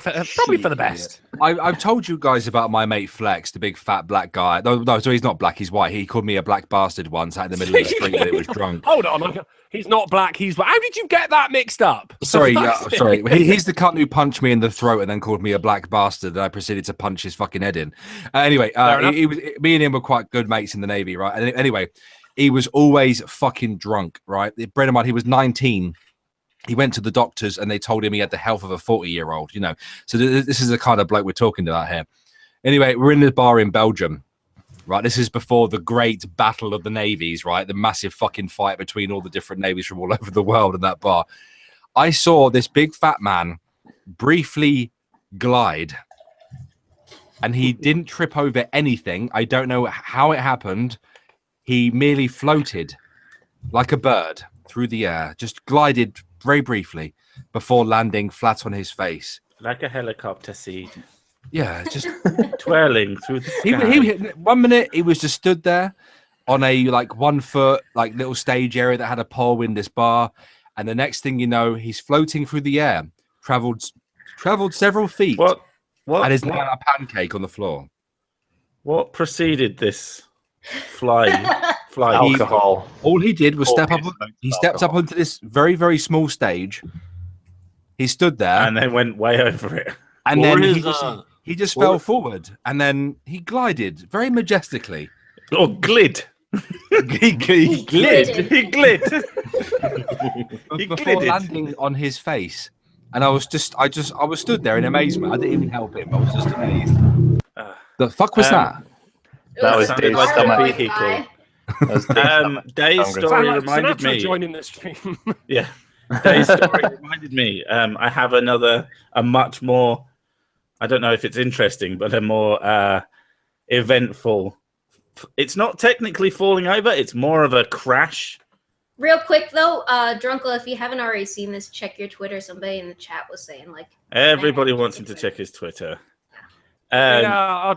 best. I've told you guys about my mate Flex, the big fat black guy. No, so he's not black. He's white. He called me a black bastard once out in the middle of the street when it was drunk. Hold on, he's not black. He's white. How did you get that mixed up? Sorry, sorry. He's the cunt who punched me in the throat and then called me a black bastard. And I proceeded to punch his fucking head in. Anyway, me and him were quite good mates in the Navy, right? And anyway, he was always fucking drunk, right? Bear in mind, he was 19. He went to the doctors and they told him he had the health of a 40-year-old, you know. So this is the kind of bloke we're talking about here. Anyway, we're in the bar in Belgium, right? This is before the great battle of the navies, right? The massive fucking fight between all the different navies from all over the world in that bar. I saw this big fat man briefly glide and he didn't trip over anything. I don't know how it happened. He merely floated like a bird through the air, just glided very briefly before landing flat on his face. Like a helicopter seed. Yeah, just twirling through the sky. He 1 minute he was just stood there on a like 1 foot like little stage area that had a pole in this bar, and the next thing you know, he's floating through the air, traveled several feet. What? And is now a pancake on the floor. What preceded this fly? Alcohol. All he did was step up. He stepped up onto this very, very small stage. He stood there and then went way over it. And then he just fell forward, and then he glided very majestically. Oh, glid. he glid. He glid. He Before glided. landing on his face. And I was stood there in amazement. I didn't even help him. I was just amazed. The fuck was that? That was Dave's stomach. Dave's story reminded me. Joining the stream. Yeah. Dave's story reminded me. I have a much more, I don't know if it's interesting, but a more eventful. It's not technically falling over. It's more of a crash. Real quick though, Drunkle, if you haven't already seen this, check your Twitter. Somebody in the chat was saying like everybody wants him to check his Twitter. Yeah,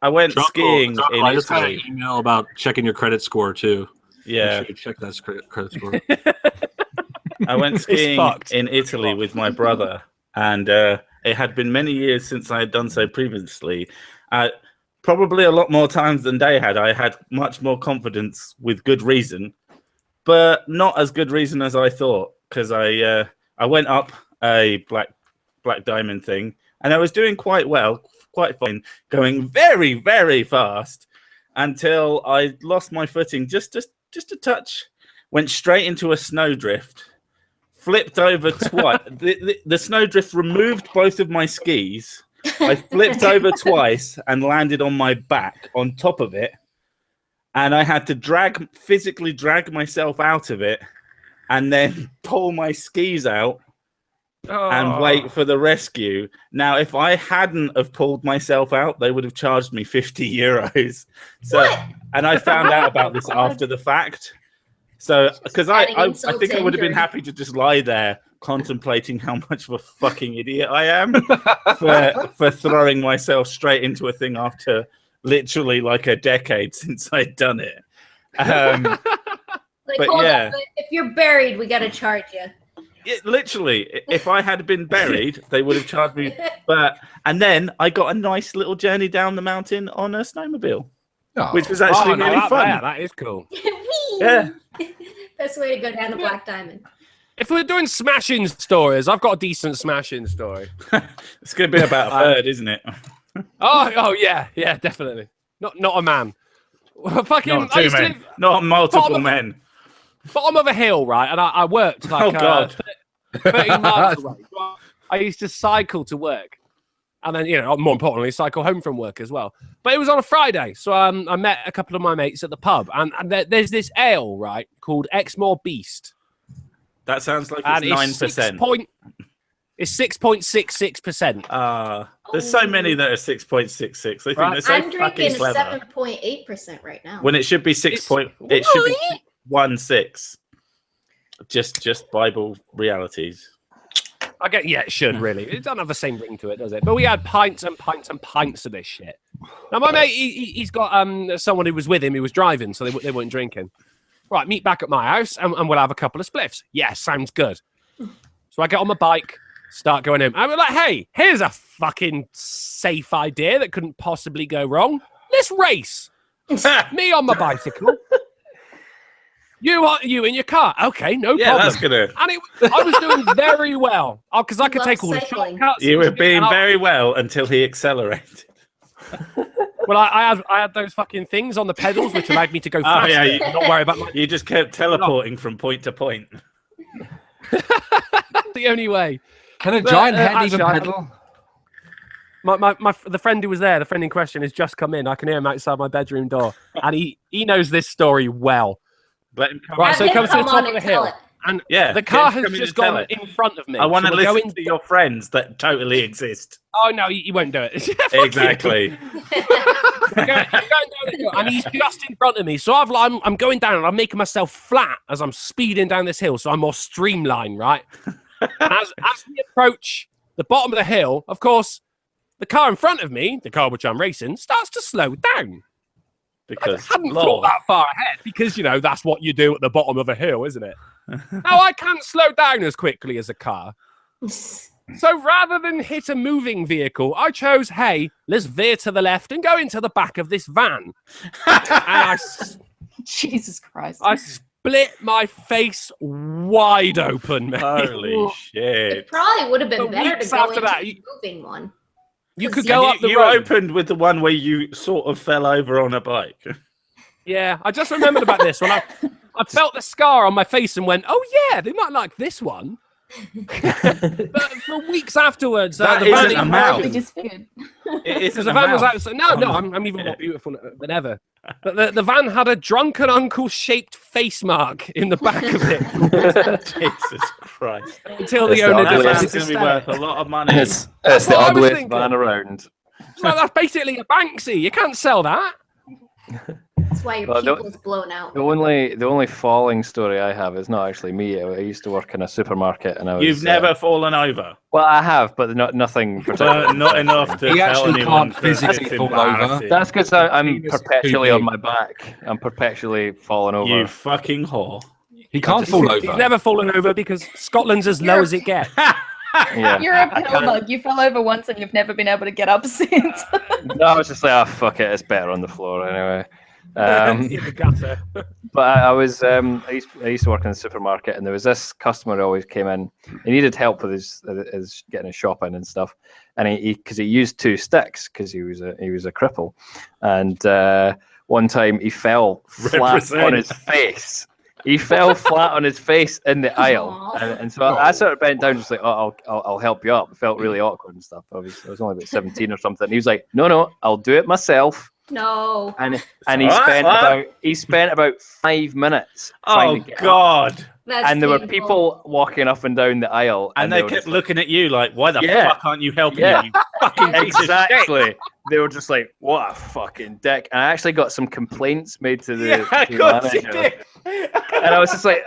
I went skiing in I just got an Italy. email about checking your credit score too. Yeah, Make sure you check that credit score. I went skiing in Italy with my brother, and it had been many years since I had done so previously. Probably a lot more times than they had. I had much more confidence with good reason, but not as good reason as I thought, because I went up a black diamond thing, and I was doing quite well, quite fine, going very, very fast until I lost my footing just a touch, went straight into a snowdrift, flipped over twice. The snowdrift removed both of my skis. I flipped over twice and landed on my back on top of it. And I had to physically drag myself out of it and then pull my skis out and wait for the rescue. Now, if I hadn't have pulled myself out, they would have charged me 50 euros. So, and I found out about this after the fact. So, because I think I would have been happy to just lie there contemplating how much of a fucking idiot I am for throwing myself straight into a thing after literally like a decade since I'd done it. like, but hold yeah, up, if you're buried, we gotta charge you. Literally, if I had been buried, they would have charged me. And then I got a nice little journey down the mountain on a snowmobile, which was actually really fun. Yeah, that is cool. Yeah. Best way to go down the Black Diamond. If we're doing smashing stories, I've got a decent smashing story. It's going to be about a bird, isn't it? Oh yeah, definitely. Not a man. Fucking not two men. Not multiple men. Bottom of a hill, right? And I worked like 30 miles away. I used to cycle to work, and then more importantly, cycle home from work as well. But it was on a Friday, so I met a couple of my mates at the pub, and there's this ale, right, called Exmoor Beast. That sounds like it's 9%. It's 6.66%. There's so many that are 6.66. They think they're so I'm fucking drinking clever. 7.8% right now. When it should be 6. It should be 1.6. Just Bible realities. It should really. It doesn't have the same ring to it, does it? But we had pints and pints and pints of this shit. Now my mate, he's got someone who was with him who was driving, so they weren't drinking. Right, meet back at my house and we'll have a couple of spliffs. Yeah, sounds good. So I get on my bike, start going home. I'm like, hey, here's a fucking safe idea that couldn't possibly go wrong. Let's race. Me on my bicycle. You in your car. Okay, no problem. That's gonna. And I was doing very well because I could take all the shortcuts. You were being very well until he accelerated. Well, I had those fucking things on the pedals which allowed me to go faster. Oh, yeah, not worry about you just kept teleporting from point to point. The only way. Can a giant head even pedal? The friend who was there, the friend in question, has just come in. I can hear him outside my bedroom door, and he knows this story well. Let him come right, so he comes to the top of the hill, and the car has just gone in front of me. I want to listen to your friends that totally exist. Oh no, he won't do it. Exactly. And he's just in front of me, so I'm going down and I'm making myself flat as I'm speeding down this hill, so I'm more streamlined, right? As we approach the bottom of the hill, of course, the car in front of me, the car which I'm racing, starts to slow down. Because I hadn't thought that far ahead because, you know, that's what you do at the bottom of a hill, isn't it? Now, I can't slow down as quickly as a car. So rather than hit a moving vehicle, I chose, hey, let's veer to the left and go into the back of this van. And Jesus Christ. I split my face wide open, mate. Holy shit. It probably would have been But better to weeks go after into that, the moving one. You could go up the You road. opened with the one where you sort of fell over on a bike. Yeah, I just remembered about this when I felt the scar on my face and went, oh yeah, they might like this one. But for weeks afterwards, That the isn't van a mouth. We just figured. It isn't the a van was mouth. outside. No, I'm even more beautiful than ever. But the van had a drunken uncle shaped face mark in the back of it. Jesus Christ. Until the It's owner the decided It's to going to be sell worth it. a lot of money. It's That's the what I was ugliest thinking. van around. Well, that's basically a Banksy. You can't sell that. That's why your Well, pupil's blown out. The only falling story I have is not actually me. I used to work in a supermarket, and I was. You've never fallen over. Well, I have, but nothing. But not enough to He tell actually anyone can't that physically it's fall over. embarrassing. That's because I'm Penis is perpetually too on big. my back. I'm perpetually falling over. You fucking whore. He can't fall over. He's never fallen over because Scotland's as low as it gets. Yeah. You're a pill mug. You fell over once and you've never been able to get up since. No, I was just like, oh fuck it, it's better on the floor anyway. In the gutter. But I used to work in the supermarket, and there was this customer who always came in. He needed help with his getting his shopping and stuff, and because he used two sticks because he was a cripple, and one time he fell flat on his face. He fell flat on his face in the aisle, and so I sort of bent down, just like, oh, I'll help you up. It felt really awkward and stuff. I was only about 17 or something. He was like, no, I'll do it myself. No. And he spent about 5 minutes. Oh, God. That's And there were painful. people walking up and down the aisle, And they were kept just looking at you like, why the Yeah. fuck aren't you helping Yeah. me, you fucking piece of shit? exactly. They were just like, "What a fucking dick!" And I actually got some complaints made to the, Yeah, to of the course you manager. did. And I was just like,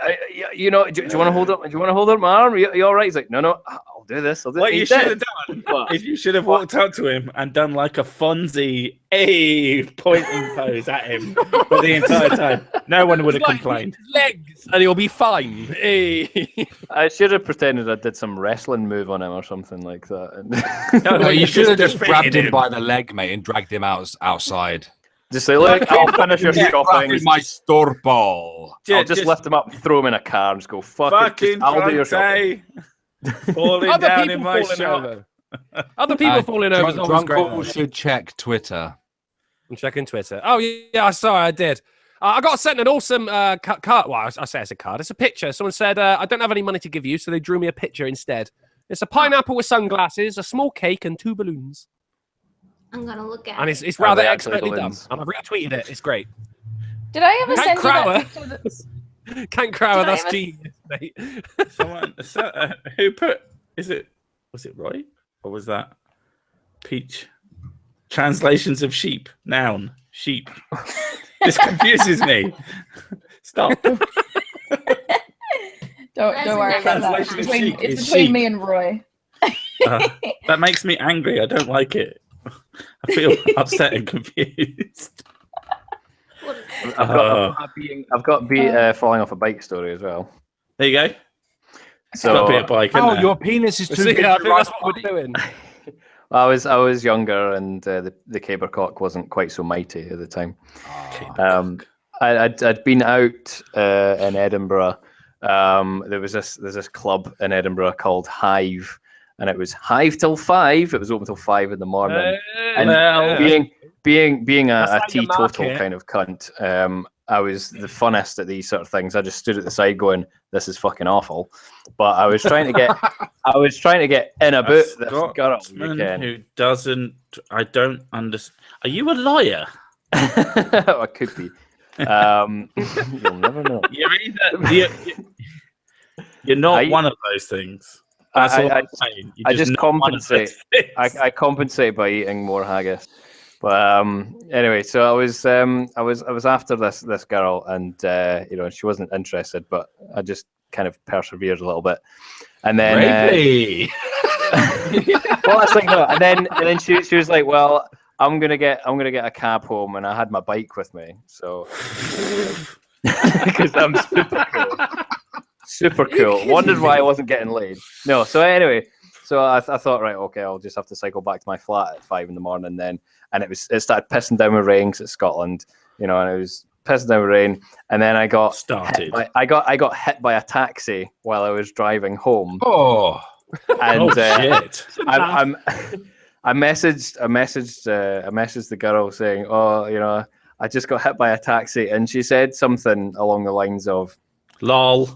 "You know, do you want to hold up? Do you want to hold up my arm? Are you all right?" He's like, "No, I'll do this. I'll do." What He you should did. have done What? is you should have walked up to him and done like a Fonzie pointing pose at him for the entire time. No one would have complained. Legs, and he'll be fine. Hey. I should have pretended I did some wrestling move on him or something like that. No, you should have just defeated grabbed him him. by the leg, mate, and dragged him outside. Just say, "Look, I'll finish your shopping." My store ball. I'll just lift him up, throw him in a car, and just go, "Fuck it, Fucking just, I'll do your shopping." falling Other down people in my falling shop. over. Other people falling over is always great. Drunkle should check Twitter. I'm checking Twitter. Oh, yeah, sorry, I did. I got sent an awesome card. Well, I say it's a card. It's a picture. Someone said, I don't have any money to give you, so they drew me a picture instead. It's a pineapple with sunglasses, a small cake, and 2 balloons. I'm gonna look at And it. it's Are rather they actually expertly done. balloons? And I've retweeted it. It's great. Did I ever Hank send you Crower. that picture that's... Can't Crower, Did I that's ever- genius, mate. Someone, was it Roy? Or was that Peach? Translations of sheep. Noun. Sheep. This confuses me. Stop. Don't worry about that. Translation of sheep It's is between sheep. me and Roy. That makes me angry. I don't like it. I feel upset and confused. I've got falling off a bike story as well. There you go. So Got to be a bike, isn't Oh, there? your penis is too See, big I to think ride that's what we're doing. I was younger, and the cabercock wasn't quite so mighty at the time. I'd been out in Edinburgh. There's this club in Edinburgh called Hive, and it was Hive till 5. It was open till 5 in the morning. And well, being That's a how you teetotal market. kind of cunt, I was the funnest at these sort of things. I just stood at the side going, "This is fucking awful," but I was trying to get in a boot this girl. You can. who doesn't? I don't understand. Are you a liar? I could be. You'll never know. You're not I- one of those things. That's all I'm saying. You're I just not one of compensate. those things. I compensate by eating more haggis. But anyway, so I was after this girl, and she wasn't interested, but I just kind of persevered a little bit, and then Rapey. Well, that's like no. And then she was like, well, I'm gonna get a cab home, and I had my bike with me, so because I'm super cool. Wondered why I wasn't getting laid. No, so anyway, so I thought, right, okay, I'll just have to cycle back to my flat at 5 a.m. then, and it started pissing down with rain 'cause it's Scotland, and it was pissing down with rain, and then I got hit by a taxi while I was driving home. Oh, and shit! I messaged the girl saying, "Oh, I just got hit by a taxi," and she said something along the lines of, "Lol."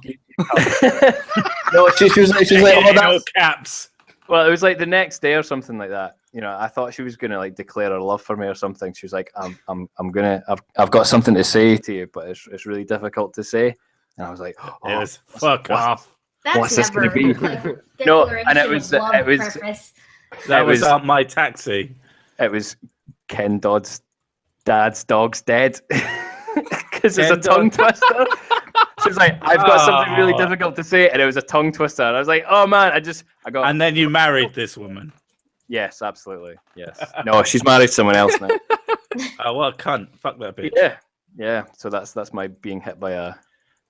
No, she was like, "Oh, that's caps." Well, it was like the next day or something like that. I thought she was gonna like declare her love for me or something. She was like, I've got something to say to you, but it's really difficult to say." And I was like, "Oh, it was fuck off." What's this gonna be? No, and it was That was my taxi. It was Ken Dodd's dad's dog's dead because it's a tongue twister. She was like, "I've got something really difficult to say," and it was a tongue twister. And I was like, "Oh man, I got." And then you married this woman. Yes, absolutely. Yes. No, she's married someone else now. Oh, well, cunt. Fuck that bitch. Yeah. So that's my being hit by a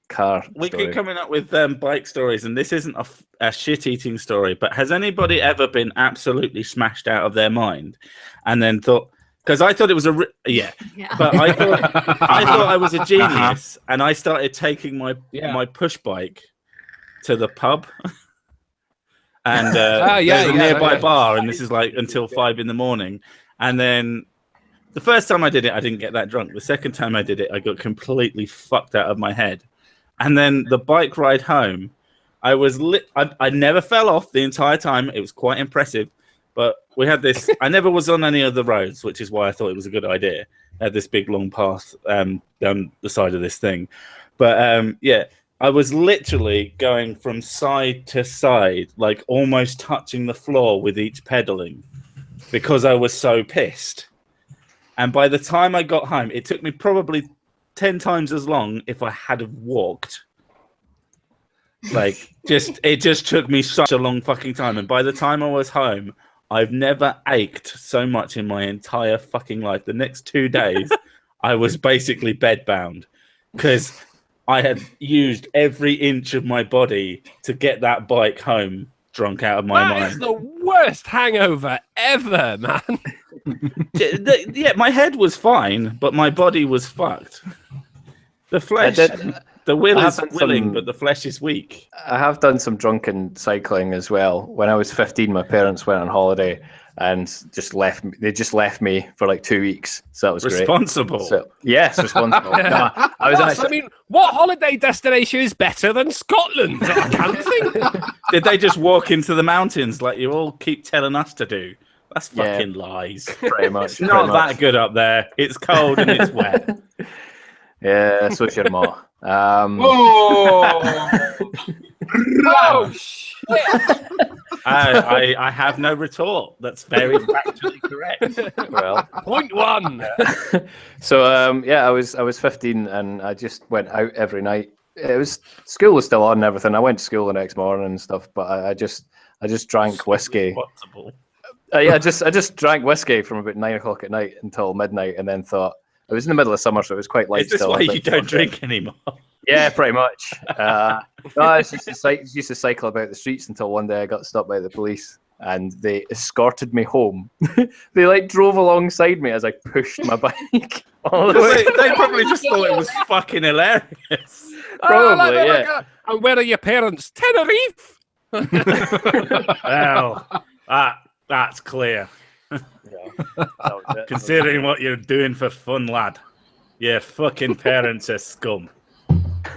car. We story. keep coming up with bike stories, and this isn't a shit-eating story, but has anybody ever been absolutely smashed out of their mind and then thought, because I thought it was but I thought I was a genius, and I started taking my push bike to the pub, and there's a nearby bar, and this is like until 5 a.m, and then the first time I did it, I didn't get that drunk. The second time I did it, I got completely fucked out of my head. And then the bike ride home, I was I never fell off the entire time. It was quite impressive. But we had this. I never was on any of the roads, which is why I thought it was a good idea. I had this big long path down the side of this thing. But I was literally going from side to side, like almost touching the floor with each pedaling, because I was so pissed. And by the time I got home, it took me probably 10 times as long if I had have walked. Like, it just took me such a long fucking time. And by the time I was home, I've never ached so much in my entire fucking life. The next 2 days, I was basically bedbound because I had used every inch of my body to get that bike home drunk out of my mind. That is the worst hangover ever, man. Yeah, my head was fine, but my body was fucked. The flesh, the will is willing, but the flesh is weak. I have done some drunken cycling as well. When I was 15, my parents went on holiday and they just left me for like 2 weeks. So that was responsible. Great. So, yes, responsible. No, I mean, what holiday destination is better than Scotland? I can't think. Did they just walk into the mountains like you all keep telling us to do? That's fucking lies. Pretty much. It's not that good up there. It's cold and it's wet. Yeah, so your ma. Oh shit! I have no retort. That's very factually correct. Well, point one. So I was 15 and I just went out every night. School was still on and everything. I went to school the next morning and stuff, but I just drank whiskey. I just drank whiskey from about 9 o'clock at night until midnight, and then thought it was in the middle of summer, so it was quite light. Is this why you don't drink anymore? Yeah, pretty much. I used to cycle about the streets until one day I got stopped by the police, and they escorted me home. They like drove alongside me as I pushed my bike. They probably just thought it was fucking hilarious. Probably, yeah. And where are your parents? Tenerife. Well, that's clear. Considering what you're doing for fun, lad, your fucking parents are scum.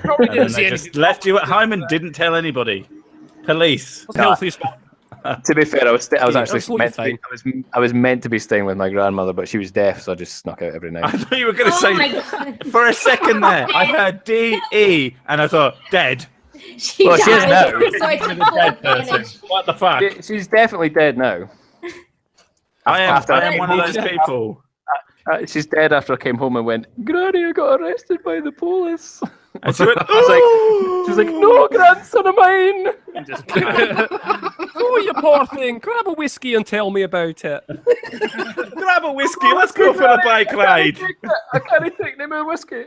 And then they just left you at home and didn't tell anybody. Police. To be fair, I was actually meant to be staying with my grandmother, but she was deaf, so I just snuck out every night. I thought you were going to say for a second there. I heard D-E, and I thought dead. She is now. So I took full advantage. What the fuck? She's definitely dead now. I am one of those people. She's dead after I came home and went, Granny, I got arrested by the police. And she went, she's like, no, grandson of mine. And just Oh, you poor thing. Grab a whiskey and tell me about it. Grab a whiskey. Let's go for a bike ride. I can't take no more whiskey.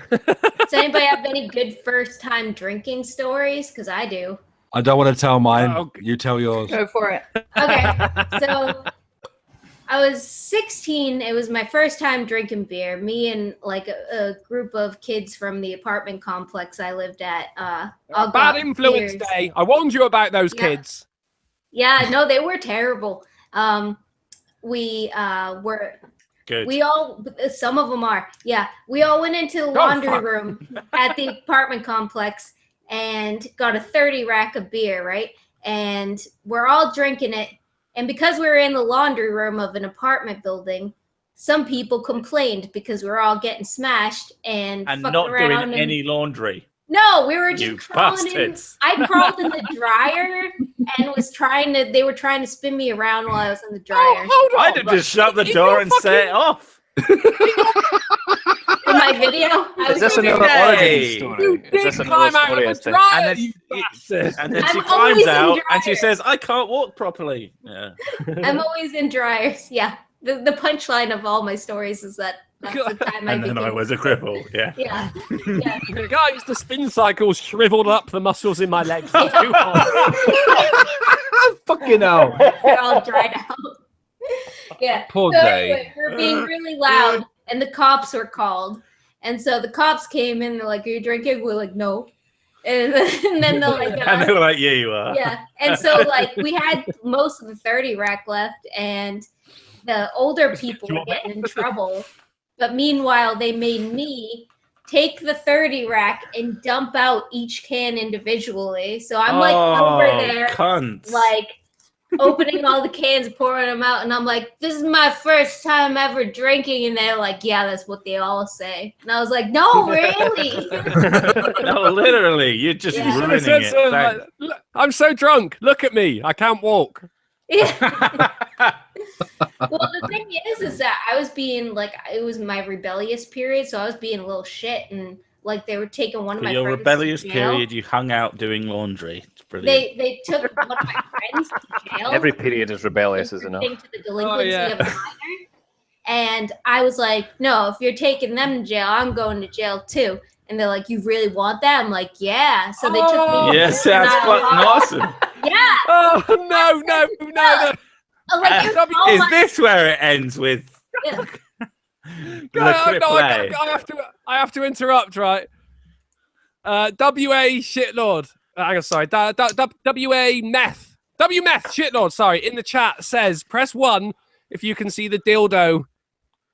Does anybody have any good first-time drinking stories? Because I do. I don't want to tell mine. You tell yours. Go for it. Okay, so I was 16. It was my first time drinking beer. Me and like a group of kids from the apartment complex I lived at. All Bad got influence beers. day. I warned you about those kids. Yeah, no, they were terrible. We were. Good. We all, some of them are. Yeah, we all went into the laundry room at the apartment complex and got a 30 rack of beer, right? And we're all drinking it. And because we were in the laundry room of an apartment building, some people complained because we were all getting smashed and not doing any laundry. No, we were just You crawling in. bastards. I crawled in the dryer and was trying to. They were trying to spin me around while I was in the dryer. I'd have just shut the door and set it off. In my video, Is this another origin story? Is this another story? As to... And then she I'm always climbs in out and she dryers. says, I can't walk properly. Yeah. I'm always in dryers. Yeah. The punchline of all my stories is that that's the time And then I became- was a cripple. Yeah. Yeah. Guys, the spin cycle's shriveled up the muscles in my legs. It's too hard. Fucking hell. They're all dried out. Yeah. Poor so day. anyway, we were being really loud, and the cops were called. And so the cops came in. They're like, "Are you drinking?" We're like, "No." And then they're like, And they were like, yeah, you are. Yeah. And so like we had most of the 30 rack left, and the older people were getting in trouble. But meanwhile, they made me take the 30 rack and dump out each can individually. So I'm like over there, cunts. like opening all the cans, pouring them out, and I'm like, "This is my first time ever drinking," and they're like, "Yeah, that's what they all say." And I was like, "No, really." No, literally, you're just Yeah. ruining it. Thanks. Look, I'm so drunk. Look at me. I can't walk. Well, the thing is that I was being like, it was my rebellious period, so I was being a little shit, and like they were taking one of For my your friends rebellious to jail. period, you hung out doing laundry. It's brilliant. They took one of my friends to jail. Every period is rebellious, isn't it? To the delinquency yeah. of a minor. And I was like, "No, if you're taking them to jail, I'm going to jail too." And they're like, "You really want that?" I'm like, "Yeah." So they took me. Yes, that's fucking awesome. Yeah. Oh, no. Like, it was all Is my- this where it ends with? Yeah. I have to interrupt, right? WA shitlord. Hang on, sorry. WA meth. W meth shitlord. Sorry. In the chat says press 1 if you can see the dildo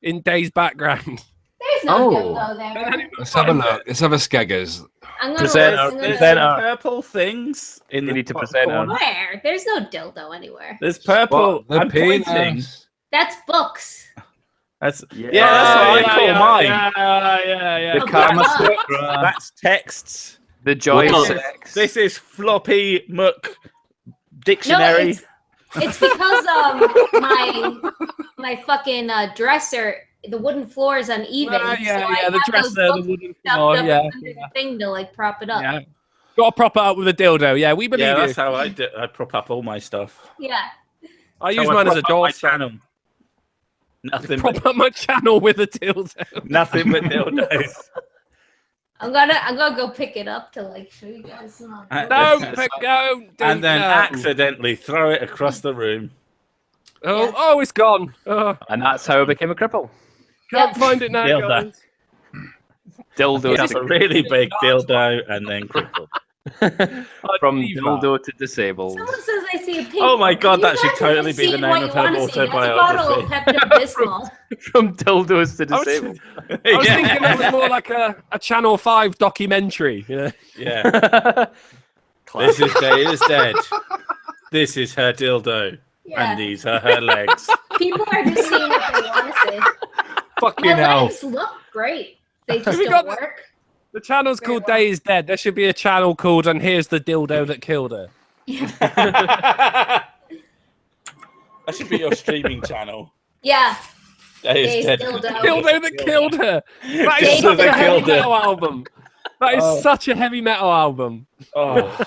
in Day's background. There's no dildo there. Let's have a look. Let's have a skeggers. I'm gonna Present look, I'm There's gonna- some purple things in You the need to top present corner. on. Where? There's no dildo anywhere. There's purple. The I'm pointing. penis. That's books. That's that's what I call mine. Yeah. The Oh, Kama God. Sutra. That's texts. The joy of Well, sex. This is floppy muck No, dictionary. it's because my fucking dresser, the wooden floor is uneven. Yeah, so I the have those dresser, the books wooden stuffed floor, up yeah. under the thing to like prop it up. Yeah. Got to prop it up with a dildo. Yeah, we believe Yeah, you. that's how I do. I prop up all my stuff. Yeah. I That's use how mine as a prop up door. my channel. Nothing Prop but up my channel with a dildo. nothing but dildos. I'm gonna go pick it up to like show you guys. And then accidentally throw it across the room. Oh, it's gone. Oh, And that's how I became a cripple. can't find it now, Dildo. guys. Dildo Have a really big dildo and then crippled. from believe that. dildo to disabled. Someone says I see a pink. Oh my God, You that should guys totally haven't be the seen name what of you her wanna see. That's a bottle of autobiography. Pepto-Bismol. From dildos to I was- disabled. I was thinking that was more like a Channel 5 documentary. You know? Yeah. This is Day is Dead. This is her dildo. Yeah. And these are her legs. People are just seeing what they want to see. Fucking My hell. legs look great. They just we don't got- work. The channel's Very called well. Day is Dead. There should be a channel called And Here's the Dildo That Killed Her. That should be your streaming channel. Yeah. Day Days is Dead. dildo. Dildo That Killed Her. That is Days such a That heavy Killed Her. metal album. That is such a heavy metal album. Oh.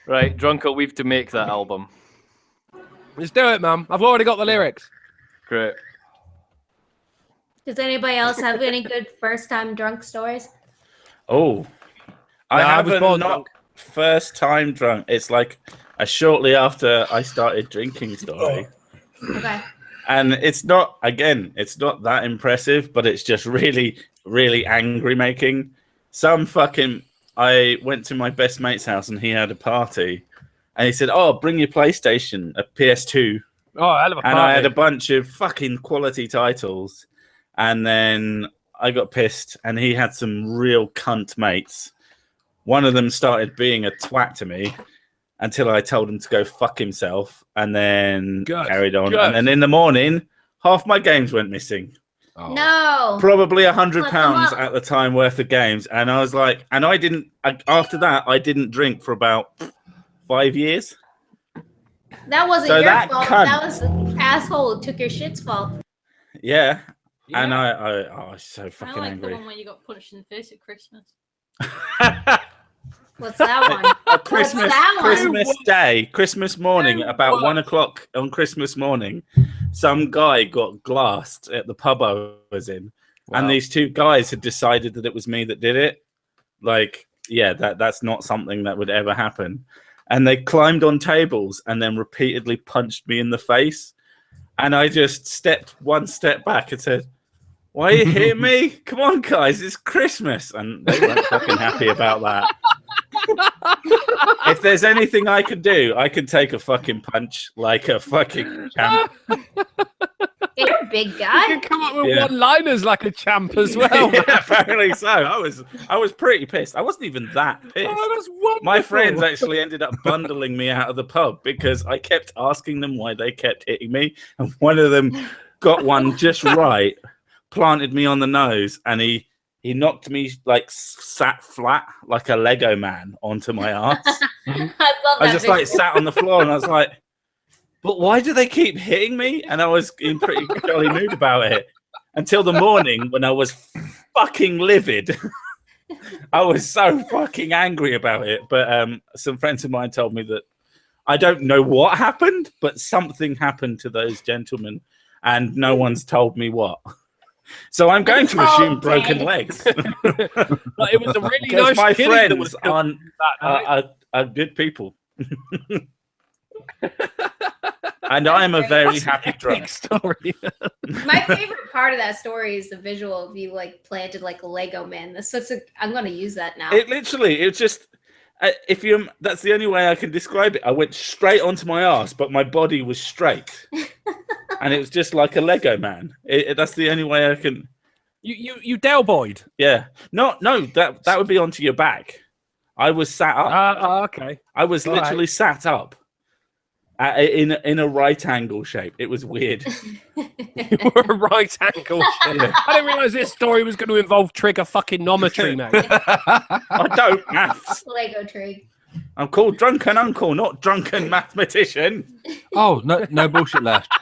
Right, Drunkle, we have to make that album. Let's do it, man. I've already got the lyrics. Great. Does anybody else have any good first-time drunk stories? Oh, I haven't not first time drunk. It's like a shortly after I started drinking story. Okay. And it's not that impressive, but it's just really, really angry making. I went to my best mate's house and he had a party and he said, "Oh, bring your PlayStation, a PS2." Oh, hell of a party. And I had a bunch of fucking quality titles. And then I got pissed and he had some real cunt mates. One of them started being a twat to me until I told him to go fuck himself and then carried on. And then in the morning, half my games went missing. Oh. No. Probably £100 at the time worth of games. And I was like, after that, I didn't drink for about 5 years. That wasn't your fault. That was the asshole who took your shit's fault. Yeah. And I was so fucking I like angry. the one where you got punched in the face at Christmas. What's that one? Christmas morning, about 1 o'clock on Christmas morning, some guy got glassed at the pub I was in. Wow. And these two guys had decided that it was me that did it. Like, yeah, that's not something that would ever happen. And they climbed on tables and then repeatedly punched me in the face. And I just stepped one step back and said, "Why are you hitting me? Come on, guys, it's Christmas." And they weren't fucking happy about that. If there's anything I can do, I can take a fucking punch like a fucking champ. You're a big guy. You can come up with one-liners like a champ as well. Yeah, apparently so. I was pretty pissed. I wasn't even that pissed. Oh, that's wonderful. My friends actually ended up bundling me out of the pub because I kept asking them why they kept hitting me, and one of them got one just right, planted me on the nose, and he knocked me like sat flat like a Lego man onto my ass. I love that. I just like sat on the floor and I was like, "But why do they keep hitting me?" And I was in pretty jolly mood about it until the morning when I was fucking livid. I was so fucking angry about it. But some friends of mine told me that I don't know what happened, but something happened to those gentlemen, and no one's told me what. So I'm going to assume broken legs. But it was a really nice my killing friends that was are good people. And I am a very happy drunk. Story. My favorite part of that story is the visual of you like planted like a Lego man. I'm going to use that now. It's just that's the only way I can describe it. I went straight onto my ass, but my body was straight. And it was just like a Lego man. That's the only way I can. You Delboyed? Yeah. No, that would be onto your back. I was sat up. Okay. I was literally sat up in a right angle shape. It was weird. You were a right angle shape. I didn't realize this story was going to involve trigger fucking nometry, mate. I don't maths. Lego trig. I'm called Drunken Uncle, not Drunken Mathematician. Oh, no bullshit left.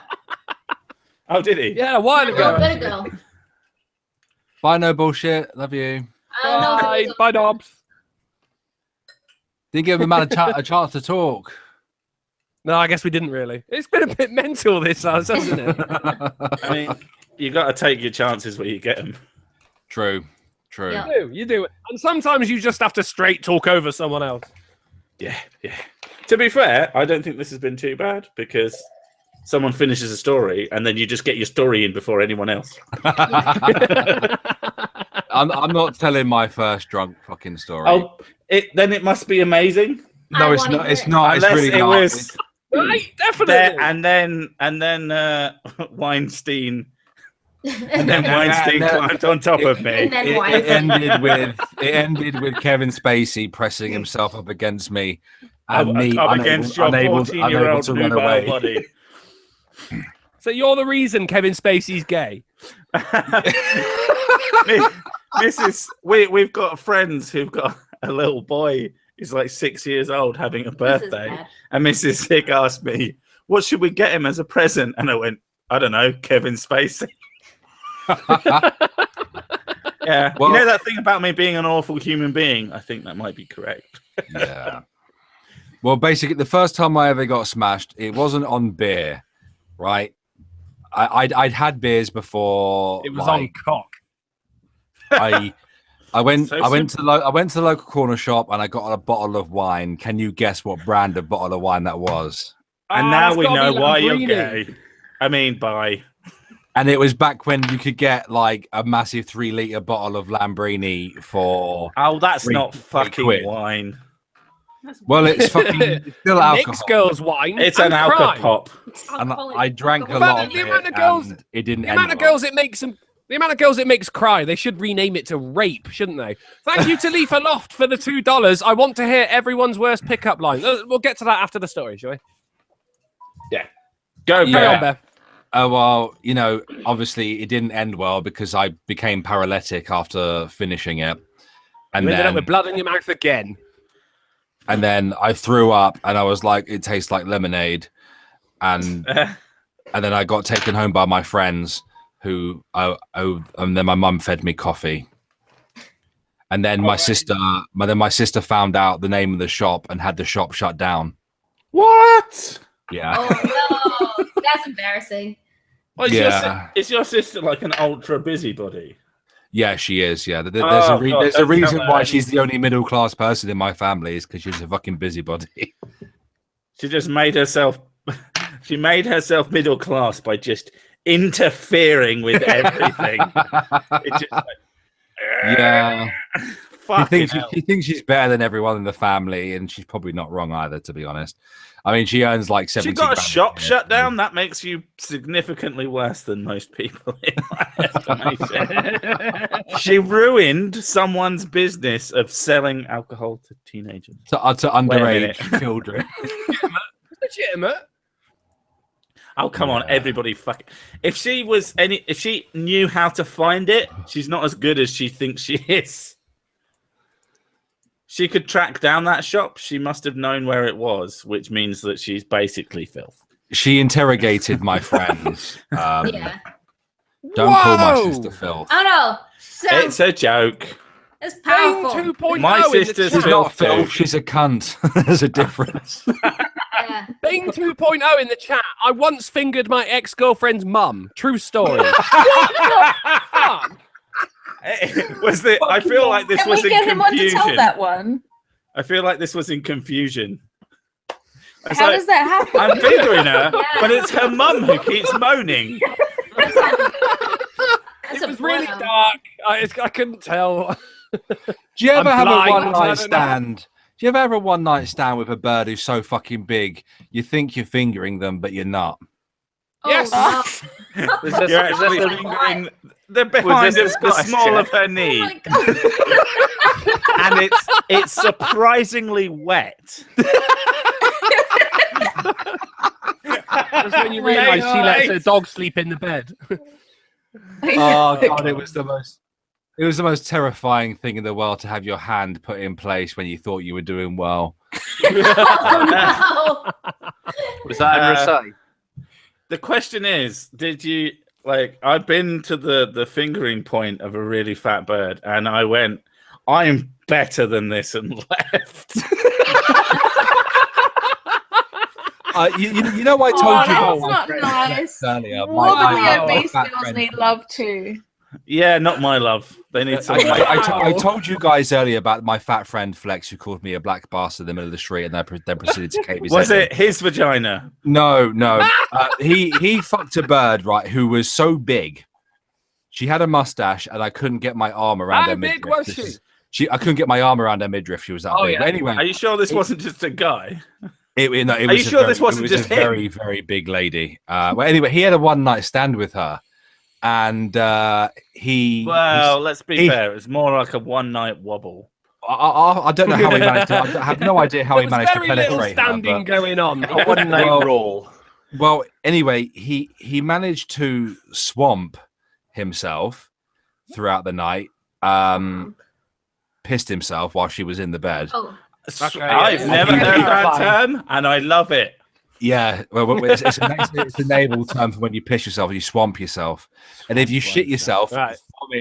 Oh, did he? Yeah, a while ago. A bit ago. Bye, no bullshit. Love you. Bye, Dobbs. Didn't give him a chance to talk. No, I guess we didn't really. It's been a bit mental, this house, hasn't it? I mean, you got to take your chances where you get them. True. Yeah. You do. And sometimes you just have to straight talk over someone else. Yeah. To be fair, I don't think this has been too bad because someone finishes a story and then you just get your story in before anyone else. I'm not telling my first drunk fucking story. Oh, then it must be amazing. No, it's not. It's not. It's really not. Was, right, definitely. And then Weinstein. And then Weinstein climbed on top of me. It ended with Kevin Spacey pressing himself up against me and me unable to run away. Body. So you're the reason Kevin Spacey's gay. We've got friends who've got a little boy who's like 6 years old having a birthday, and Mrs. Sick asked me, "What should we get him as a present?" And I went, "I don't know, Kevin Spacey." Yeah, well, you know that thing about me being an awful human being? I think that might be correct. Yeah. Well, basically, the first time I ever got smashed, it wasn't on beer, right? I'd had beers before. It was on cock. I went to the local corner shop and I got a bottle of wine. Can you guess what brand of bottle of wine that was? And now we know why you're gay. I mean, bye. And it was back when you could get like a massive 3-liter bottle of Lambrini for. Oh, that's not fucking wine. Well, it's fucking still alcohol. Mixed girls' wine. It's an alcohol pop. And I drank a lot of it. And it didn't. The amount of girls it makes them. The amount of girls it makes cry. They should rename it to rape, shouldn't they? Thank you to Leaf Loft for the $2. I want to hear everyone's worst pickup line. We'll get to that after the story, shall we? Yeah. Go, Bear. Well, you know, obviously it didn't end well because I became paralytic after finishing it. And you ended then up with blood in your mouth again. And then I threw up and I was like, it tastes like lemonade. And then I got taken home by my friends and then my mum fed me coffee. And then my sister found out the name of the shop and had the shop shut down. What? Yeah. Oh no, that's embarrassing. Well, is your sister like an ultra busybody? Yeah, she is. Yeah, there's a reason why she's the only middle class person in my family is because she's a fucking busybody. She just made herself. She made herself middle class by just interfering with everything. It's just like, yeah. She thinks she's better than everyone in the family, and she's probably not wrong either, to be honest. I mean, she earns like 70. She got a shop shut down. That makes you significantly worse than most people, in my estimation. She ruined someone's business of selling alcohol to teenagers, to underage children. Legitimate. Oh, come on, everybody! If she knew how to find it, she's not as good as she thinks she is. She could track down that shop. She must have known where it was, which means that she's basically filth. She interrogated my friends. Yeah. Don't call my sister filth. Oh no! It's a joke. It's powerful. 2.0 My sister's She's not filth. She's a cunt. There's a difference. Yeah. Bing 2.0 in the chat. I once fingered my ex-girlfriend's mum. True story. I feel like this was in confusion. Can we get him on to tell that one? I feel like this was in confusion. How does that happen? I'm fingering her, but it's her mum who keeps moaning. It was really dark. I couldn't tell. Do you ever have a one-night stand? Do you ever have a one-night stand with a bird who's so fucking big you think you're fingering them, but you're not? Yes. You're actually fingering the behind the small of her knee, and it's surprisingly wet. That's when you realise she lets her dog sleep in the bed. Oh god, it was the most terrifying thing in the world to have your hand put in place when you thought you were doing well. Was that in Versailles? The question is, did you I've been to the fingering point of a really fat bird, and I went, I'm better than this, and left. You know, I told you that's not nice. earlier. Wobbly obese girls need love too. Yeah, not my love. They need some. I told you guys earlier about my fat friend Flex, who called me a black bastard in the middle of the street, and then proceeded to cave his Was head it his vagina? No. He fucked a bird, right, who was so big. She had a mustache, and I couldn't get my arm around her midriff. How big was she? I couldn't get my arm around her midriff. She was that big. Yeah. But anyway, Are you sure this wasn't just a guy? Are you sure this wasn't just him? Very, very big lady. Well, anyway, he had a one-night stand with her. And let's be fair. It's more like a one-night wobble. I don't know how he managed to. I have no idea how he managed to penetrate. Very little standing going on. A one-night roll. Well, anyway, he managed to swamp himself throughout the night. Pissed himself while she was in the bed. Oh. I've never heard that term, and I love it. Yeah, well, it's a naval term for when you piss yourself and you swamp yourself, and if you shit yourself, right,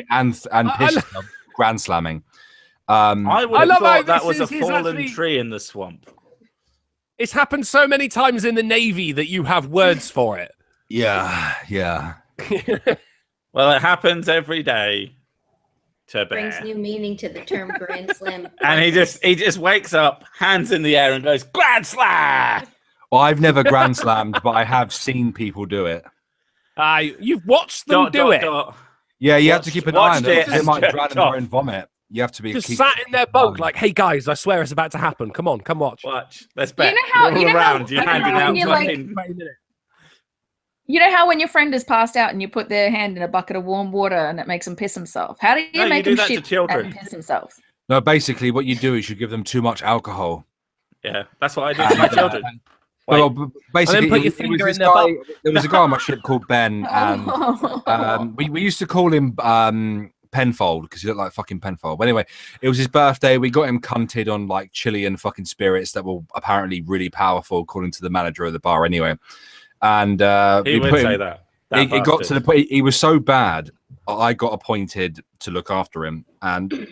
and piss yourself, grand slamming. I would have thought that was a fallen tree in the swamp. It's happened so many times in the Navy that you have words for it. Yeah. Well, it happens every day to Brings Bear. new meaning to the term Grand Slam. And he just wakes up, hands in the air, and goes, Grand Slam! Well, I've never Grand Slammed, but I have seen people do it. You've watched them do it. Yeah, you have to keep an eye on it. They might just drown in their own vomit. You have to be just sat in their boat, like, "Hey guys, I swear it's about to happen. Come on, come watch." Watch. Let's bet. You know how You're handing out you know how when your friend is passed out and you put their hand in a bucket of warm water and it makes them piss himself? How do you make them shit and piss himself? No, basically what you do is you give them too much alcohol. Yeah, that's what I do to my children. Well, basically, put your finger in their guy, there was a guy on my ship called Ben, and we used to call him Penfold because he looked like fucking Penfold. But anyway, it was his birthday. We got him cunted on like Chilean fucking spirits that were apparently really powerful, according to the manager of the bar. Anyway. And he would say that. It got to the point. He was so bad. I got appointed to look after him, and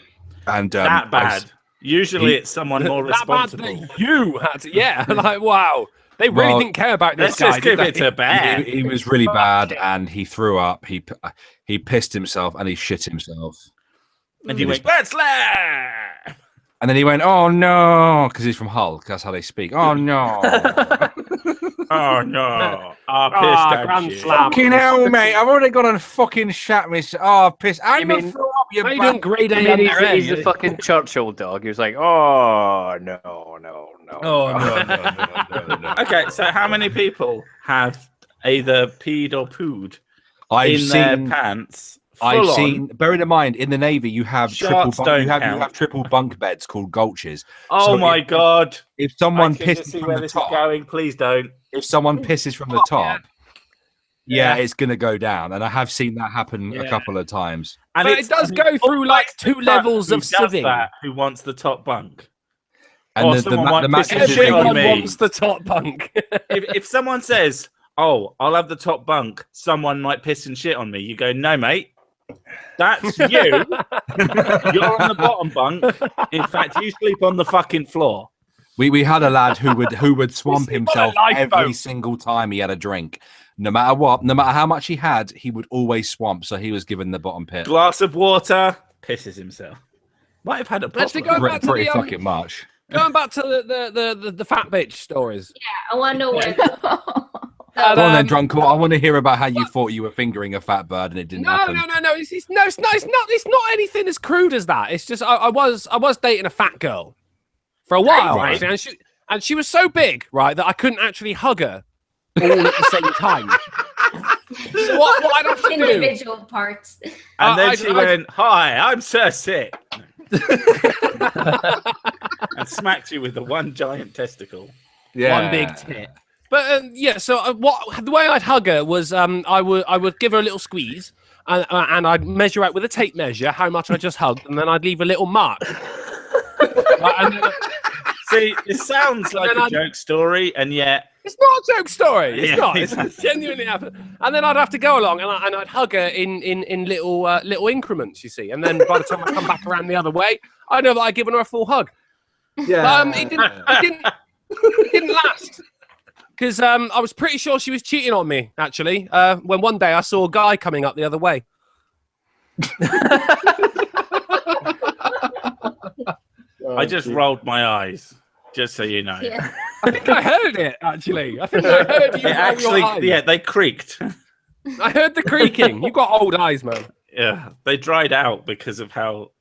that bad. Usually, it's someone more responsible. That bad that you had to, yeah. Like wow, they really didn't care about this guy. Let's just give it to Bear. He was really bad, and he threw up. He pissed himself, and he shit himself. And he went, Grand Slam! And then he went, "Oh no," because he's from Hull. That's how they speak. Oh no. Oh no! Grand Slam. Fucking hell, mate! I've already got on fucking shat me. Oh, piss! I'm gonna throw up your back. Grade A. He's a fucking Churchill dog. He was like, "Oh no, no, no." Oh no. Okay, so how many people have either peed or pooed their pants? I've seen. Bearing in mind, in the Navy, you have triple bunk beds called gulches. Oh my god! If someone pisses from the top, please don't. If someone pisses from the top, it's gonna go down, and I have seen that happen a couple of times. And it does go through like 2 levels of sieving. Who wants the top bunk? And everyone wants the top bunk. if someone says, "Oh, I'll have the top bunk," someone might piss and shit on me. You go, "No, mate. That's you. You're on the bottom bunk. In fact, you sleep on the fucking floor." We had a lad who would swamp himself every single time he had a drink. No matter what, no matter how much he had, he would always swamp. So he was given the bottom pit. Glass of water, pisses himself. Might have had a Actually, pretty fucking much. Going back to the fat bitch stories. Yeah, I want to know where. Go on then, Drunkle. I want to hear about how you thought you were fingering a fat bird and it didn't happen. No. It's not anything as crude as that. It's just I was dating a fat girl for a while, right? And she was so big, right, that I couldn't actually hug her all at the same time. So what I'd have to do? Individual parts. And then she went, "Hi, I'm Sir Sick," and smacked you with the one giant testicle. Yeah. One big tit. But so the way I'd hug her was I would give her a little squeeze and I'd measure out with a tape measure how much I just hugged, and then I'd leave a little mark. See, it sounds like a joke story, and yet it's not a joke story. It's not. It's genuinely happened. And then I'd have to go along and I'd hug her in little increments, you see. And then by the time I come back around the other way, I know that I'd given her a full hug. Yeah. It didn't last. Because I was pretty sure she was cheating on me, actually, when one day I saw a guy coming up the other way. I just rolled my eyes, just so you know. Yeah. I think I heard it, actually. I think I heard you roll your eyes. Yeah, they creaked. I heard the creaking. You got old eyes, man. Yeah, they dried out because of how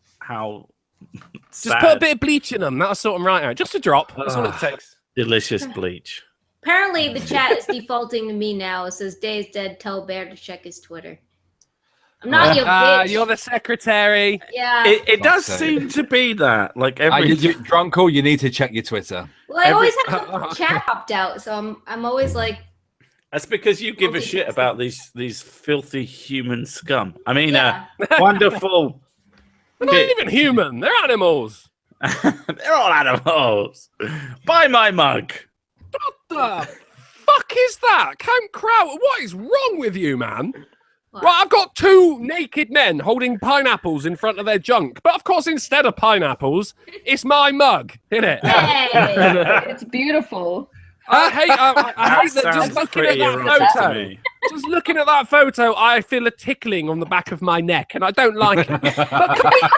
Just put a bit of bleach in them. That'll sort them right out. Just a drop. That's all it takes. Delicious bleach. Apparently, the chat is defaulting to me now. It says, "Day is dead. Tell Bear to check his Twitter." I'm not your bitch. You're the secretary. Yeah. It does seem to be that. Like every Drunkle, you need to check your Twitter. Well, I always have the chat opt out, so I'm always like. That's because you give a shit about these filthy human scum. I mean, wonderful. They're not even human. They're animals. They're all animals. Buy my mug. What the fuck is that? Count Crowder, what is wrong with you, man? What? Right, I've got 2 naked men holding pineapples in front of their junk. But of course, instead of pineapples, it's my mug, isn't it? Hey. It's beautiful. I hate that. Just looking at that photo. Just looking at that photo, I feel a tickling on the back of my neck, and I don't like it. But can we...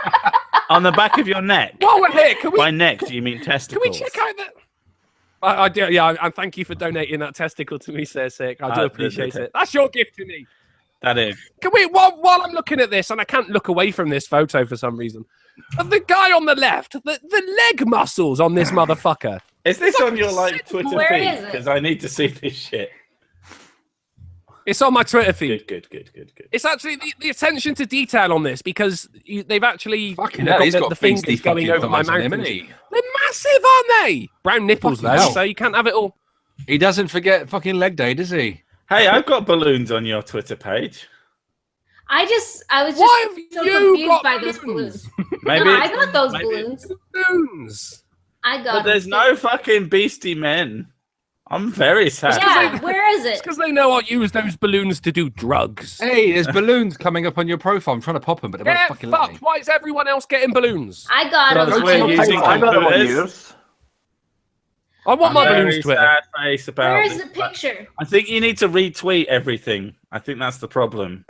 On the back of your neck? While we're here, can we... By neck, do you mean testicles? Can we check out that... I do, yeah, and thank you for donating that testicle to me, Sir Sick. I do appreciate it. That's your gift to me. That is. Can we, while I'm looking at this, and I can't look away from this photo for some reason, the guy on the left, the leg muscles on this motherfucker. Is this on your like Twitter Where feed? is it? Because I need to see this shit. It's on my Twitter feed. Good. It's actually the attention to detail on this because they've actually got the fingers going over my mouth. They're massive, aren't they? Brown nipples, though, so you can't have it all. He doesn't forget fucking leg day, does he? Hey, I've got balloons on your Twitter page. I was just so confused by those balloons. Maybe no, I got those balloons. I got. But there's no fucking beastie men. I'm very sad. Yeah, where is it? It's because they know I'll use those balloons to do drugs. Hey, there's balloons coming up on your profile. I'm trying to pop them, but they won't fucking let me. Why is everyone else getting balloons? I got them. I want my balloons to Where is the picture? I think you need to retweet everything. I think that's the problem.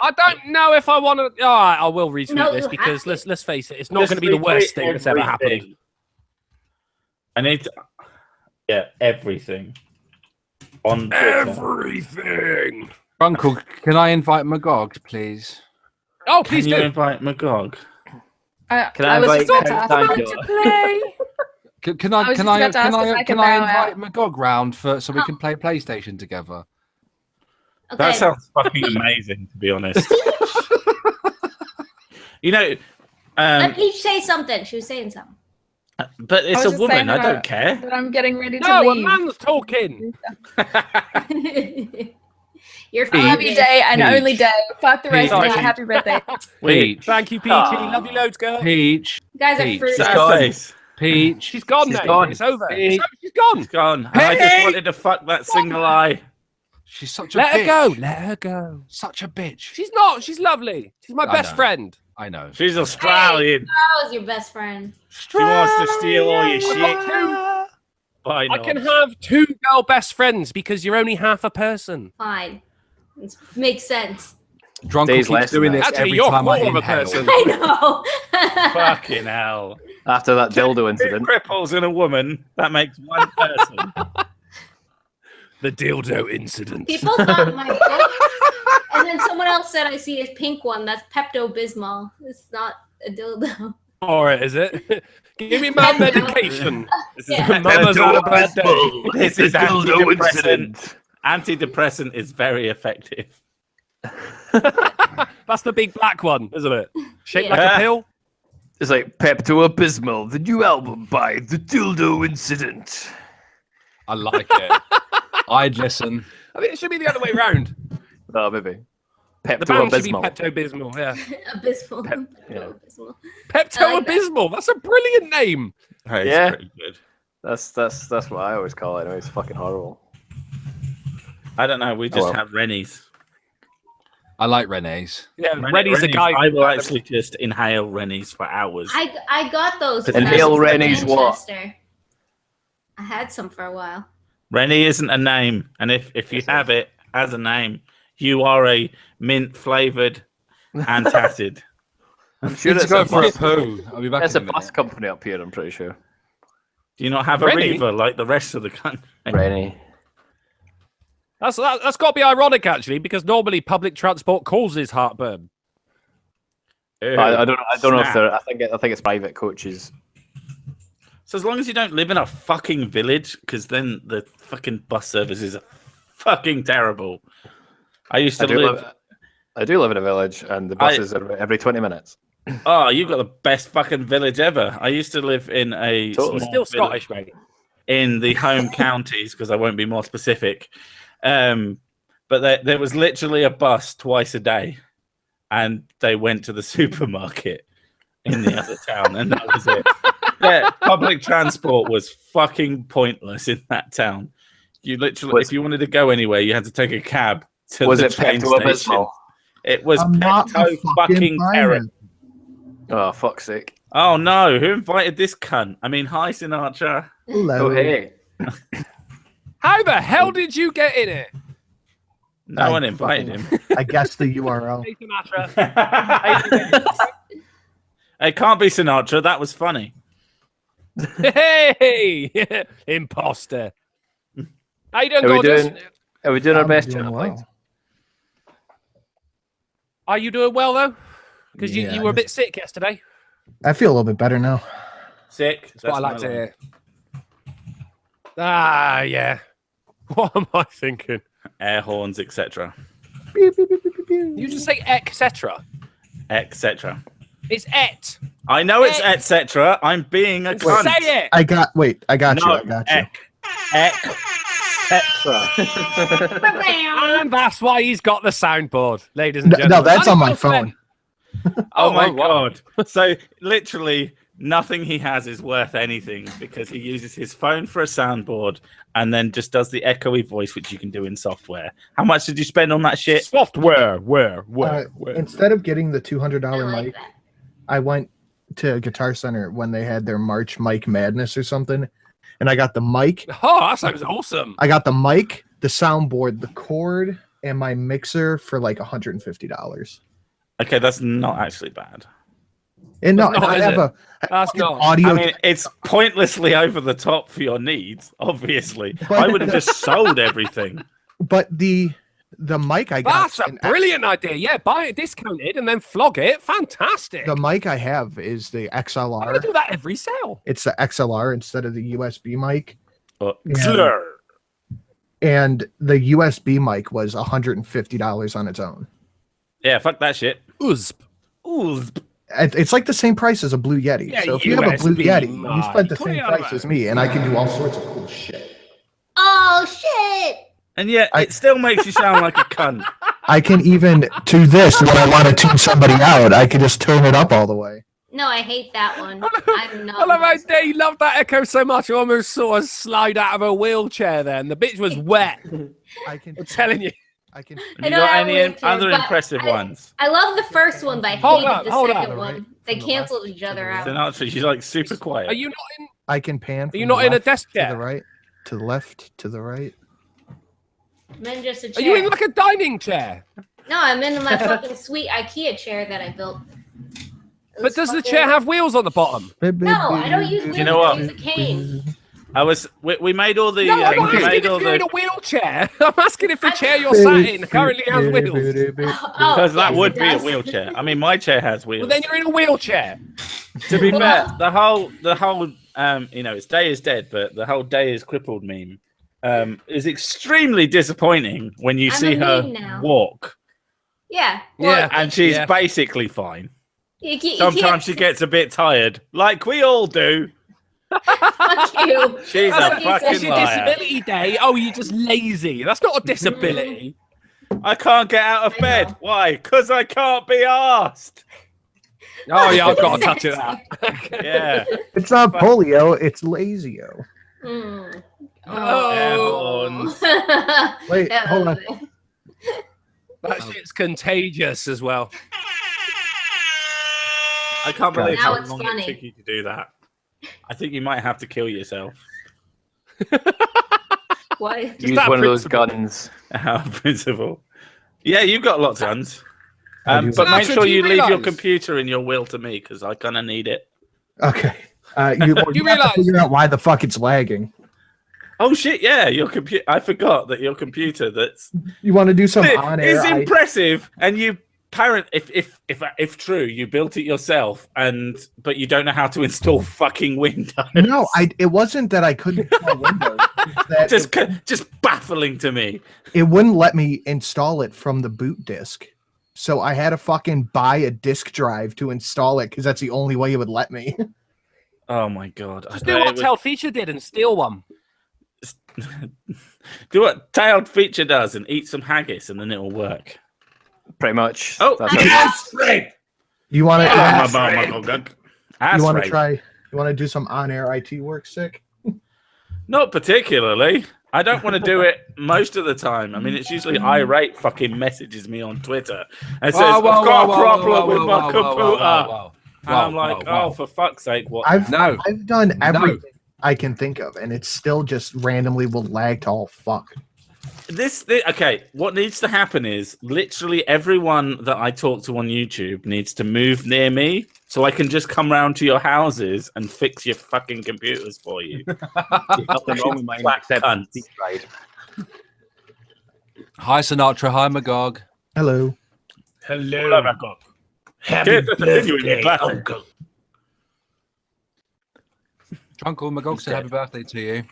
I don't know if I want to. Oh, I will retweet this because let's face it, it's not going to be the worst thing that's ever happened. I need to. Yeah, everything. On Twitter. Everything. Drunkle, can I invite Magog, please? Oh, please Can you do. invite Magog? Can I invite Can I invite Magog round so we can play PlayStation together? Okay. That sounds fucking amazing, to be honest. You know, let Peach say something. She was saying something. But it's a woman. I don't care. But I'm getting ready to No, leave. a man's talking. You're I love you, day and only day. Fuck the rest of Peach. it. Happy birthday. Peach. Thank you, Peachy. Love you loads, girl. Peach. You guys are Peach. fruity. Peach. She's gone She's now. gone. It's over. Peach. She's gone. She's gone. And I just wanted to fuck that single eye. She's such a Let bitch. her go. Let her go. Such a bitch. She's not. She's lovely. She's my best friend. I know. She's Australian. That was your best friend. She wants to steal all your shit. Why I not? can have 2 girl best friends because you're only half a person. Fine. It makes sense. Drunkle keeps doing this Actually, every you're time I more of a inhale. person. I know. Fucking hell. After that dildo Two incident. cripples and a woman, that makes one person. The dildo incident. People thought my book, and then someone else said I see a pink one. That's Pepto-Bismol. It's not a dildo. All right, is it? Give me my medication. This Yeah. is Mama's had a bad day. This is antidepressant. Antidepressant is very effective. That's the big black one, isn't it? Shaped Yeah. like a pill. It's like Pepto-Bismol, the new album by The Dildo Incident. I like it. I'd listen. I think it should be the other way round. Oh, maybe. The band should be Pepto-Bismol. Pepto-Bismol, yeah. Abysmal. yeah. Pepto-Bismol. Pepto-Abysmal. That's a brilliant name. Hey, Yeah. it's pretty good. That's what I always call it. Anyway, it's fucking horrible. I don't know. We just well. have Rennie's. I like Renee's. Yeah, Rennie's a guy. I will actually just inhale Rennie's for hours. I got those. And when I Neil was in Rennie's what? Manchester. I had some for a while. Rennie isn't a name, and if you have it as a name, you are a mint flavored antacid. I'm sure Let's it's go a for a bus. poo. I'll be back. It's in a a bus minute. company up here. I'm pretty sure. Do you not have a Rennie? Reaver like the rest of the country? Rennie. That's got to be ironic, actually, because normally public transport causes heartburn. Ew, I don't know if snap. they're. I think it's private coaches. So as long as you don't live in a fucking village, because then the fucking bus services are fucking terrible. I used to live. I do live in a village, and the buses are every 20 minutes. Oh, you got the best fucking village ever. I used to live in a Totally. small Still village Scottish, mate. in the home counties, because I won't be more specific. But there was literally a bus twice a day, and they went to the supermarket in the other town, and that was it. Yeah, public transport was fucking pointless in that town. You literally, if you wanted to go anywhere, you had to take a cab to the train station. It was Pepto fucking terror. Oh, fuck's sake. Oh no, who invited this cunt? I mean, hi, Sinatra. Hello. Oh, hey. How the hell did you get in it? No one invited him. I guessed the URL. Hey, Sinatra. It can't be Sinatra. That was funny. Hey, imposter. How you doing, gorgeous? Are we doing our best? Well. Are you doing well though? Because you were a bit sick yesterday. I feel a little bit better now. Sick. That's what I like to hear. Ah, yeah. What am I thinking? Air horns, etc. You just say etc. Etc. It's et. I know it's etc. I'm being a cunt. Say it. I got you. I got you. And that's why he's got the soundboard, ladies and gentlemen. No, that's on my phone. Oh my god. So literally nothing he has is worth anything because he uses his phone for a soundboard and then just does the echoey voice, which you can do in software. How much did you spend on that shit? Software. Where? Instead of getting the $200 like mic, that. I went to Guitar Center when they had their March Mic Madness or something, and I got the mic. Oh, that sounds awesome. I got the mic, the soundboard, the cord, and my mixer for like $150. Okay, that's not actually bad. And no, That's not, I is have it? a That's not. audio. I mean, it's pointlessly over the top for your needs, obviously. I would have just sold everything. But the mic I got. That's a brilliant idea. Yeah, buy it discounted and then flog it. Fantastic. The mic I have is the I XLR. do that every sale. It's the XLR instead of the USB mic. Slur. And the USB mic was $150 on its own. Yeah, fuck that shit. Uzp. It's like the same price as a Blue Yeti. Yeah, so if you have a Blue USB Yeti, you spent the mic. same price as me, and I can do all sorts of cool shit. Oh shit! And yet, it still makes you sound like a cunt. I can even do this when I want to tune somebody out. I can just turn it up all the way. No, I hate that one. I'm not. I love how Dave loved that echo so much. I almost saw her slide out of a wheelchair then. The bitch was wet. I can. I'm telling you. I can. Have you got any other impressive ones? I love the first one, but I Hold hated on, the hold on. second one. They canceled each other out. Sinatra, she's like super quiet. Are you not in? I can pan. Are you not in a desk to the chair? right, to the left, to the right. I'm in just a Are chair. you in like a dining chair? No, I'm in my fucking sweet IKEA chair that I built. But does the chair have wheels on the bottom? No, I don't use wheels. You know what? I use a cane. We made all the. No, I'm not we asking made if all you're in the. a wheelchair. I'm asking if the chair you're sat in currently has wheels. Because that yes, would it be a does. wheelchair. I mean, my chair has wheels. Well, then you're in a wheelchair. To be fair, the whole it's day is dead, but the whole day is crippled meme is extremely disappointing when you I'm see a her meme now. walk. Yeah. Yeah. And she's Yeah. basically fine. You can't, Sometimes she gets a bit tired, like we all do. Fuck you. She's That's a what you fucking It's your liar. disability day. Oh, you're just lazy. That's not a disability. I can't get out of I bed. know. Why? Because I can't be asked. Oh, yeah, I've got a touch of that. Yeah. It's not polio. It's lazio. Mm. Oh. Wait, hold on. That shit's contagious as well. I can't believe Now how it's long funny. it took you to do that. I think you might have to kill yourself. What? Use that one of those principle. guns. Our principle. Yeah, you've got lots of guns. do. But make Sinatra, sure do you you leave your realise- computer in your will to me because I kind of need it. Okay. You You have to realise- figure out why the fuck it's lagging. Oh shit! Yeah, your computer. I forgot that your computer that's You want to do some on is air? impressive, and you if true, you built it yourself, but you don't know how to install fucking Windows. No, it wasn't that I couldn't install Windows. It's that just baffling to me. it wouldn't let me install it from the boot disk. So I had to fucking buy a disk drive to install it because that's the only way it would let me. Oh my god! Just do what Tailed Feature did and steal one. Do what Tailed Feature does and eat some haggis, and then it'll work. Pretty much. Oh, That's ass rape! You want to? Ass You want to rape. try? You want to do some on-air IT work, sick? Not particularly. I don't want to do it most of the time. I mean, it's usually irate fucking messages me on Twitter and says, I've got a problem with my computer. And I'm like, oh, for fuck's sake, what? I've done everything I can think of, and it still just randomly will lag to all fuck. Okay, what needs to happen is literally everyone that I talk to on YouTube needs to move near me so I can just come round to your houses and fix your fucking computers for you. There's nothing wrong with mine except deep fried. Hi, Sinatra. Hi, Magog. Hello. Hello, Magog. Happy birthday, Uncle. Drunkle, Magog said happy birthday to you.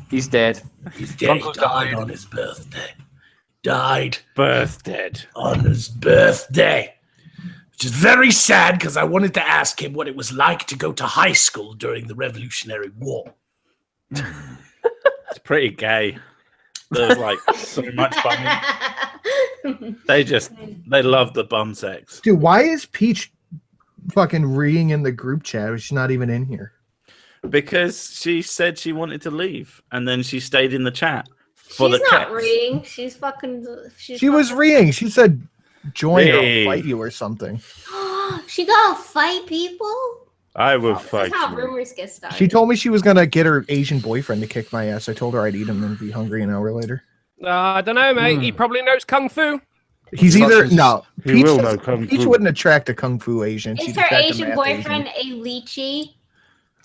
He's dead. He's dead. He died on his birthday. Died. Birthday. On his birthday. Which is very sad because I wanted to ask him what it was like to go to high school during the Revolutionary War. It's pretty gay. There's like so much fun. They love the bum sex. Dude, why is Peach fucking reading in the group chat? She's not even in here. Because she said she wanted to leave, and then she stayed in the chat. She's not reading. She's fucking. She was reading. She said, "Join or I'll fight you" or something. She gonna fight people. I will fight. That's how rumors get started. She told me she was gonna get her Asian boyfriend to kick my ass. I told her I'd eat him and be hungry an hour later. I don't know, mate. He probably knows kung fu. He's either no. He will know kung fu. Peach wouldn't attract a kung fu Asian. Is She'd her attract a Asian math boyfriend a lychee?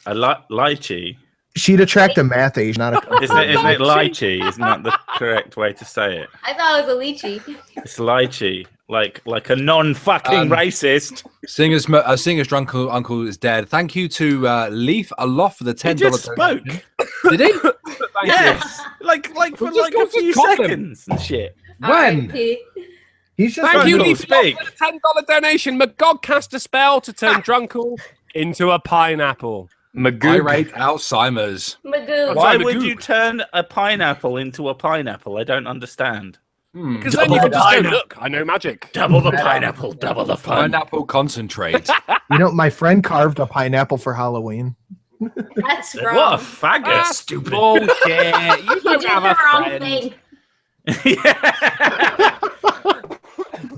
A lychee. She'd attract a math Asian, not a kung fu. Isn't it lychee? Isn't that the correct way to say it? I thought it was a lychee. It's lychee, like a non-fucking racist. Singer's Drunkle Uncle is dead. Thank you to Leaf Aloft for the $10. He just spoke. Did he? Yes, like for like a few seconds and shit. When? He's just Thank you, Drunkle, Leaf, speak. for the $10 donation. Magog cast a spell to turn Drunkle into a pineapple. Irate Alzheimer's. Magoo. Why would you turn a pineapple into a pineapple? I don't understand. Because then you can just go, look, I know magic. Double the pineapple, double the fun. Pineapple concentrate. You know, my friend carved a pineapple for Halloween. That's What wrong. a faggot! Stupid. Bullshit. You don't did have the a wrong friend. thing.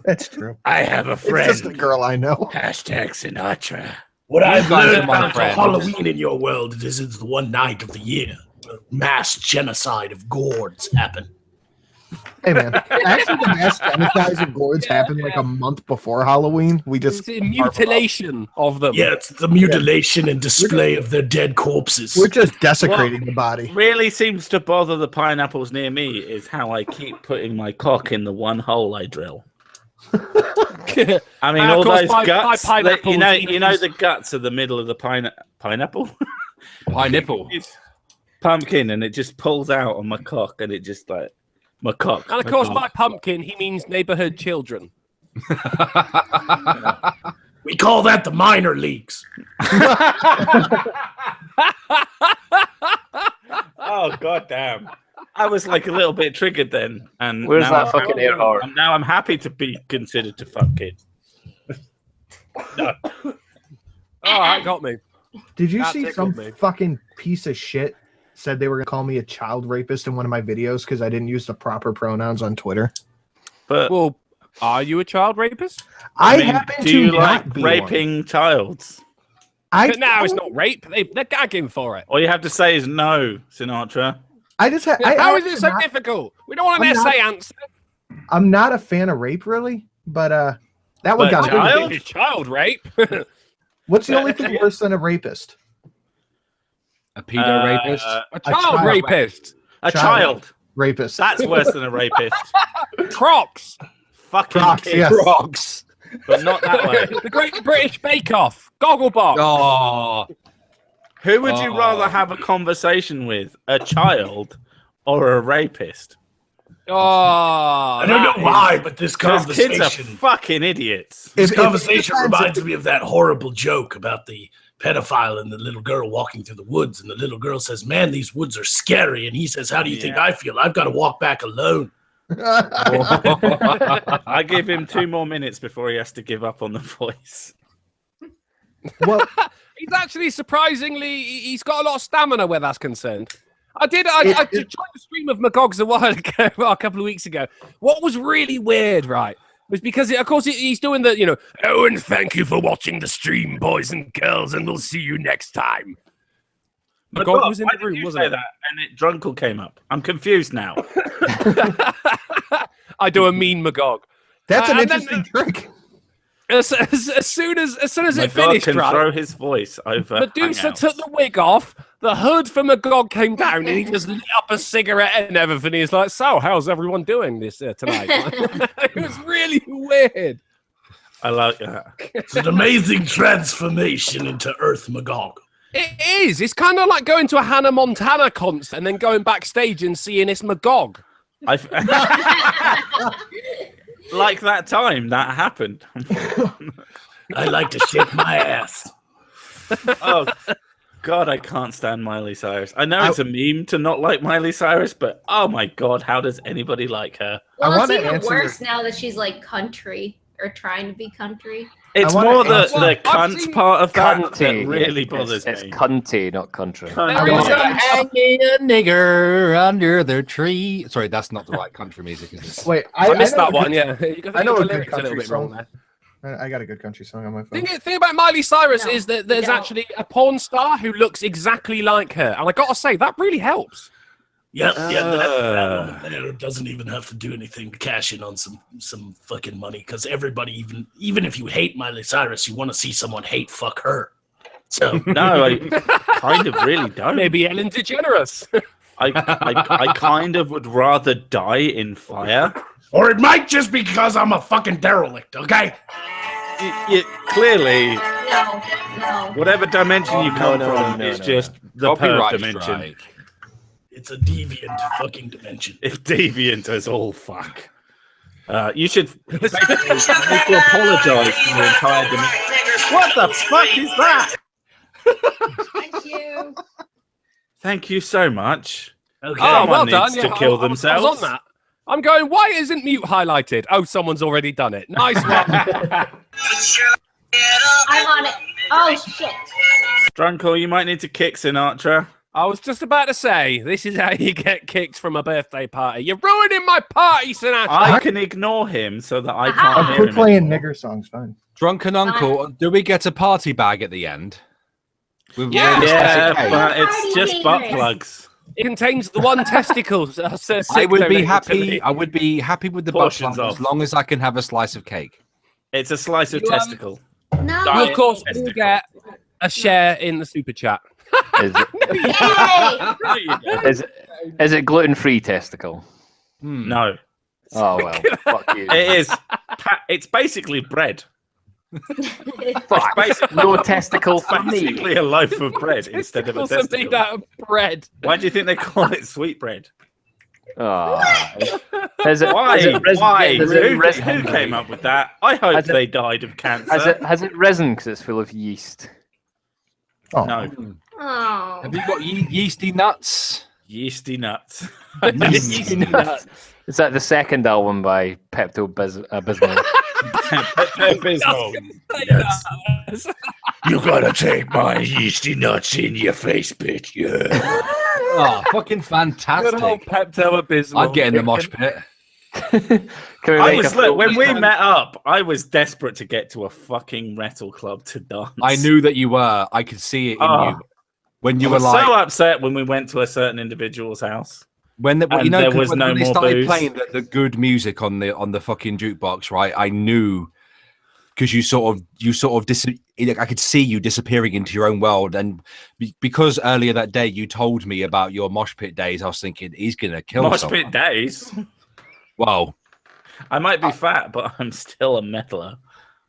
That's true. I have a friend. It's just a girl I know. Hashtag Sinatra. What I've guys learned are my about friends. Halloween in your world is it's the one night of the year. Mass genocide of gourds happen. Hey man, actually, the mass genocide of gourds happened like a month before Halloween. We just It's a mutilation of them. Yeah, it's the mutilation and display of their dead corpses. we're just desecrating the body. Really seems to bother the pineapples near me is how I keep putting my cock in the one hole I drill. I mean, all of course, those by guts. pineapples, You know the guts are the middle of the pineapple. Pineapple. It's pumpkin, and it just pulls out on my cock, and it just like my cock. And of my course, cock. by pumpkin, he means neighborhood children. We call that the minor leagues. Oh goddamn! I was like a little bit triggered then, and Where's now that I'm fucking happy- air horn? and now I'm happy to be considered to fuck kids. No. Oh, that got me. Did you That see tickled some me. fucking piece of shit said they were gonna call me a child rapist in one of my videos because I didn't use the proper pronouns on Twitter? But Well, are you a child rapist? I mean, happen do to you not like be raping childs? one. But now it's not rape. They're gagging for it. All you have to say is no, Sinatra. I just ha- How is I'm it so not- difficult? We don't want an I'm not- essay answer. I'm not a fan of rape, really, but that one But got child? me. It's child rape. What's the only thing worse than a rapist? A pedo rapist. A child child rapist. A Child. child. Rapist. That's worse than a rapist. Crocs. Fucking Crocs, kids. yes. Rocks. But not that way. The Great British Bake Off. Gogglebox. Oh. Who would you Oh. rather have a conversation with? A child or a rapist? Oh, I don't know why, but this Because kids are conversation, fucking idiots. this If- conversation if- reminds me of that horrible joke about the pedophile and the little girl walking through the woods, and the little girl says, "Man, these woods are scary," and he says, "How do you think I feel? I've got to walk back alone." I give him 2 more minutes before he has to give up on the voice. Well, He's actually surprisingly, he's got a lot of stamina where that's concerned. I joined the stream of Magog's a while ago, a couple of weeks ago. What was really weird, right, was because, of course, he's doing the, oh, and thank you for watching the stream, boys and girls, and we'll see you next time. Magog was in the room, wasn't it? That, and Drunkle came up. I'm confused now. I do a mean Magog. That's an interesting trick. As soon as it finished, can right, throw his voice over. Medusa took the wig off, the hood for Magog came down, and he just lit up a cigarette and everything. He's like, "So, how's everyone doing this tonight?" It was really weird. I like that. It's an amazing transformation into Earth Magog. It is. It's kind of like going to a Hannah Montana concert and then going backstage and seeing this Magog. Like that time that happened. I like to shake my ass. Oh, God, I can't stand Miley Cyrus. I know it's a meme to not like Miley Cyrus, but oh my God, how does anybody like her? Well, it's even worse now that she's like country or trying to be country. It's more the cunt part of that that really bothers me. It's cunty, not country. Hanging a nigger under the tree. Sorry, that's not the right country music, is it? Wait, I missed that one. Yeah, I know the a good lyrics a little country bit wrong song. there. I got a good country song on my phone. Thing about Miley Cyrus is that there's actually a porn star who looks exactly like her, and I gotta say that really helps. Yeah, that doesn't even have to do anything to cash in on some fucking money, because everybody, even if you hate Miley Cyrus, you want to see someone hate fuck her. So no, I kind of really don't. Maybe Ellen DeGeneres. I kind of would rather die in fire. Or it might just be because I'm a fucking derelict, okay? Clearly, No. whatever dimension you come from is just the perv dimension. Strike. It's a deviant fucking dimension. It's deviant as all fuck. You should basically make you apologize for your entire dimension. What the fuck is that? Thank you. Thank you so much. Okay. Oh, well Someone done. needs to kill themselves. I was on that. I'm going, why isn't mute highlighted? Oh, someone's already done it. Nice one. I'm on it. Oh, shit. Drunkle, you might need to kick Sinatra. I was just about to say, this is how you get kicked from a birthday party. You're ruining my party, Sinatra. I can ignore him so that I can't hear Quit him. playing nigger songs, fine. Drunken Uncle, do we get a party bag at the end? With Yeah. Yeah, cake? but it's just butt plugs. It contains the one testicle. I would be happy. I would be happy with the butt Portions plug off. as long as I can have a slice of cake. It's a slice of testicle. No. You, of course, will Testicle. get a share in the super chat. Is it, Yay! No, you don't. is it gluten-free testicle? No, Oh, well, fuck you. it is. It's basically bread. Fuck. Basically, No testicle for me. basically a loaf of bread instead of a Testicles are made testicle. out of bread. Why do you think they call it sweet bread? Oh. Is it, Why? is it resin- Why? is it Who resin- came up with that? I hope Has it- they died of cancer. Has it risen because it's full of yeast? Oh. No, Oh. Have you got yeasty nuts? yeasty nuts. Yeasty nuts. Is that the second album by Pepto Bismol? Pepto-Bismol. You gotta take my yeasty nuts in your face, bitch. Yeah. Oh, fucking fantastic! Good old Pepto-Bismol. I'd get in the mosh pit. Can we I make was a look, full- when we met up, I was desperate to get to a fucking metal club to dance. I knew that you were. I could see it in Oh. you when you I were was like so upset when we went to a certain individual's house. when and you know there 'cause was when no they more started booze. playing the good music on the fucking jukebox, right? I knew because you sort of I could see you disappearing into your own world, and because earlier that day you told me about your mosh pit days, I was thinking he's gonna kill Mosh someone. pit days. Wow. I might be fat, but I'm still a metaler.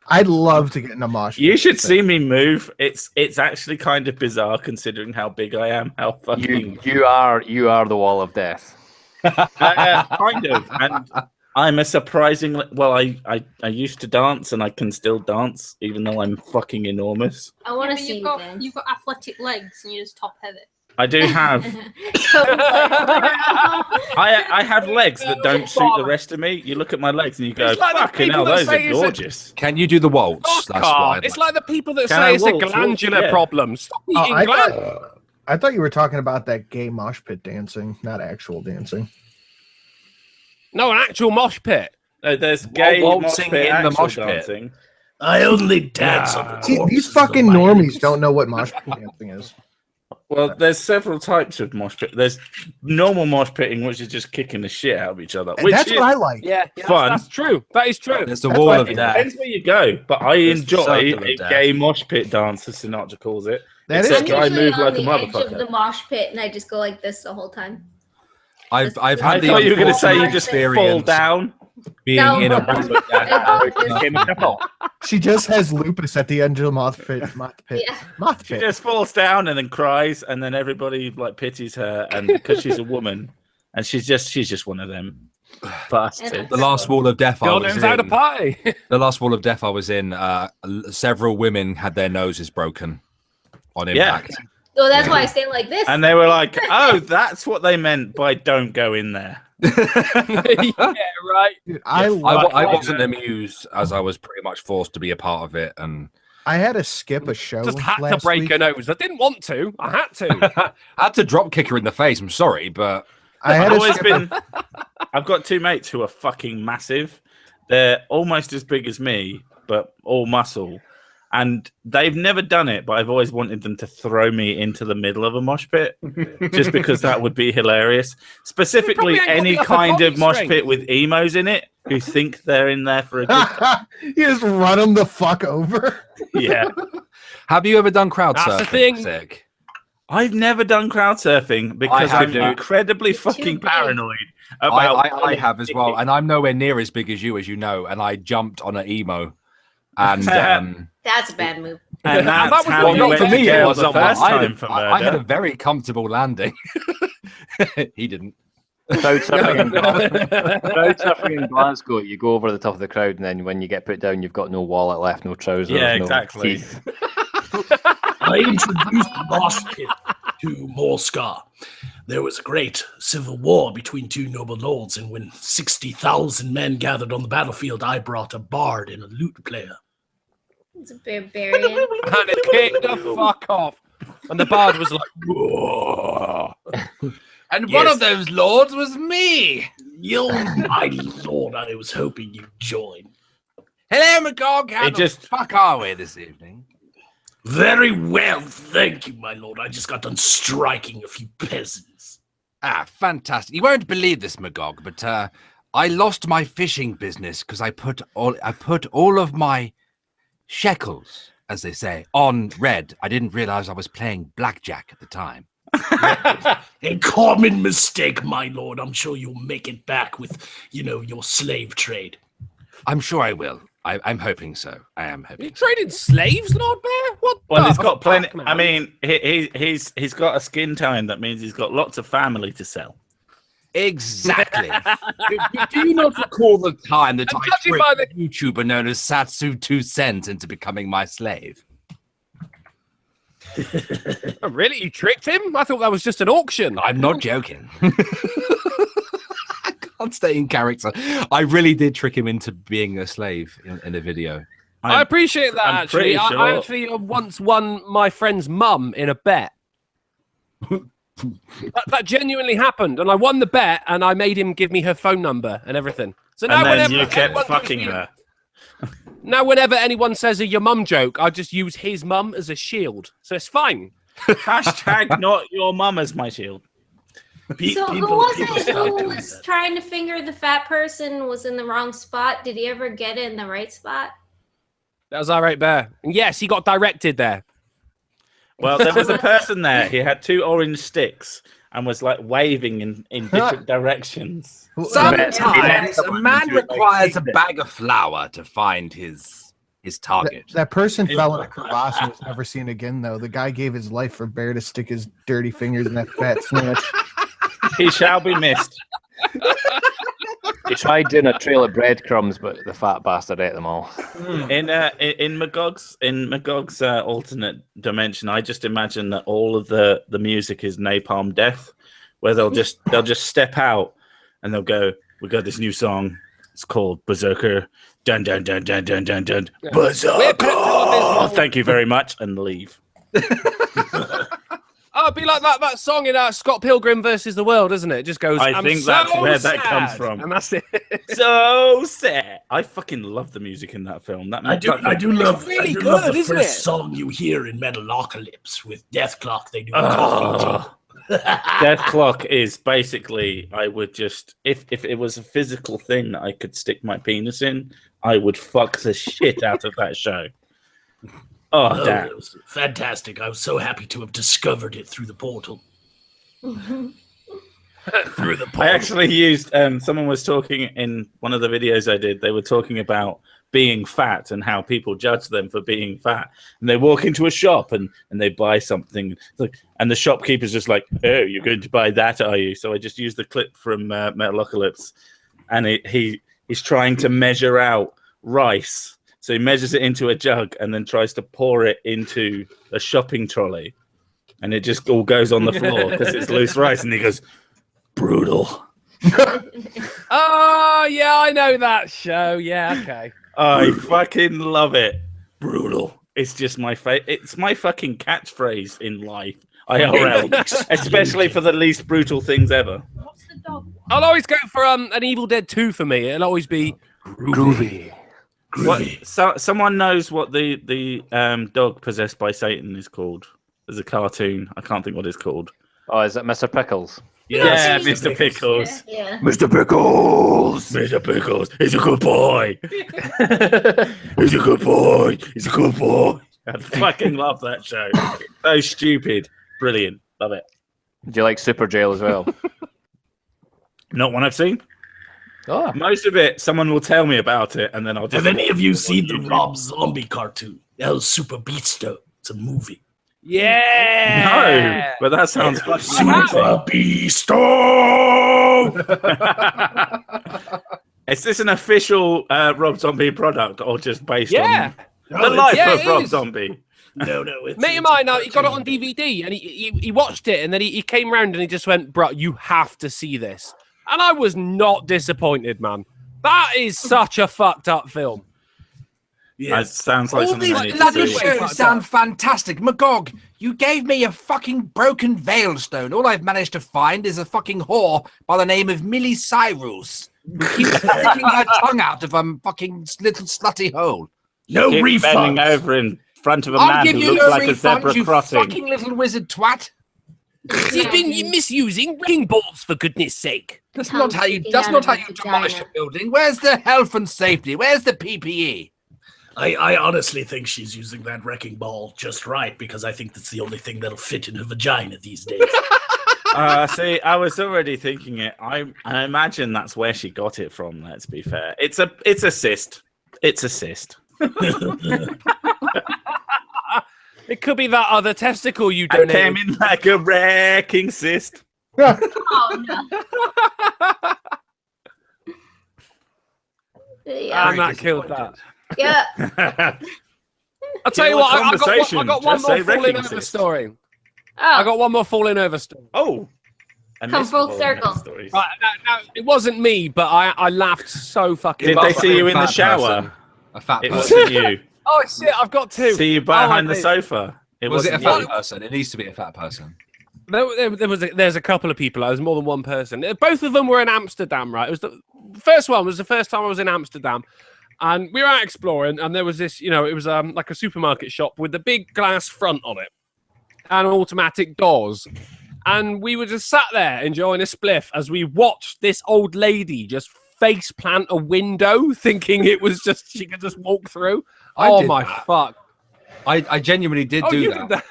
I'd love to get in a mosh pit. You should see me move. It's actually kind of bizarre considering how big I am. How fucking You are the wall of death. kind of. And I'm a surprisingly well. I used to dance, and I can still dance, even though I'm fucking enormous. I want to see you've got this. you've got athletic legs and you're just top heavy. I do have. I have legs that don't suit the rest of me. You look at my legs and you go, It's like the "Fucking people hell, that those are say it's a- gorgeous." Can you do the waltz? Fuck That's off. why. It's like the people that Can say I it's a waltz? glandular Yeah. problem. Stop Oh, eating I thought you were talking about that gay mosh pit dancing, not actual dancing. No, an actual mosh pit. No, there's gay waltzing mosh pit, in the actual mosh pit. dancing. I only dance on the See, corpses these of fucking my normies enemies. don't know what mosh pit dancing is. Well, there's several types of mosh pit. There's normal mosh pitting, which is just kicking the shit out of each other. And that's what I like. Yeah, fun. That's true. That is true. There's the wall of death. Depends where you go, but I enjoy circle of a death. gay mosh pit dance, as Sinatra calls it. That Except I'm I usually move on like a the edge of motherfucker. the mosh pit, and I just go like this the whole time. I've I had the thought you were going to say you unfortunate just fall experience down. being No. in a room with that. She just has lupus at the end of the moth pit. Yeah. Moth She pit. just falls down and then cries, and then everybody like pities her, and because she's a woman, and she's just one of them bastards. The last wall of death I God was knows how to in. party. The last wall of death I was in. Several women had their noses broken on impact. So that's why I stand like this. And they were like, "Oh, that's what they meant by don't go in there." Yeah, right. Dude, I wasn't amused as I was pretty much forced to be a part of it, and I had to skip a show. Just had to last break week. her nose. I didn't want to. I had to. I had to drop kick her in the face. I'm sorry, but I had I've to always skip been. I've got two mates who are fucking massive. They're almost as big as me, but all muscle. And they've never done it, but I've always wanted them to throw me into the middle of a mosh pit, just because that would be hilarious. Specifically, ain't got any the upper kind body of mosh strength. pit with emos in it who think they're in there for a good time. You just run them the fuck over. Yeah. have you ever done crowd That's surfing? the thing. Sick? I've never done crowd surfing because have, I'm dude. incredibly It's too fucking big. paranoid about. I have as well, and I'm nowhere near as big as you know. And I jumped on an emo, and That's a bad move. And that that's was how well, you not went for to me, it jail was the a first I time had, for I had a murder. very comfortable landing. He didn't. Crowd surfing in Glasgow, you go over the top of the crowd, and then when you get put down, you've got no wallet left, no trousers, Yeah, no exactly. teeth. I introduced mosh pit to Moscow. There was a great civil war between two noble lords, and when 60,000 men gathered on the battlefield, I brought a bard and a lute player. It's a barbarian. And it kicked the fuck off. And the bard was like, whoa. And one of those lords was me. You, my lord, I was hoping you'd join. Hello, McGog. How It the just- fuck are we this evening? Very well, thank you, my lord. I just got done striking a few peasants. Ah, fantastic. You won't believe this, Magog, but I lost my fishing business because I put all of my shekels, as they say, on red. I didn't realize I was playing blackjack at the time. A common mistake, my lord. I'm sure you'll make it back with, your slave trade. I'm sure I will. I'm hoping so. I am You hoping. trading slaves, Lord Bear? What Well, the he's got plenty. fuck, man? I mean, he's got a skin tone. That means he's got lots of family to sell. Exactly. do you not recall the time that I judging by tricked the YouTuber known as Satsu 2 Cents into becoming my slave? Oh, really? You tricked him? I thought that was just an auction. I'm not joking. I can't stay in character. I really did trick him into being a slave in a video. I appreciate that, I'm actually. pretty I sure. actually once won my friend's mum in a bet. that genuinely happened, and I won the bet, and I made him give me her phone number and everything. So now And then whenever you kept anyone fucking gives me- her. Now, whenever anyone says a your mum joke, I just use his mum as a shield, so it's fine. Hashtag not your mum as my shield. So who was it who was trying to finger the fat person, was in the wrong spot? Did he ever get it in the right spot? That was all right, Bear. And yes, he got directed there. Well, there was a person there. He had 2 orange sticks and was like waving in different directions. Sometimes a man requires a bag of flour to find his target. That person fell in a crevasse and was never seen again, though. The guy gave his life for Bear to stick his dirty fingers in that fat snatch. He shall be missed. He tried doing a trail of breadcrumbs, but the fat bastard ate them all. In Magog's alternate dimension, I just imagine that all of the music is Napalm Death, where they'll just step out and they'll go, "We got this new song. It's called Berserker. Dun dun dun dun dun dun dun. Berserker. Oh, thank you very much," and leave. Oh, it'd be like that song in Scott Pilgrim versus the World, isn't it? It just goes. I think that's where that comes from. And that's it. So sad. I fucking love the music in that film. I do love the isn't first it? song you hear in Metalocalypse with Death Clock. They do. Death Clock is basically, I would just, if it was a physical thing that I could stick my penis in, I would fuck the shit out of that show. Oh, damn. It was fantastic. I was so happy to have discovered it through the portal. Through the portal. I actually used, someone was talking in one of the videos I did, they were talking about being fat and how people judge them for being fat. And they walk into a shop and they buy something, and the shopkeeper's just like, oh, you're going to buy that, are you? So I just used the clip from Metalocalypse, and he's trying to measure out rice. So he measures it into a jug and then tries to pour it into a shopping trolley. And it just all goes on the floor because it's loose rice. And he goes, brutal. Oh, yeah, I know that show. Yeah, okay. I fucking love it. Brutal. It's just my it's my fucking catchphrase in life. IRL. Especially for the least brutal things ever. What's the dog? I'll always go for an Evil Dead 2 for me. It'll always be groovy. So someone knows what the dog possessed by Satan is called? There's a cartoon. I can't think what it's called. Oh, is it Mr. Pickles? Yeah, Mr. Pickles. Yeah. Mr. Pickles. Mr. Pickles. He's a good boy. He's a good boy. He's a good boy. I fucking love that show. So stupid. Brilliant. Love it. Do you like Super Jail as well? Not one I've seen. Oh. Most of it, someone will tell me about it, and then I'll just... Have any of you seen the Rob Zombie cartoon? El Super Beasto. It's a movie. Yeah. No, but that sounds fucking Super Beasto. Is this an official Rob Zombie product, or just based on the No, life yeah, of it Rob is. Zombie? No. Mate of mine, he got it on DVD and he watched it, and then he came round and he just went, bro, you have to see this. And I was not disappointed, man. That is such a fucked up film. It sounds like All something I these need bloody to see. shows sound fantastic. Magog, you gave me a fucking broken veilstone. All I've managed to find is a fucking whore by the name of Millie Cyrus, who keeps sticking her tongue out of a fucking little slutty hole. No Keep refund. bending over in front of a I'll man give who you looks no like a refund, zebra you crossing. fucking little wizard twat. She's been misusing wrecking balls, for goodness sake. That's not how you demolish a building. Where's the health and safety? Where's the PPE? I honestly think she's using that wrecking ball just right, because I think that's the only thing that'll fit in her vagina these days. See, I was already thinking it. I imagine that's where she got it from. Let's be fair. It's a cyst. It's a cyst. It could be that other testicle you I donated. came in like a wrecking cyst. Oh no. Yeah. And that killed that. Yeah. I'll tell you what, I got one Just more say falling wrecking over cyst. story. I Oh, got one more falling over story. Oh. come full circle. Right, now, it wasn't me, but I laughed so fucking Did much. they see you in the Fat shower? person. A fat It person. wasn't you. Oh shit, I've got two. See you Oh, behind the okay. sofa. Was it a wasn't fat you. person? It needs to be a fat person. There's a couple of people. There's more than one person. Both of them were in Amsterdam, right? It was the first one was the first time I was in Amsterdam, and we were out exploring. And there was this, it was like a supermarket shop with a big glass front on it and automatic doors. And we were just sat there enjoying a spliff as we watched this old lady just face plant a window, thinking it was just she could just walk through. I did my that. fuck! I genuinely did do you that. did that.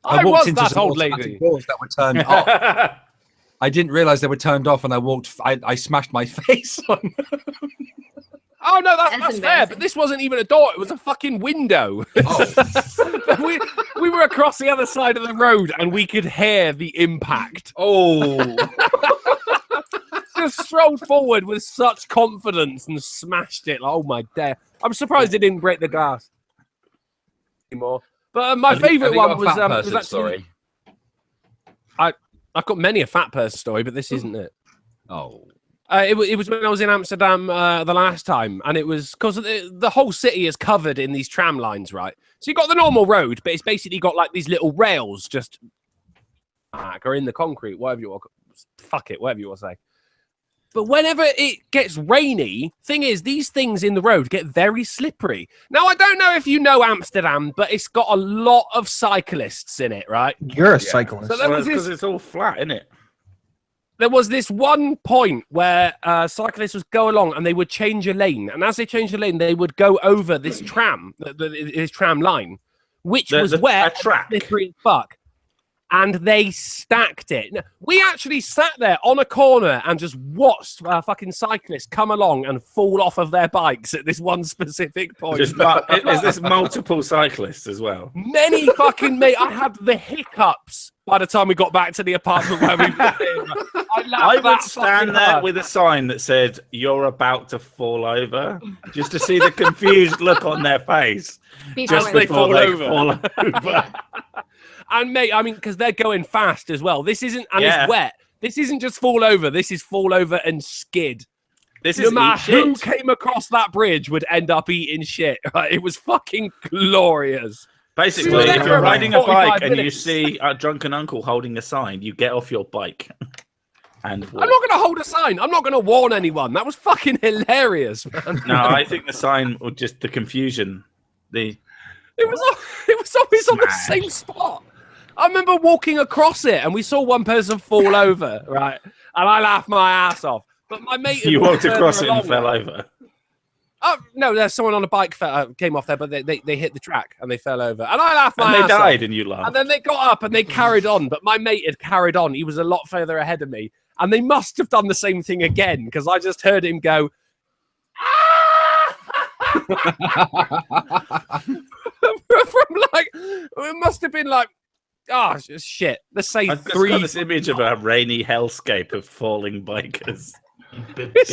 I I walked was into that some old automatic lady. doors that were turned off. I didn't realize they were turned off, and I smashed my face on. Oh no, that's fair. embarrassing. But this wasn't even a door; it was a fucking window. Oh. we were across the other side of the road, and we could hear the impact. Oh. Just strolled forward with such confidence and smashed it. Oh my day! I'm surprised it didn't break the glass anymore. But my favourite one was actually. Story. I've got many a fat person story, but this isn't it. Oh. It was when I was in Amsterdam the last time, and it was because the whole city is covered in these tram lines, right? So you got the normal road, but it's basically got like these little rails just or in the concrete, whatever you want. Fuck it, whatever you want to say. But whenever it gets rainy, thing is, these things in the road get very slippery. Now, I don't know if you know Amsterdam, but it's got a lot of cyclists in it, right? You're a cyclist. So because it's all flat, isn't it? There was this one point where cyclists would go along and they would change a lane. And as they changed the lane, they would go over this tram, this tram line, which was wet, slippery as fuck. And they stacked it. We actually sat there on a corner and just watched fucking cyclists come along and fall off of their bikes at this one specific point. Is this multiple cyclists as well? Many fucking mate. I had the hiccups by the time we got back to the apartment where we were. I would stand there with a sign that said, "You're about to fall over," just to see the confused look on their face. Just before they fall over. And mate, I mean, because they're going fast as well. This isn't, and it's wet. This isn't just fall over. This is fall over and skid. No matter who came across that bridge would end up eating shit. It was fucking glorious. Basically, if you're riding a bike and you see a drunken uncle holding a sign, you get off your bike. And I'm not going to hold a sign. I'm not going to warn anyone. That was fucking hilarious, man. No, I think the sign or just the confusion. It was always on the same spot. I remember walking across it and we saw one person fall over, right? And I laughed my ass off. But my mate... You walked across it and fell over? Oh, no, there's someone on a bike came off there, but they hit the track and they fell over. And I laughed my ass off. And they died and you laughed. And then they got up and they carried on. But my mate had carried on. He was a lot further ahead of me. And they must have done the same thing again because I just heard him go... From like... It must have been like... Oh, shit. Let's say I've just got this image of a rainy hellscape of falling bikers. It was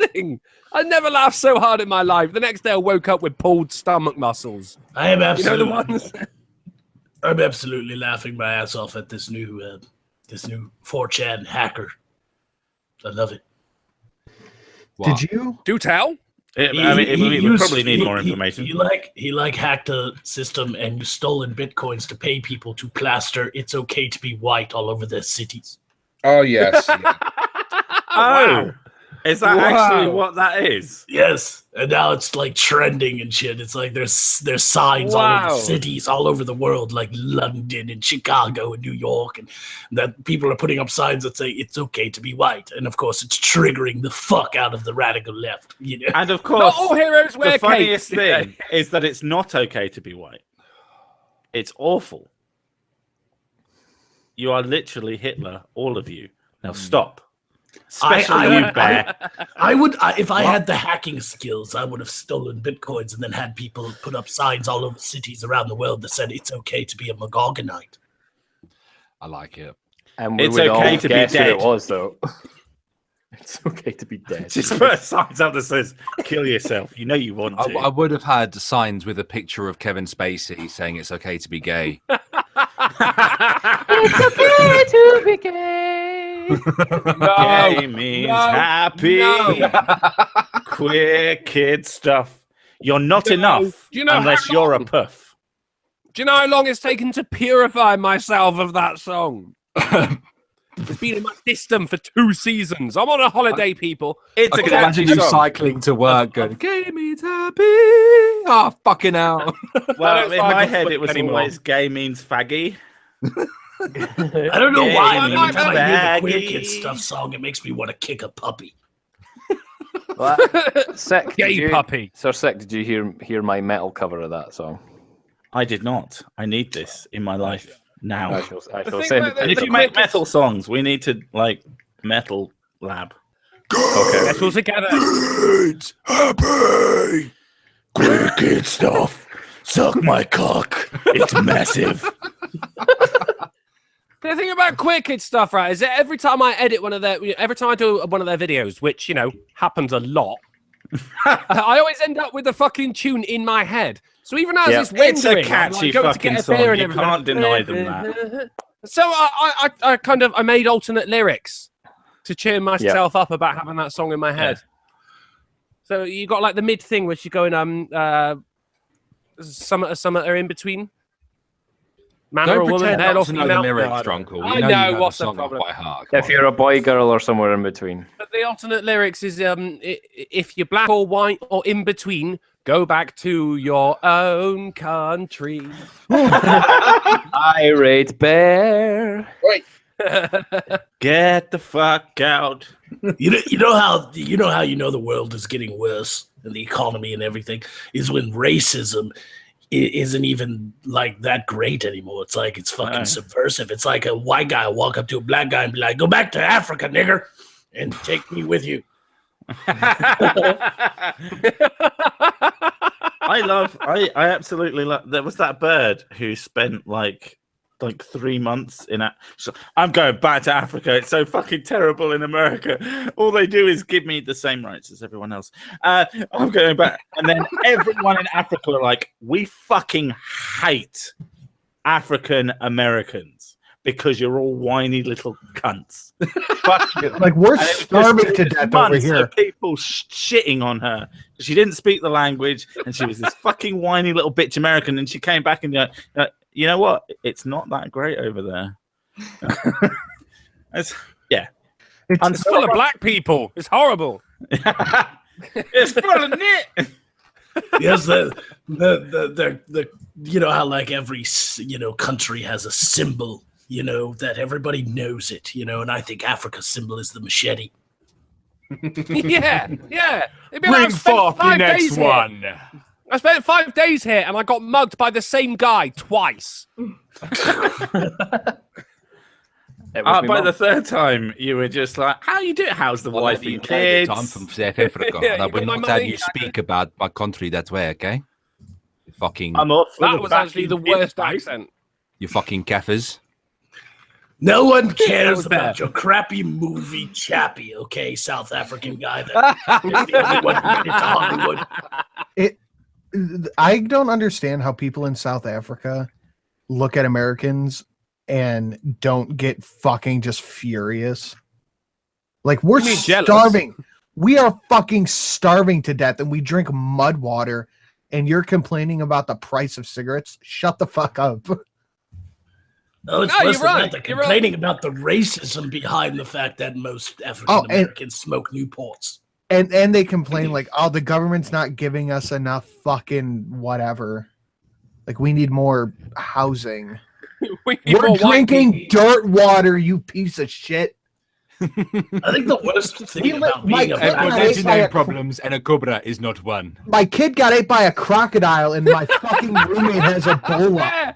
amazing. I never laughed so hard in my life. The next day I woke up with pulled stomach muscles. I am absolutely, you know the ones? I'm absolutely laughing my ass off at this new 4chan hacker. I love it. Wow. Did you? Do tell. We probably need more information. He hacked a system and used stolen bitcoins to pay people to plaster "It's okay to be white" all over their cities. Oh yes. Wow. Is that actually what that is? Yes, and now it's like trending and shit. It's like there's signs all over cities all over the world, like London and Chicago and New York, and that people are putting up signs that say it's okay to be white. And of course, it's triggering the fuck out of the radical left. You know? And of course, not all heroes wear the funniest capes. thing is that it's not okay to be white. It's awful. You are literally Hitler, all of you. Now stop. Especially you, Bear. I would, if I had the hacking skills, I would have stolen bitcoins and then had people put up signs all over cities around the world that said it's okay to be a Magogonite. I like it. And it's okay to be dead. Who it was, though. It's okay to be dead. Just put signs up that says "kill yourself." You know you want to. I would have had signs with a picture of Kevin Spacey saying it's okay to be gay. It's okay to be gay. Gay means happy. Queer kid stuff. You're not enough unless you're a puff. Do you know how long it's taken to purify myself of that song? It's been in my system for 2 seasons. I'm on a holiday, people. I can imagine you cycling to work going, gay means happy. Oh, fucking hell. Well, in my head, it was always gay means faggy. I don't know why. Every time I hear the Queer Kid Stuff song, it makes me want to kick a puppy. Sick, puppy. Sir Sick, did you hear my metal cover of that song? I did not. I need this in my life now. I shall send it. And if you make metal songs, we need to metal lab. Okay. Let's all together. It's happy. Queer Kid Stuff. Suck my cock. It's massive. The thing about Queer Kid Stuff, right, is that every time I do one of their videos, which, happens a lot, I always end up with the fucking tune in my head. So even as it's rendering, it's a catchy fucking song. You can't deny them that. So I made alternate lyrics to cheer myself up about having that song in my head. Yeah. So you got like the mid thing where you're going, Summit or in between. Man Don't or a woman, pretend male not or to know the female? lyrics, No, I don't. Drunkle. I We know know you know what's the the song problem. by heart. Come If you're a boy, girl, or somewhere in between. But the alternate lyrics is if you're black or white or in between, go back to your own country. Irate bear. Right. Get the fuck out. You know how you know the world is getting worse and the economy and everything is when racism isn't even like that great anymore. It's like it's fucking subversive. It's like a white guy will walk up to a black guy and be like, "Go back to Africa, nigger, and take me with you." I absolutely love. There was that bird who spent like 3 months in so I'm going back to Africa. It's so fucking terrible in America. All they do is give me the same rights as everyone else. I'm going back. And then everyone in Africa are like, we fucking hate African Americans because you're all whiny little cunts. Fuck you. Like, we're starving to death over here. People shitting on her. She didn't speak the language and she was this fucking whiny little bitch American, and she came back and you know what? It's not that great over there. It's full of black people. It's horrible. It's full of nit. Yes, the you know how like every country has a symbol, that everybody knows it, and I think Africa's symbol is the machete. yeah. It'd be Bring like, forth the next one. I spent 5 days here and I got mugged by the same guy twice. By the third time, you were just like, "How you doing? How's the wife and kids?" I'm from South Africa, and I will not have you speak about my country that way, okay? You fucking. That was actually the worst accent. You fucking kaffers. No one cares about your crappy movie Chappie, okay, South African guy that is the only one who made it to Hollywood. I don't understand how people in South Africa look at Americans and don't get fucking just furious. Like, we're starving. We are fucking starving to death, and we drink mud water, and you're complaining about the price of cigarettes? Shut the fuck up. No, it's worse than that. They're complaining about the racism behind the fact that most African Americans smoke Newports. And they complain like, "Oh, the government's not giving us enough fucking whatever. Like, we need more housing. We're drinking dirt water, you piece of shit." I think the worst thing about being a problems and a cobra is not one. My kid got ate by a crocodile, and my fucking roommate has Ebola.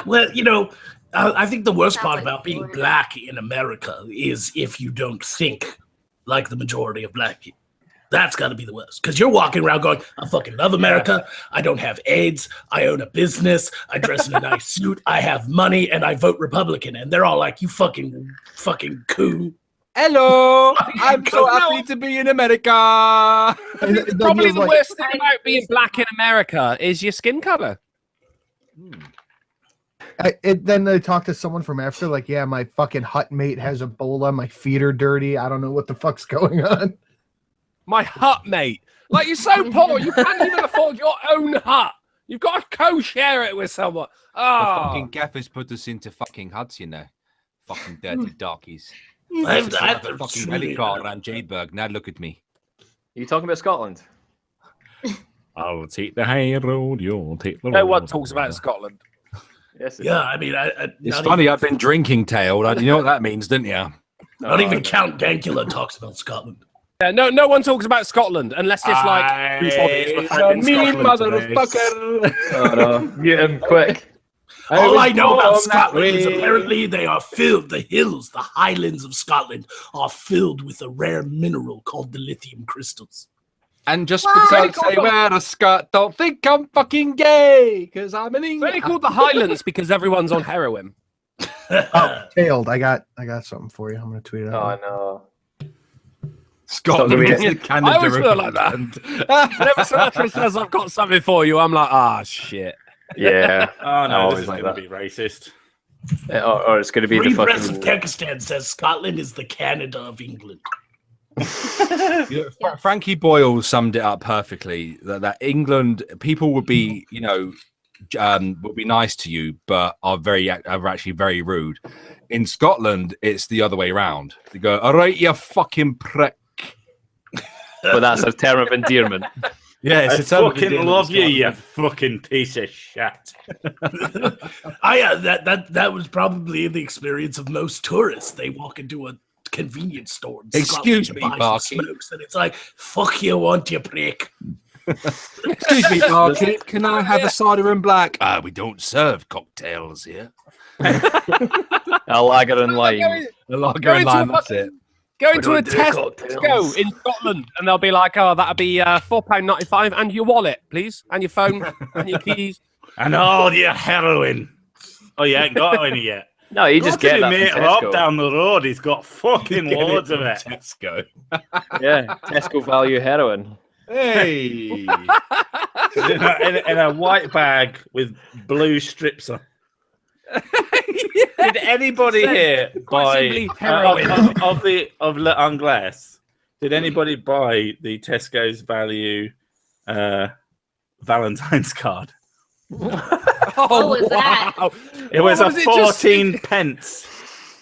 Well, I think the worst part about being black in America is if you don't think like the majority of black people. That's got to be the worst. Because you're walking around going, "I fucking love America. I don't have AIDS. I own a business. I dress in a nice suit. I have money, and I vote Republican." And they're all like, "You fucking coon." Hello, I'm so happy to be in America. Probably the worst thing about being black in America is your skin color. Then they talk to someone from Africa, like, "Yeah, my fucking hut mate has Ebola. My feet are dirty. I don't know what the fuck's going on." My hut mate. Like, you're so poor, you can't even afford your own hut. You've got to co-share it with someone. The fucking gaffers put us into fucking huts, Fucking dirty darkies. I have the fucking helicopter around Jadeburg. Now look at me. Are you talking about Scotland? I'll take the high road, you'll take the road. No one talks about Scotland. Yes, yeah, I mean, it's funny. I've been drinking tail. You know what that means, didn't you? Not even Count Dankula talks about Scotland. Yeah, no one talks about Scotland unless it's like mean motherfucker. Oh no, mute him quick. All I know about Scotland is apparently they are filled. The hills, the highlands of Scotland, are filled with a rare mineral called the lithium crystals. And just because they wear a skirt, don't think I'm fucking gay, because I'm an English. It's only called the Highlands because everyone's on heroin. Tailed, I got something for you. I'm gonna tweet it out. Oh no. Scotland is the Canada. I always feel like that. Whenever someone says I've got something for you, I'm like, shit. Yeah. Oh no, this is like going to be racist. Or it's going to be Free the fucking... Press of Kyrgyzstan says Scotland is the Canada of England. Frankie Boyle summed it up perfectly. That England people would be, will be nice to you, but are actually very rude. In Scotland, it's the other way around. They go, "All right, you fucking prick." But that's a term of endearment. Yeah, it's I fucking love you, you fucking piece of shit. That was probably the experience of most tourists. They walk into a convenience store. Excuse me, Barky. Smokes, and it's like, "Fuck you, want you prick." Excuse me, Barky. Can I have a cider and black? We don't serve cocktails here. A lager and lime. A lager and lime. That's it. Go into a Tesco in Scotland, and they'll be like, "Oh, that'll be £4.95, and your wallet, please, and your phone, and your keys, and all your heroin." Oh, you ain't got any yet. No, you just get that mate Rob down the road. He's got fucking loads of it. Tesco. Yeah, Tesco value heroin. Hey, in a white bag with blue strips on. Did anybody here buy of Le Anglaise? Did anybody buy the Tesco's value Valentine's card? What was that? It was a 14 pence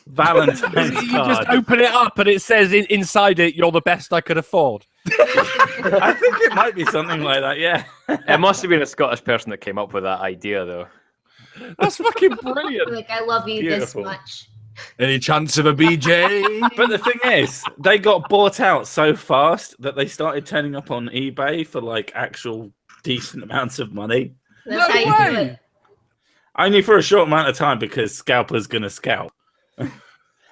Valentine's card. You just open it up and it says inside it, "You're the best I could afford." I think it might be something like that. Yeah, it must have been a Scottish person that came up with that idea, though. That's fucking brilliant. Like, I love you Beautiful. this much. Any chance of a BJ? But the thing is, they got bought out so fast that they started turning up on eBay for like actual decent amounts of money. That's how you do it. Only for a short amount of time, because scalpers gonna scalp.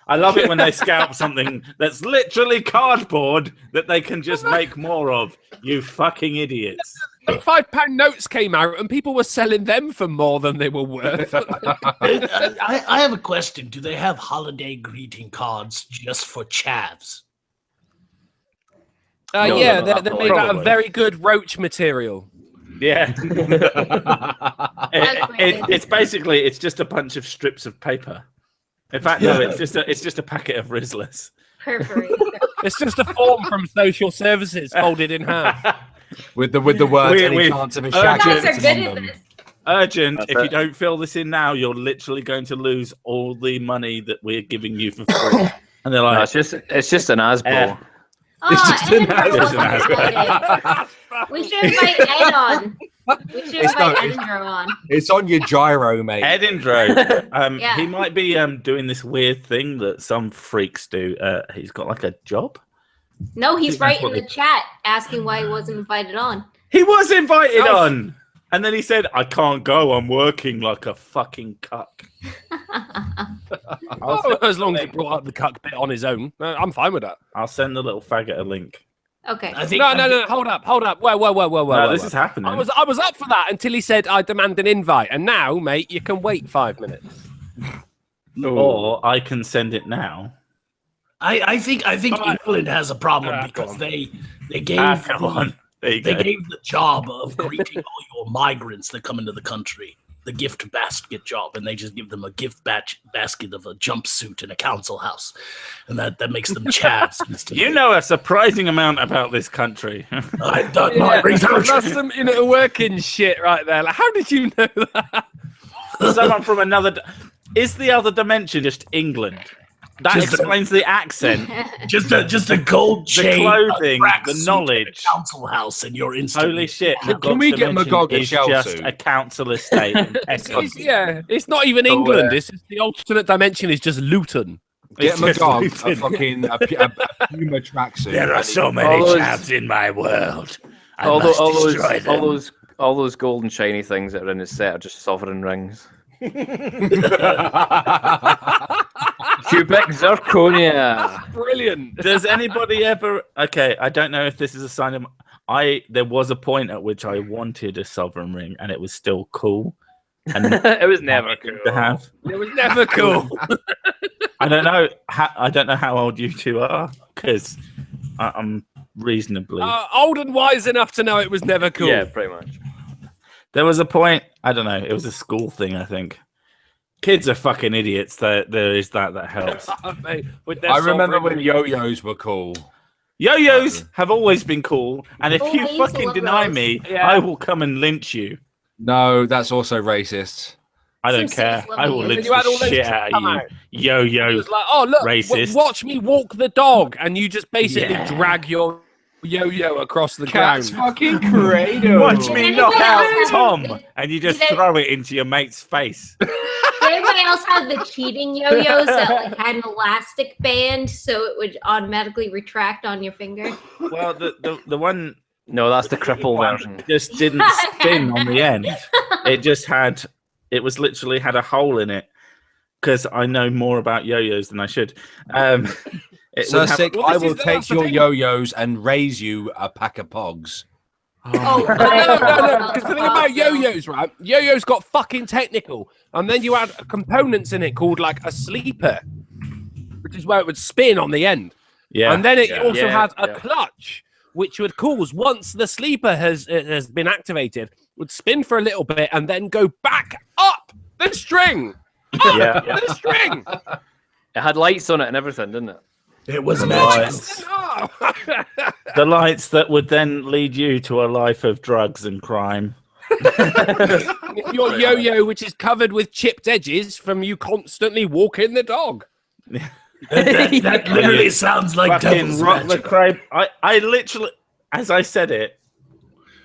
I love it when they scalp something that's literally cardboard that they can just make more of. You fucking idiots. £5 notes came out and people were selling them for more than they were worth. I have a question. Do they have holiday greeting cards just for chavs? Yeah, they're made out of very good roach material. Yeah. It's basically, it's just a bunch of strips of paper. In fact, no, it's just a packet of Rizzlers. Perforated. It's just a form from social services folded in half. With the words, any chance of a shag. Urgent, if you don't fill this in now, you're literally going to lose all the money that we're giving you for free. And they're like, no, it's just an Asbo. We should invite Ed on. We should invite Edinburgh on. It's on your gyro, mate. Edinburgh. Yeah. He might be doing this weird thing that some freaks do. He's got like a job. No, he's right in the chat asking why he wasn't invited on. He was invited on. And then he said, "I can't go. I'm working like a fucking cuck." As long as he brought up the cuck bit on his own, I'm fine with that. I'll send the little faggot a link. Okay. No. Hold up. Whoa. This is happening. I was up for that until he said, "I demand an invite." And now, mate, you can wait 5 minutes. Or I can send it now. I think England has a problem because they gave the job of greeting all your migrants that come into the country, the gift basket job, and they just give them a gift basket of a jumpsuit in a council house, and that makes them chavs. You know a surprising amount about this country. I've done my research. That's some inner working shit right there. Like, how did you know that? Someone from another. Is the other dimension just England? That explains the accent. Just a gold chain, the clothing, the knowledge. Council house, and you're instantly. Holy shit! Can we get Magog a shell just suit? A council estate. It's not even England. It's just the alternate dimension is just Luton. Get Magog a fucking a Puma tracksuit. There are so many chavs in my world. All those gold and shiny things that are in his set are just sovereign rings. Cubic zirconia. Brilliant. Does anybody ever? Okay, I don't know if this is a sign of. There was a point at which I wanted a sovereign ring, and it was still cool. And it was never cool to have. It was never cool. I don't know. I don't know how old you two are, because I'm reasonably old and wise enough to know it was never cool. Yeah, pretty much. There was a point. I don't know. It was a school thing, I think. Kids are fucking idiots. There is that helps. I remember when yo-yos were cool. Yo-yos have always been cool, and if you fucking deny me, I will come and lynch you. No, that's also racist. I don't care. I will lick the shit out of you. Yo-yo. It's like, oh, look, racist. Watch me walk the dog. And you just basically drag your yo-yo across the Cat's ground. Fucking cradle. Watch me knock out Tom. And you just throw it into your mate's face. Did anybody else have the cheating yo-yos that like, had an elastic band so it would automatically retract on your finger? Well, the one... No, that's the cripple version. Just didn't spin on the end. It just had... It was literally had a hole in it because I know more about yo-yos than I should. Sir Sick, I will take your yo-yos and raise you a pack of pogs. Oh, no. Because the thing about yo-yos, right? Yo-yos got fucking technical. And then you had components in it called like a sleeper, which is where it would spin on the end. Yeah. And then it also had a clutch, which would cause, once the sleeper has been activated, would spin for a little bit and then go back up the string. The string. It had lights on it and everything, didn't it? It was magical. The lights that would then lead you to a life of drugs and crime. If your yo-yo, which is covered with chipped edges from you constantly walking the dog. That literally sounds like devil's Rock magic. the Cradle. I literally, as I said it,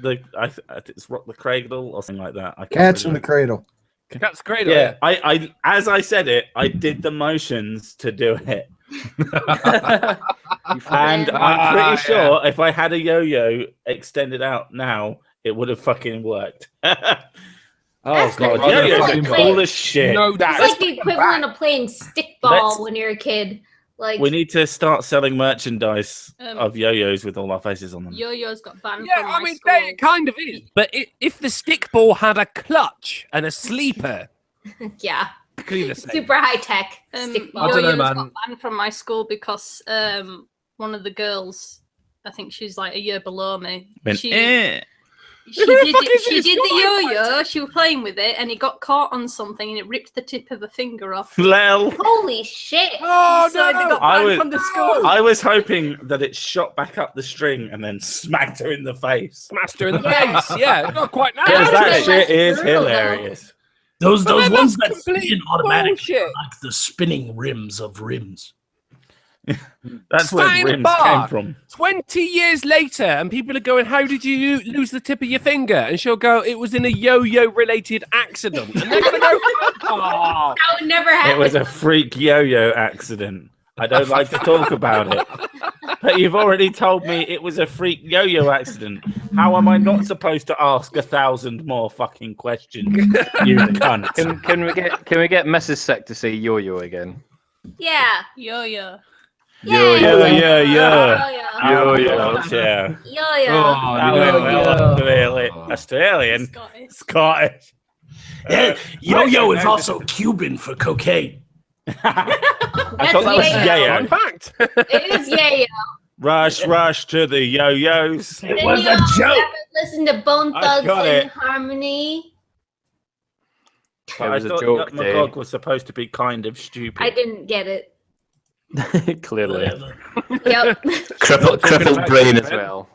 it's Rock the Cradle or something like that. Cats in the Cradle. Cats Cradle. Yeah, I as I said it, I did the motions to do it. And I'm pretty sure if I had a yo-yo extended out now, it would have fucking worked. Oh god, yo-yos are cool as shit. It's like the equivalent of playing stickball when you're a kid. Like, we need to start selling merchandise of yo-yos with all our faces on them. Yo-yos got banned Yeah, from I my mean, school. it kind of is. But if the stickball had a clutch and a sleeper, yeah, the same. super high tech stickball. Yo-yos got banned from my school because one of the girls, I think she's like a year below me. She did the yo-yo. She was playing with it, and it got caught on something, and it ripped the tip of her finger off. Lel. Holy shit! Oh So they got banned from the school. I was hoping that it shot back up the string and then smacked her in the face. Smashed her in the face. Yeah, not quite now. Because that shit is hilarious. Those But ones that's that spin complete automatically bullshit. are like the spinning rims of rims. That's where Stand rims bar. came from. 20 years later, and people are going, how did you lose the tip of your finger? And she'll go, it was in a yo-yo related accident. And they're going to go, oh. That would never happen. It was a freak yo-yo accident. I don't like to talk about it. But you've already told me it was a freak yo-yo accident. How am I not supposed to ask 1,000 more fucking questions? You cunt. Can we get Mrs. Sick to say yo-yo again? Yeah. Yo-yo. Yo-yo. Australian. Scottish. Yeah, yo-yo is also Cuban for cocaine. I thought that was yayo. In fact, it is yayo. Rush to the yo-yos. It was a joke. Listen to Bone I Thugs got in it. Harmony. I was a thought joke, that Magog was supposed to be kind of stupid. I didn't get it. Clearly. Yep. Crippled brain as well.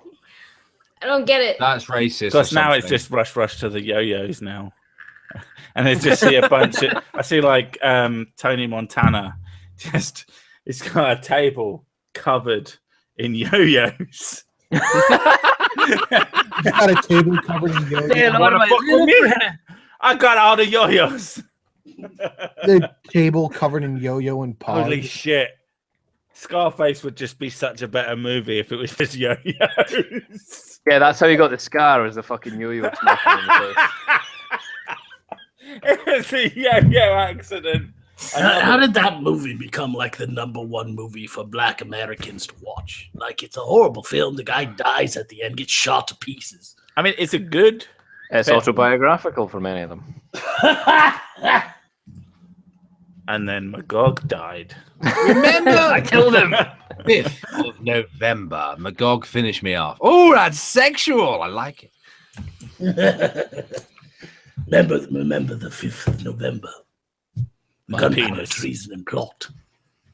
I don't get it. That's racist. Because now it's just rush to the yo-yos now. And I just see a bunch of, I see like Tony Montana, it's got a table covered in yo-yos. Got a table covered in yo-yos. I got all the yo-yos. The table covered in yo-yo and pods. Holy shit. Scarface would just be such a better movie if it was just yo-yos. Yeah, that's how you got the scar, as the fucking yo-yo smashing in the face. It was a yo-yo accident. How did that movie become like the #1 movie for Black Americans to watch? Like, it's a horrible film. The guy dies at the end, gets shot to pieces. I mean, it's a good. It's autobiographical for many of them. And then Magog died. Remember, I killed him. 5th of November. Magog finished me off. Oh, that's sexual. I like it. Remember the 5th of November. My Gunpowder, penis. treason, and plot.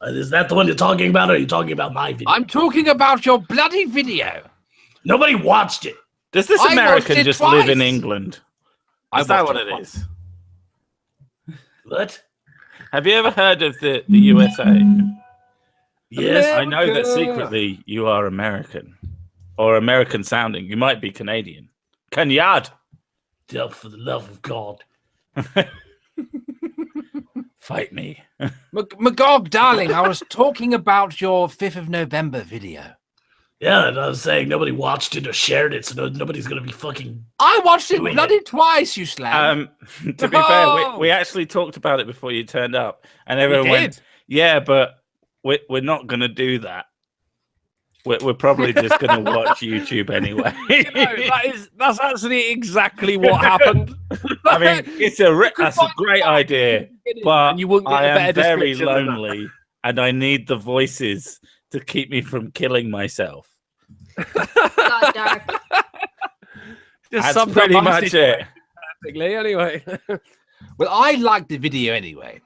Is that the one you're talking about, or are you talking about my video? I'm talking about your bloody video. Nobody watched it. Does this I watched American it just twice. live in England? Is that what it is? What? Have you ever heard of the USA? Yes. I know that secretly you are American. Or American sounding. You might be Canadian. Canyard! For the love of God. Fight me. Magog, darling, I was talking about your 5th of November video. Yeah, and I was saying nobody watched it or shared it, so nobody's going to be fucking... I watched it bloody twice, you slag. To be fair, we actually talked about it before you turned up. And everyone went, yeah, but we're not going to do that. We're probably just going to watch YouTube anyway. That's actually exactly what happened. I mean, that's a great idea, but I am very lonely, and I need the voices to keep me from killing myself. God, dark. That's pretty much it. Anyway. Well, I liked the video anyway.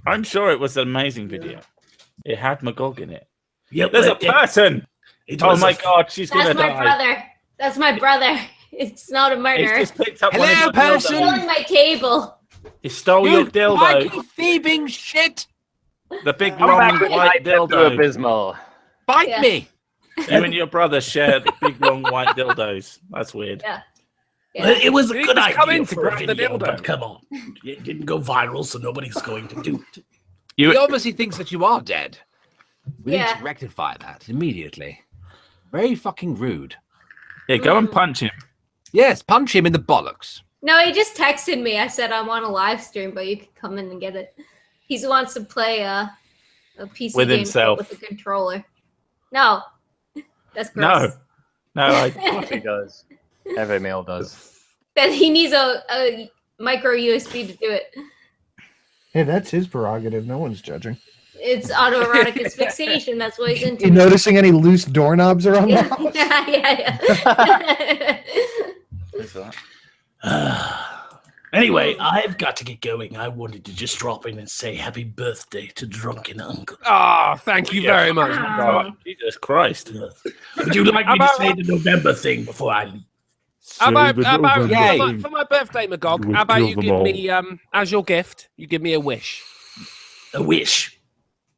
I'm sure it was an amazing video. It had Magog in it. Yep, there's a person. Oh my God, she's gonna die. That's my brother. That's my brother. It's not a murder. He's just picked up Hello, person. Stealing my cable. He stole your dildo. You thieving shit. The big long white dildo. Abysmal. Bite me. You and your brother share the big long white dildos. That's weird. Yeah. Well, it was a good idea come in to for a grab the video, dildo. but come on. It didn't go viral, so nobody's going to do it. He obviously thinks that you are dead. We need Yeah. to rectify that immediately. Very fucking rude. Yeah, go and punch him. Yes, punch him in the bollocks. No, he just texted me. I said I'm on a live stream, but you can come in and get it. He wants to play a PC With game himself. with a controller. No, that's gross. No, Of course he does. Every male does. That he needs a micro USB to do it. Hey, that's his prerogative. No one's judging. It's autoerotic asphyxiation. That's what he's into. You noticing any loose doorknobs around the Yeah, house? yeah. Anyway, I've got to get going. I wanted to just drop in and say happy birthday to Drunken Uncle. Oh, thank you very much. Oh, Jesus Christ. Would you like me to say the November thing before I leave? For my birthday, Magog, how about you give me, as your gift, you give me a wish. A wish?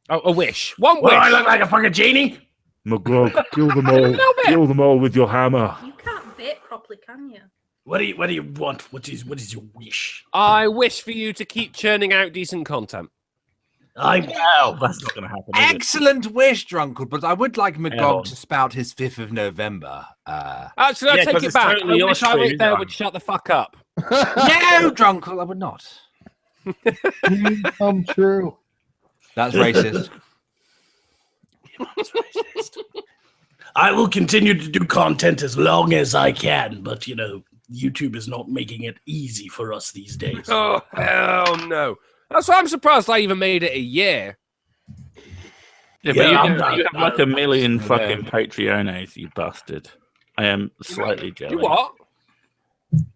Oh, a wish. One Well, wish. I look like a fucking genie? Magog, kill them all. Kill them all with your hammer. You can't bait properly, can you? What do you want? What is your wish? I wish for you to keep churning out decent content. Well, that's not going to happen. Excellent wish, Drunkle, but I would like Magog Hell. to spout his 5th of November. Actually, I take it back. Totally I wish I stream, went there isn't it? would shut the fuck up. No, Drunkle, I would not. Come true. That's racist. I will continue to do content as long as I can, but you know, YouTube is not making it easy for us these days. Oh, hell no. That's why I'm surprised I even made it a year. Yeah, but you have like 1 million fucking Patreones, you bastard. I am slightly jealous. You what?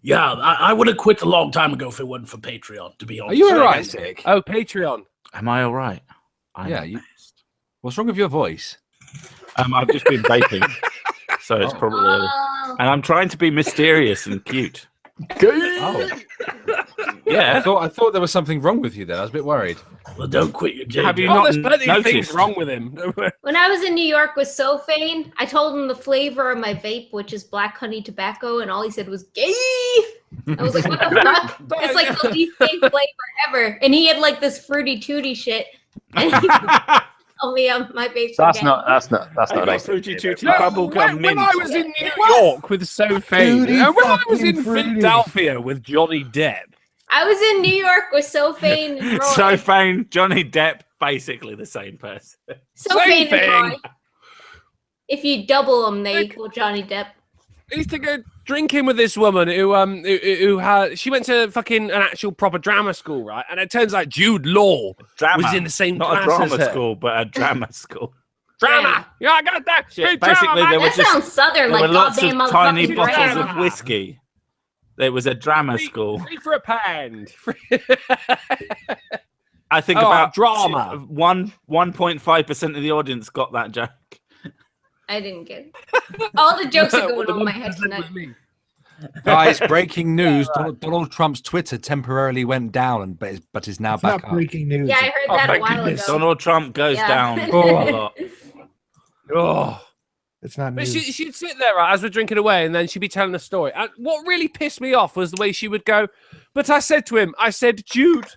Yeah, I would have quit a long time ago if it wasn't for Patreon, to be honest. Are you alright, Sick? Oh, Patreon. Am I all right? What's wrong with your voice? I've just been vaping, so it's probably. And I'm trying to be mysterious and cute. Oh. Yeah, I thought there was something wrong with you there. I was a bit worried. Well, don't quit your game. Have you Oh, not there's plenty of things noticed? wrong with him. When I was in New York with Sophane, I told him the flavor of my vape, which is black honey tobacco, and all he said was gay. I was like, what the fuck? It's like the least gay flavor ever. And he had like this fruity tooty shit. And he told me my vape's That's gay. not nice. Fruity Tooty No, bubblegum when I mint. was in New York with Sophane, Fruity and when I was fucking in fruity. Philadelphia with Johnny Depp. I was in New York with Sophane and Roy. So fine, Johnny Depp, basically the same person. Sophane Same and Roy. thing. If you double them, they equal Johnny Depp. I used to go drinking with this woman who had she went to fucking an actual proper drama school, right? And it turns out Jude Law was in the same not a class drama as her. school, but a drama school. Drama. Yeah, I got that. Shit, Big basically, drama, there man. were That sounds southern, there like were lots of goddamn tiny motherfucking bottles drama. of whiskey. There was a drama school. Free for a pound. I think Oh, about drama. 1.5% of the audience got that joke. I didn't get it. All the jokes are going over my head tonight. Guys, breaking news: Donald Trump's Twitter temporarily went down, but is now back up. Breaking news. Yeah, I heard that a while ago. Donald Trump goes down a lot. It's not But news. she'd sit there right, as we're drinking away, and then she'd be telling a story. And what really pissed me off was the way she would go. But I said to him, Jude,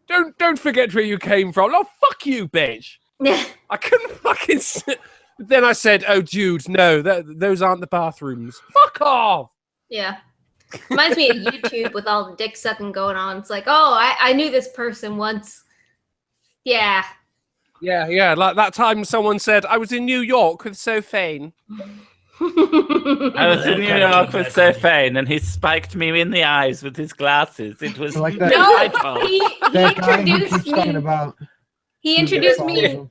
don't forget where you came from. Oh, fuck you, bitch. I couldn't fucking. Then I said, "Oh, Jude, no, those aren't the bathrooms. Fuck off." Yeah. Reminds me of YouTube with all the dick sucking going on. It's like, oh, I knew this person once. Yeah. Yeah. Like that time someone said, I was in New York with Sophane. I was in New York with Sophane, and he spiked me in the eyes with his glasses. It was like that. No, he That guy who introduced keeps talking me. about. He introduced me.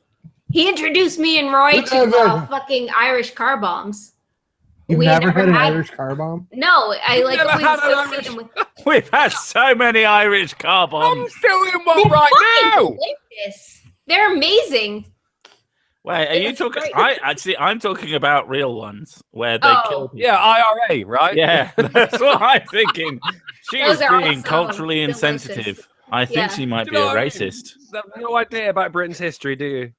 He introduced me and Roy to fucking Irish car bombs. You've We had never had never an had- Irish car bomb? No, I like Never always had an like, Irish- seen them with. We've had so many Irish car bombs. I'm doing one They're right fucking now. delicious. They're amazing. Wait, are you It's talking? great. I'm talking about real ones where they Oh. kill people. Yeah, IRA, right? Yeah, that's what I'm thinking. She Those is are being also culturally delicious. insensitive. I think Yeah. she might Do be you a know what I mean? racist. You have no idea about Britain's history, do you?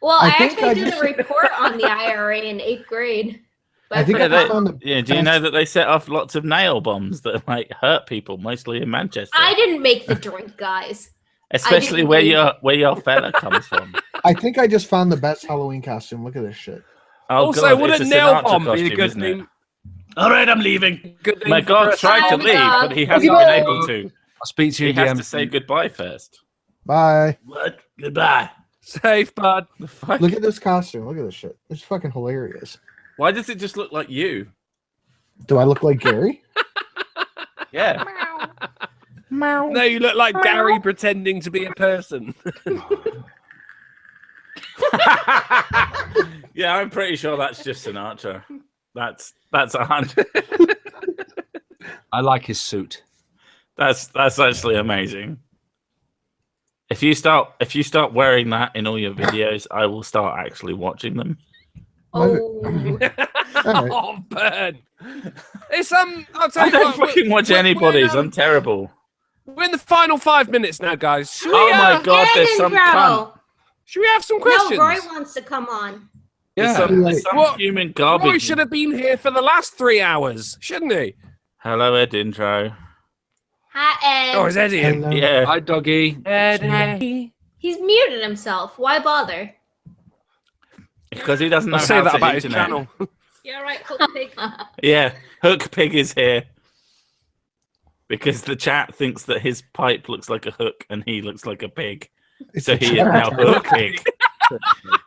Well, I I think actually I did just- a report on the IRA in 8th grade. I think Yeah, I just found the yeah, do you know that they set off lots of nail bombs that like hurt people, mostly in Manchester, I didn't make the drink, guys. especially didn't where your fella comes from. I think I just found the best Halloween costume. Look at this shit. Oh Also, God, would it's a a nail Sinatra bomb be a costume, good isn't it? thing? All right, I'm leaving. Good thing My for God Christmas? tried to Oh my leave, God. but he hasn't Go. been able to. I'll speak to you He in has DM. to say goodbye first. Bye. What? Goodbye. Safe, bud. The fuck? Look at this costume. Look at this shit. It's fucking hilarious. Why does it just look like you? Do I look like Gary? Yeah. No, you look like Gary pretending to be a person. Yeah, I'm pretty sure that's just Sinatra. That's 100. I like his suit. That's actually amazing. If you start wearing that in all your videos, I will start actually watching them. Oh. Oh, burn. It's I'll tell I you don't what, fucking watch anybody's. I'm terrible. We're in the final 5 minutes now, guys. Should we, Oh my God, there's some cunt. Should we have some questions? No, Roy wants to come on. There's some What? human Roy garbage. should have been here for the last 3 hours, shouldn't he? Hello, Ed Intro. Hi, Ed. Oh, is Eddie in? Hello. Yeah. Hi, doggy. Eddie. He's muted himself. Why bother? Because he doesn't know I'll say how that to about his internet. channel. Yeah, right, Hook Pig. Yeah, Hook Pig is here. Because the chat thinks that his pipe looks like a hook and he looks like a pig. It's So a he is chat. now Hook Pig.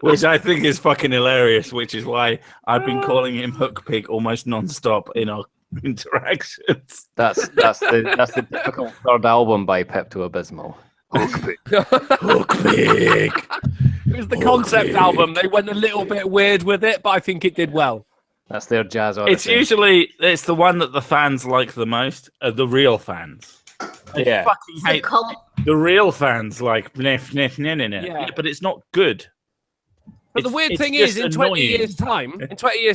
Which I think is fucking hilarious, which is why I've been calling him Hook Pig almost non-stop in our interactions. That's the typical third album by Pepto Abysmal. Hook Pig. It was the concept album. They went a little bit weird with it, but I think it did well. That's their jazz It's odyssey. usually the one that the fans like the most, the real fans. I Yeah. fucking It's a hate cult. the real fans like Yeah. but it's not good. But the weird It's thing is, just in 20 annoying. years'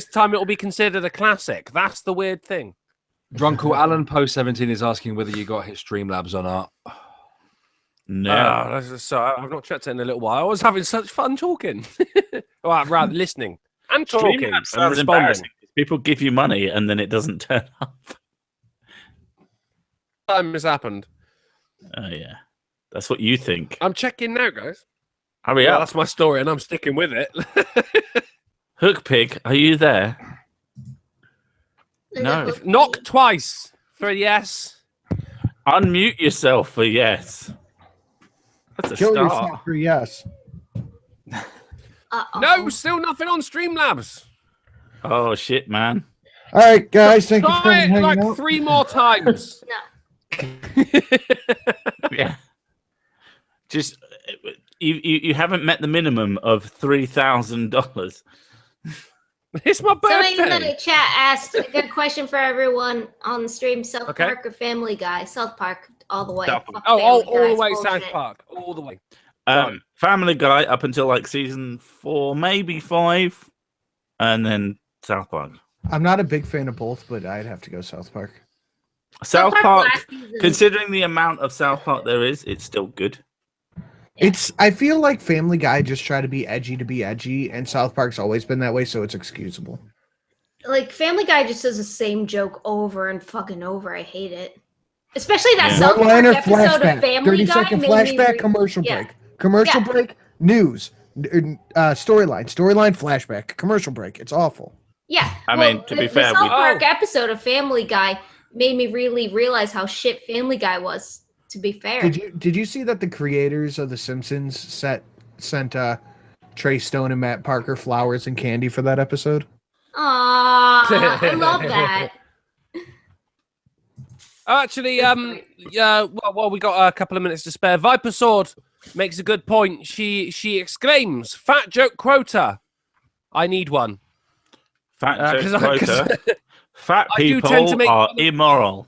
time, it will be considered a classic. That's the weird thing. Drunkle Alan Post 17 is asking whether you got his Streamlabs or not. No. So I've not checked it in a little while. I was having such fun talking. Well, rather listening and talking Streamlabs and sounds responding. embarrassing. People give you money and then it doesn't turn up. Time has happened. Oh yeah, that's what you think. I'm checking now, guys. Hurry Well, up. that's my story, and I'm sticking with it. Hook Pig, are you there? No. Knock twice for a yes. Unmute yourself for yes. That's a Kill start. yourself for yes. No, still nothing on Streamlabs. Oh shit, man. All right, guys. Thank you for Try it hanging like out. 3 more times. Yeah. Just you haven't met the minimum of $3,000. It's my Somebody in birthday. the chat asked a good question for everyone on the stream: South Okay. Park or Family Guy? South Park all the way. South Fuck Oh, Family all Guy, the it's way bullshit. South Park. All the way. Family Guy up until like season 4, maybe 5, and then South Park. I'm not a big fan of both, but I'd have to go South Park. South Park, considering the amount of South Park there is, it's still good. I feel like Family Guy just try to be edgy, and South Park's always been that way, so it's excusable. Like Family Guy just does the same joke over and fucking over. I hate it. Especially that South Park episode of Family Guy. 30-second flashback, commercial break. Commercial break, news, storyline, flashback, commercial break. It's awful. Yeah. I mean, to be fair, the South Park episode of Family Guy made me really realize how shit Family Guy was, to be fair. Did you see that the creators of The Simpsons sent Trey Stone and Matt Parker flowers and candy for that episode? Aww, I love that. Actually, well, we got a couple of minutes to spare. Viper Sword makes a good point. She exclaims, "Fat joke quota. I need one." Fat joke quota. Fat people are immoral.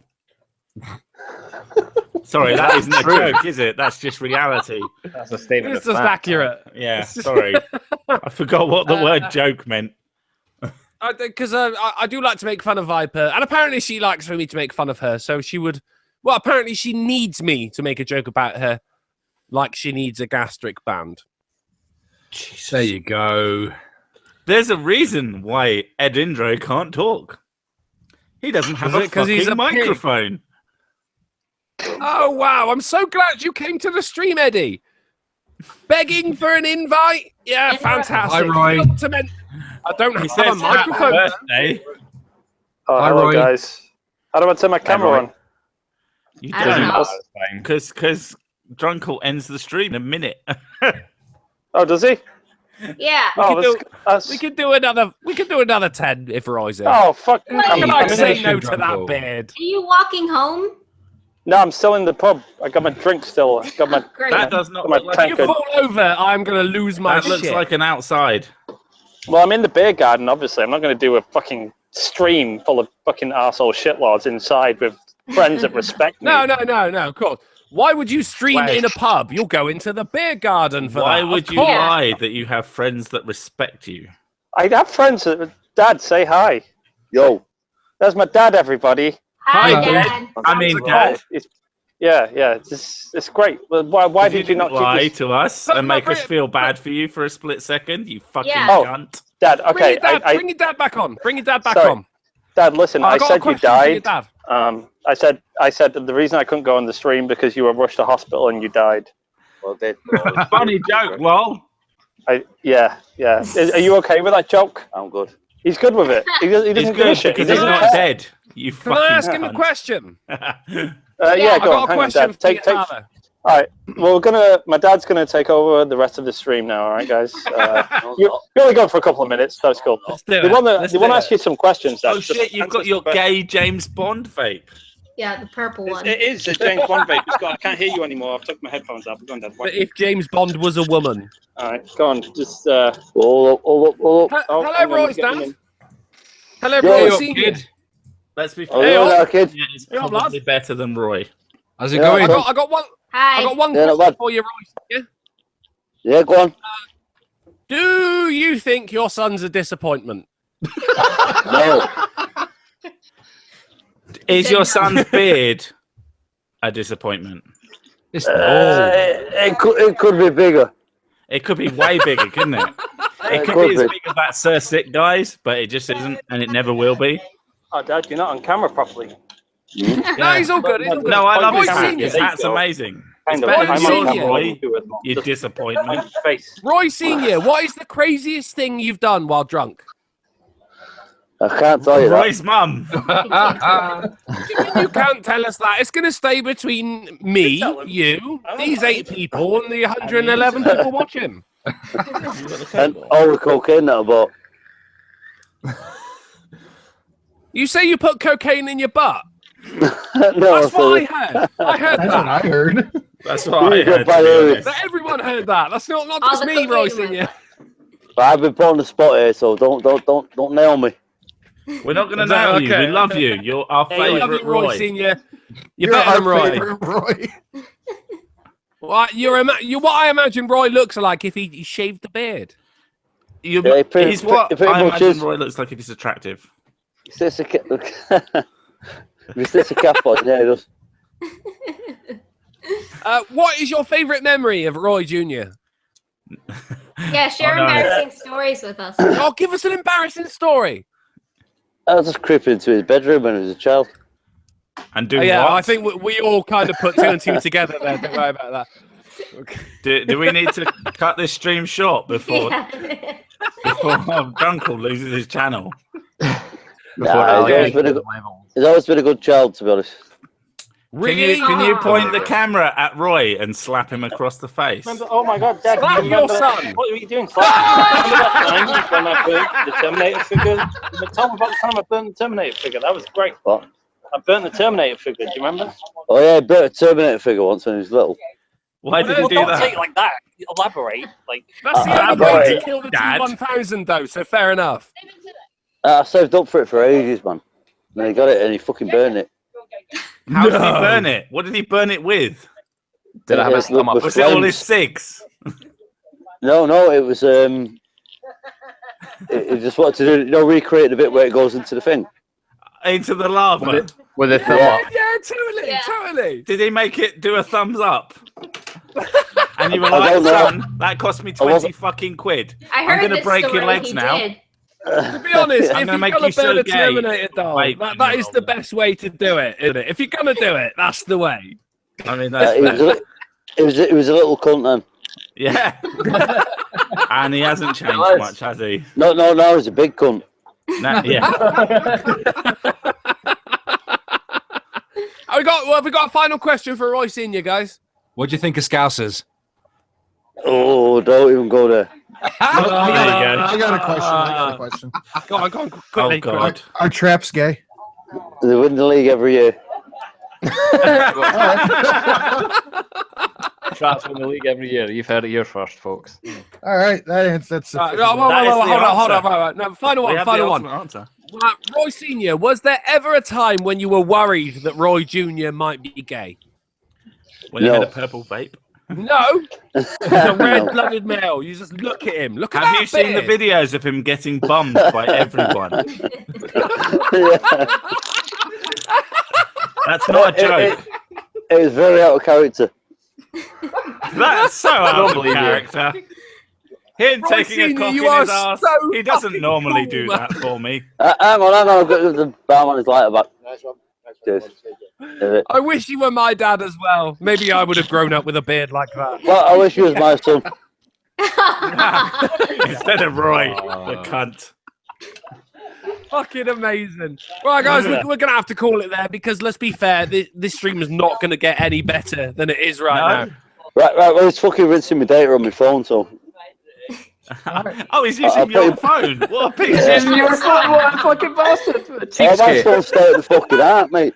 Sorry, that isn't a joke, is it? That's just reality. That's a statement. It's just accurate. Yeah, sorry. I forgot what the word joke meant. Because I do like to make fun of Viper, and apparently she likes for me to make fun of her, so she would... Well, apparently she needs me to make a joke about her, like she needs a gastric band. Jeez, there you go. There's a reason why Ed Indro can't talk. He doesn't have a fucking microphone. Oh, wow. I'm so glad you came to the stream, Eddie. Begging for an invite? Yeah, fantastic. Hi, Roy. I don't have a microphone. Birthday. Oh, Hi, hello, Roy. guys. How do I turn my camera on? You I don't know. Because Drunkle ends the stream in a minute. Oh, does he? Yeah. We could do another 10 if Roy's there. Oh, fuck. How can I say Hey, no to that Drunkle. beard? Are you walking home? No, I'm still in the pub. I got my drink still. I got my. Great. That does not My look like If you tankard. fall over, I'm going to lose my that looks shit. like an outside. Well, I'm in the beer garden, obviously. I'm not going to do a fucking stream full of fucking arsehole shitlords inside with friends that respect me. No, of course. Why would you stream in a pub? You'll go into the beer garden for Why that. would you lie that you have friends that respect you? I have friends that... Dad, say hi. Yo. There's my dad, everybody. Hi, Dad. I mean, Dad. It's great. Well, why did you not lie keep this... to us and make us feel bad for you for a split second? You fucking cunt. Dad, okay. Bring your dad back on. Bring your dad back Sorry. on. Dad, listen, I said you died. Dad. I said that the reason I couldn't go on the stream because you were rushed to hospital and you died. Well, Funny joke, lol. Yeah. Are you okay with that joke? I'm good. He's good with it. He doesn't give a shit. Because he's not dead. You Can I ask him a question? Yeah, go on. Hang on, Dad. Take. All right. Well, my dad's gonna take over the rest of the stream now. All right, guys. You're only going for a couple of minutes. That's cool. They want to ask you some questions. Oh shit! You've got your gay James Bond vape. Yeah, the purple one. It is a James Bond vape. I can't hear you anymore. I've took my headphones out. Go on, Dad. But if James Bond was a woman. All right, go on. Just hello, Roy's dad. Hello, Roy Senior. Let's be fair. Hey, kid. Yeah, it's probably better than Roy. How's it going? I got one. Hi. I got one question for you, Roy. Yeah, go on. Do you think your son's a disappointment? No. Is your son's beard a disappointment? It could be bigger. It could be way bigger, couldn't it? It could be as big as that Sir Sick guy's, but it just isn't, and it never will be. Oh, Dad, you're not on camera properly. No, he's all good. No, I love Roy his hat. Senior. His hat's amazing. It's Roy better than yours, Senior. Roy. You disappointment. Roy Senior, what is the craziest thing you've done while drunk? I can't tell you Roy's mum. You can't tell us that. It's going to stay between me, you, these 8 people, and the 111 people watching. And all the cocaine that I bought. You say you put cocaine in your butt? No, That's what I heard. I heard That's that. what I heard. That's what I heard. But everyone heard that. That's not just me, Roy Senior. But I've been put on the spot here, so don't nail me. We're not going to nail you. We love you. You're our favourite Roy Roy. Senior. You're better than Roy. Roy. Well, what I imagine Roy looks like if he shaved the beard. He's what pretty I much imagine is. Roy looks like if he's attractive. It's a cap on, yeah, it does. What is your favourite memory of Roy Jr.? Yeah, share embarrassing stories with us. Oh, give us an embarrassing story. I was just creeping into his bedroom when I was a child. And do yeah, what? I think we all kind of put two and two together there. Don't worry about that. Okay. Do we need to cut this stream short before Drunkle loses his channel? He's always been a good child, to be honest. Really? Can you point the camera at Roy and slap him across the face? Oh my God, Dad! Slap your son! What are you doing? Remember that time when I burnt the Terminator figure? Tell me about the time I burnt the Terminator figure. That was great. What? I burnt the Terminator figure. Do you remember? Oh yeah, I burnt a Terminator figure once when he was little. Why did you do Don't that? say it like that. Elaborate. Like that's the only way to kill the T-1000, though. So fair enough. I saved up for it for ages, man. And he got it and he fucking burned it. How did he burn it? What did he burn it with? Did it have a stomach? Was it all his cigs? No, it was it just wanted to do, recreate the bit where it goes into the thing. Into the lava? With a thumb up. Yeah, totally. Did he make it do a thumbs up? And you were like, son, that cost me 20 fucking quid. I heard I'm going to this break your story, legs he now. did. To be honest, I'm if gonna you're make gonna you so burn a gay. Terminator doll, Wait, that is the best way to do it, isn't it? If you're gonna do it, that's the way. I mean, it was a little cunt then. Yeah. And he hasn't changed much, has he? No, he's a big cunt. Yeah. Have we got a final question for Roy Senior, guys? What do you think of Scousers? Oh, don't even go there. I got a question. Go on, quickly. Oh, God. Are traps gay? They win the league every year. Traps win the league every year. You've heard it here first, folks. All right, that's hold on. No, final one. Answer. Roy Senior, was there ever a time when you were worried that Roy Junior might be gay? When you had a purple vape? No, he's a red-blooded male. You just look at him. Look at Have you seen the videos of him getting bummed by everyone? That's not a joke. It was very out of character. That's so out of character. Him Roy taking Senior, a cock in you are his ass. so He doesn't fucking normally cool, do man. that for me. Hang on. I've got the barman his lighter back. Nice one. Cheers. I wish you were my dad as well. Maybe I would have grown up with a beard like that. Well, I wish you was my son. Instead of Roy, the cunt. Fucking amazing. Right, guys, we're going to have to call it there because let's be fair, this stream is not going to get any better than it is right now. Right. Well, it's fucking rinsing my data on my phone, so. Oh, he's using your phone. What a piece of He's using your phone. What a fucking bastard. Oh, my phone's stay at the fucking heart, mate.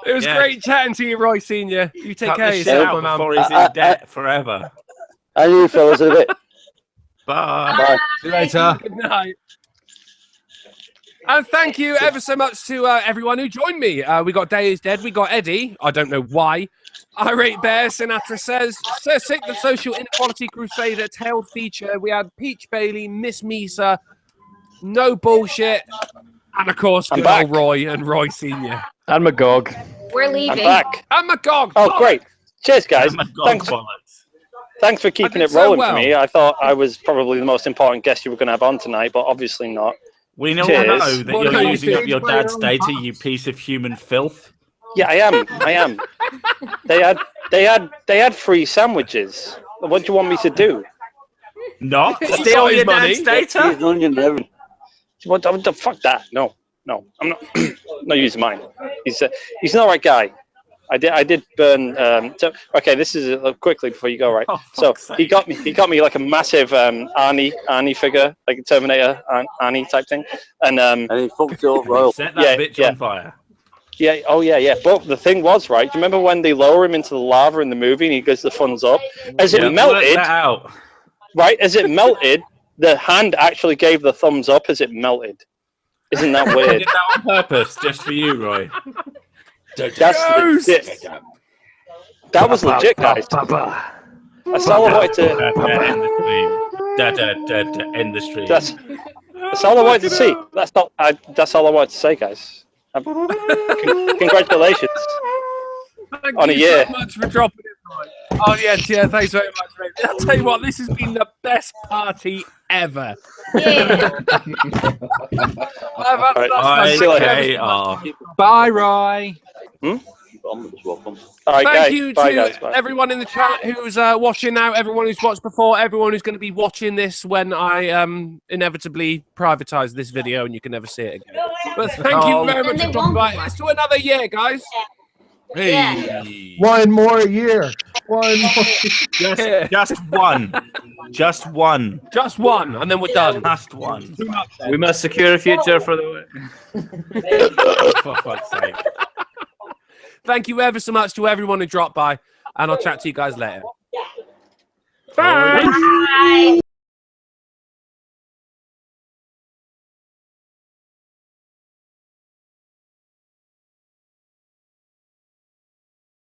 It was great chatting to you, Roy Senior. You take care of shit yourself, out my man. before he's in debt forever. And you fellas in a bit. Bye. See you later. Good night. And thank you ever so much to everyone who joined me. We got Day is Dead. We got Eddie. I don't know why. Irate Bear, Sinatra Says, Sir Sick, the Social Inequality Crusader, Tailed Feature. We had Peach Bailey, Miss Misa, No Bullshit, and of course, good old Roy and Roy Senior. And Magog. We're leaving. I'm back. And Magog. Oh, great. Cheers, guys. Thanks for keeping it rolling for me. I thought I was probably the most important guest you were going to have on tonight, but obviously not. We know that you're using up your dad's data, you piece of human filth. Yeah, I am. They had free sandwiches. What do you want me to do? Not steal your dad's data? What the fuck that? No, I'm not. Not using mine. He's not the right guy. I did burn. Okay, this is quickly before you go. Right. So he got me like a massive Arnie figure, like a Terminator Arnie type thing, and he fucked up royal. Set that bitch on fire. Yeah. Oh yeah. But the thing was, right? Do you remember when they lower him into the lava in the movie and he goes the thumbs up? As it melted, right? As it melted, the hand actually gave the thumbs up as it melted. Isn't that weird? I did that on purpose, just for you, Roy. That's legit. That was legit, guys. That's all I wanted to end the stream. End the stream. That's all I wanted to see. That's all I wanted to say, guys. Congratulations on a year. Thank you so much for dropping it. Oh yes, yeah. Thanks very much, mate. I'll tell you what, this has been the best party ever. Yeah. Bye, Roy. All right, Thank you to guys. everyone in the chat who's watching now, everyone who's watched before, everyone who's going to be watching this when I inevitably privatize this video and you can never see it again. But thank you very much for dropping by. It's to another year, guys. Hey. One more year. One more. Just one. Just one. Just one, and then we're done. Last one. We must secure a future for the. For fuck's sake. Thank you ever so much to everyone who dropped by, and I'll chat to you guys later. Bye.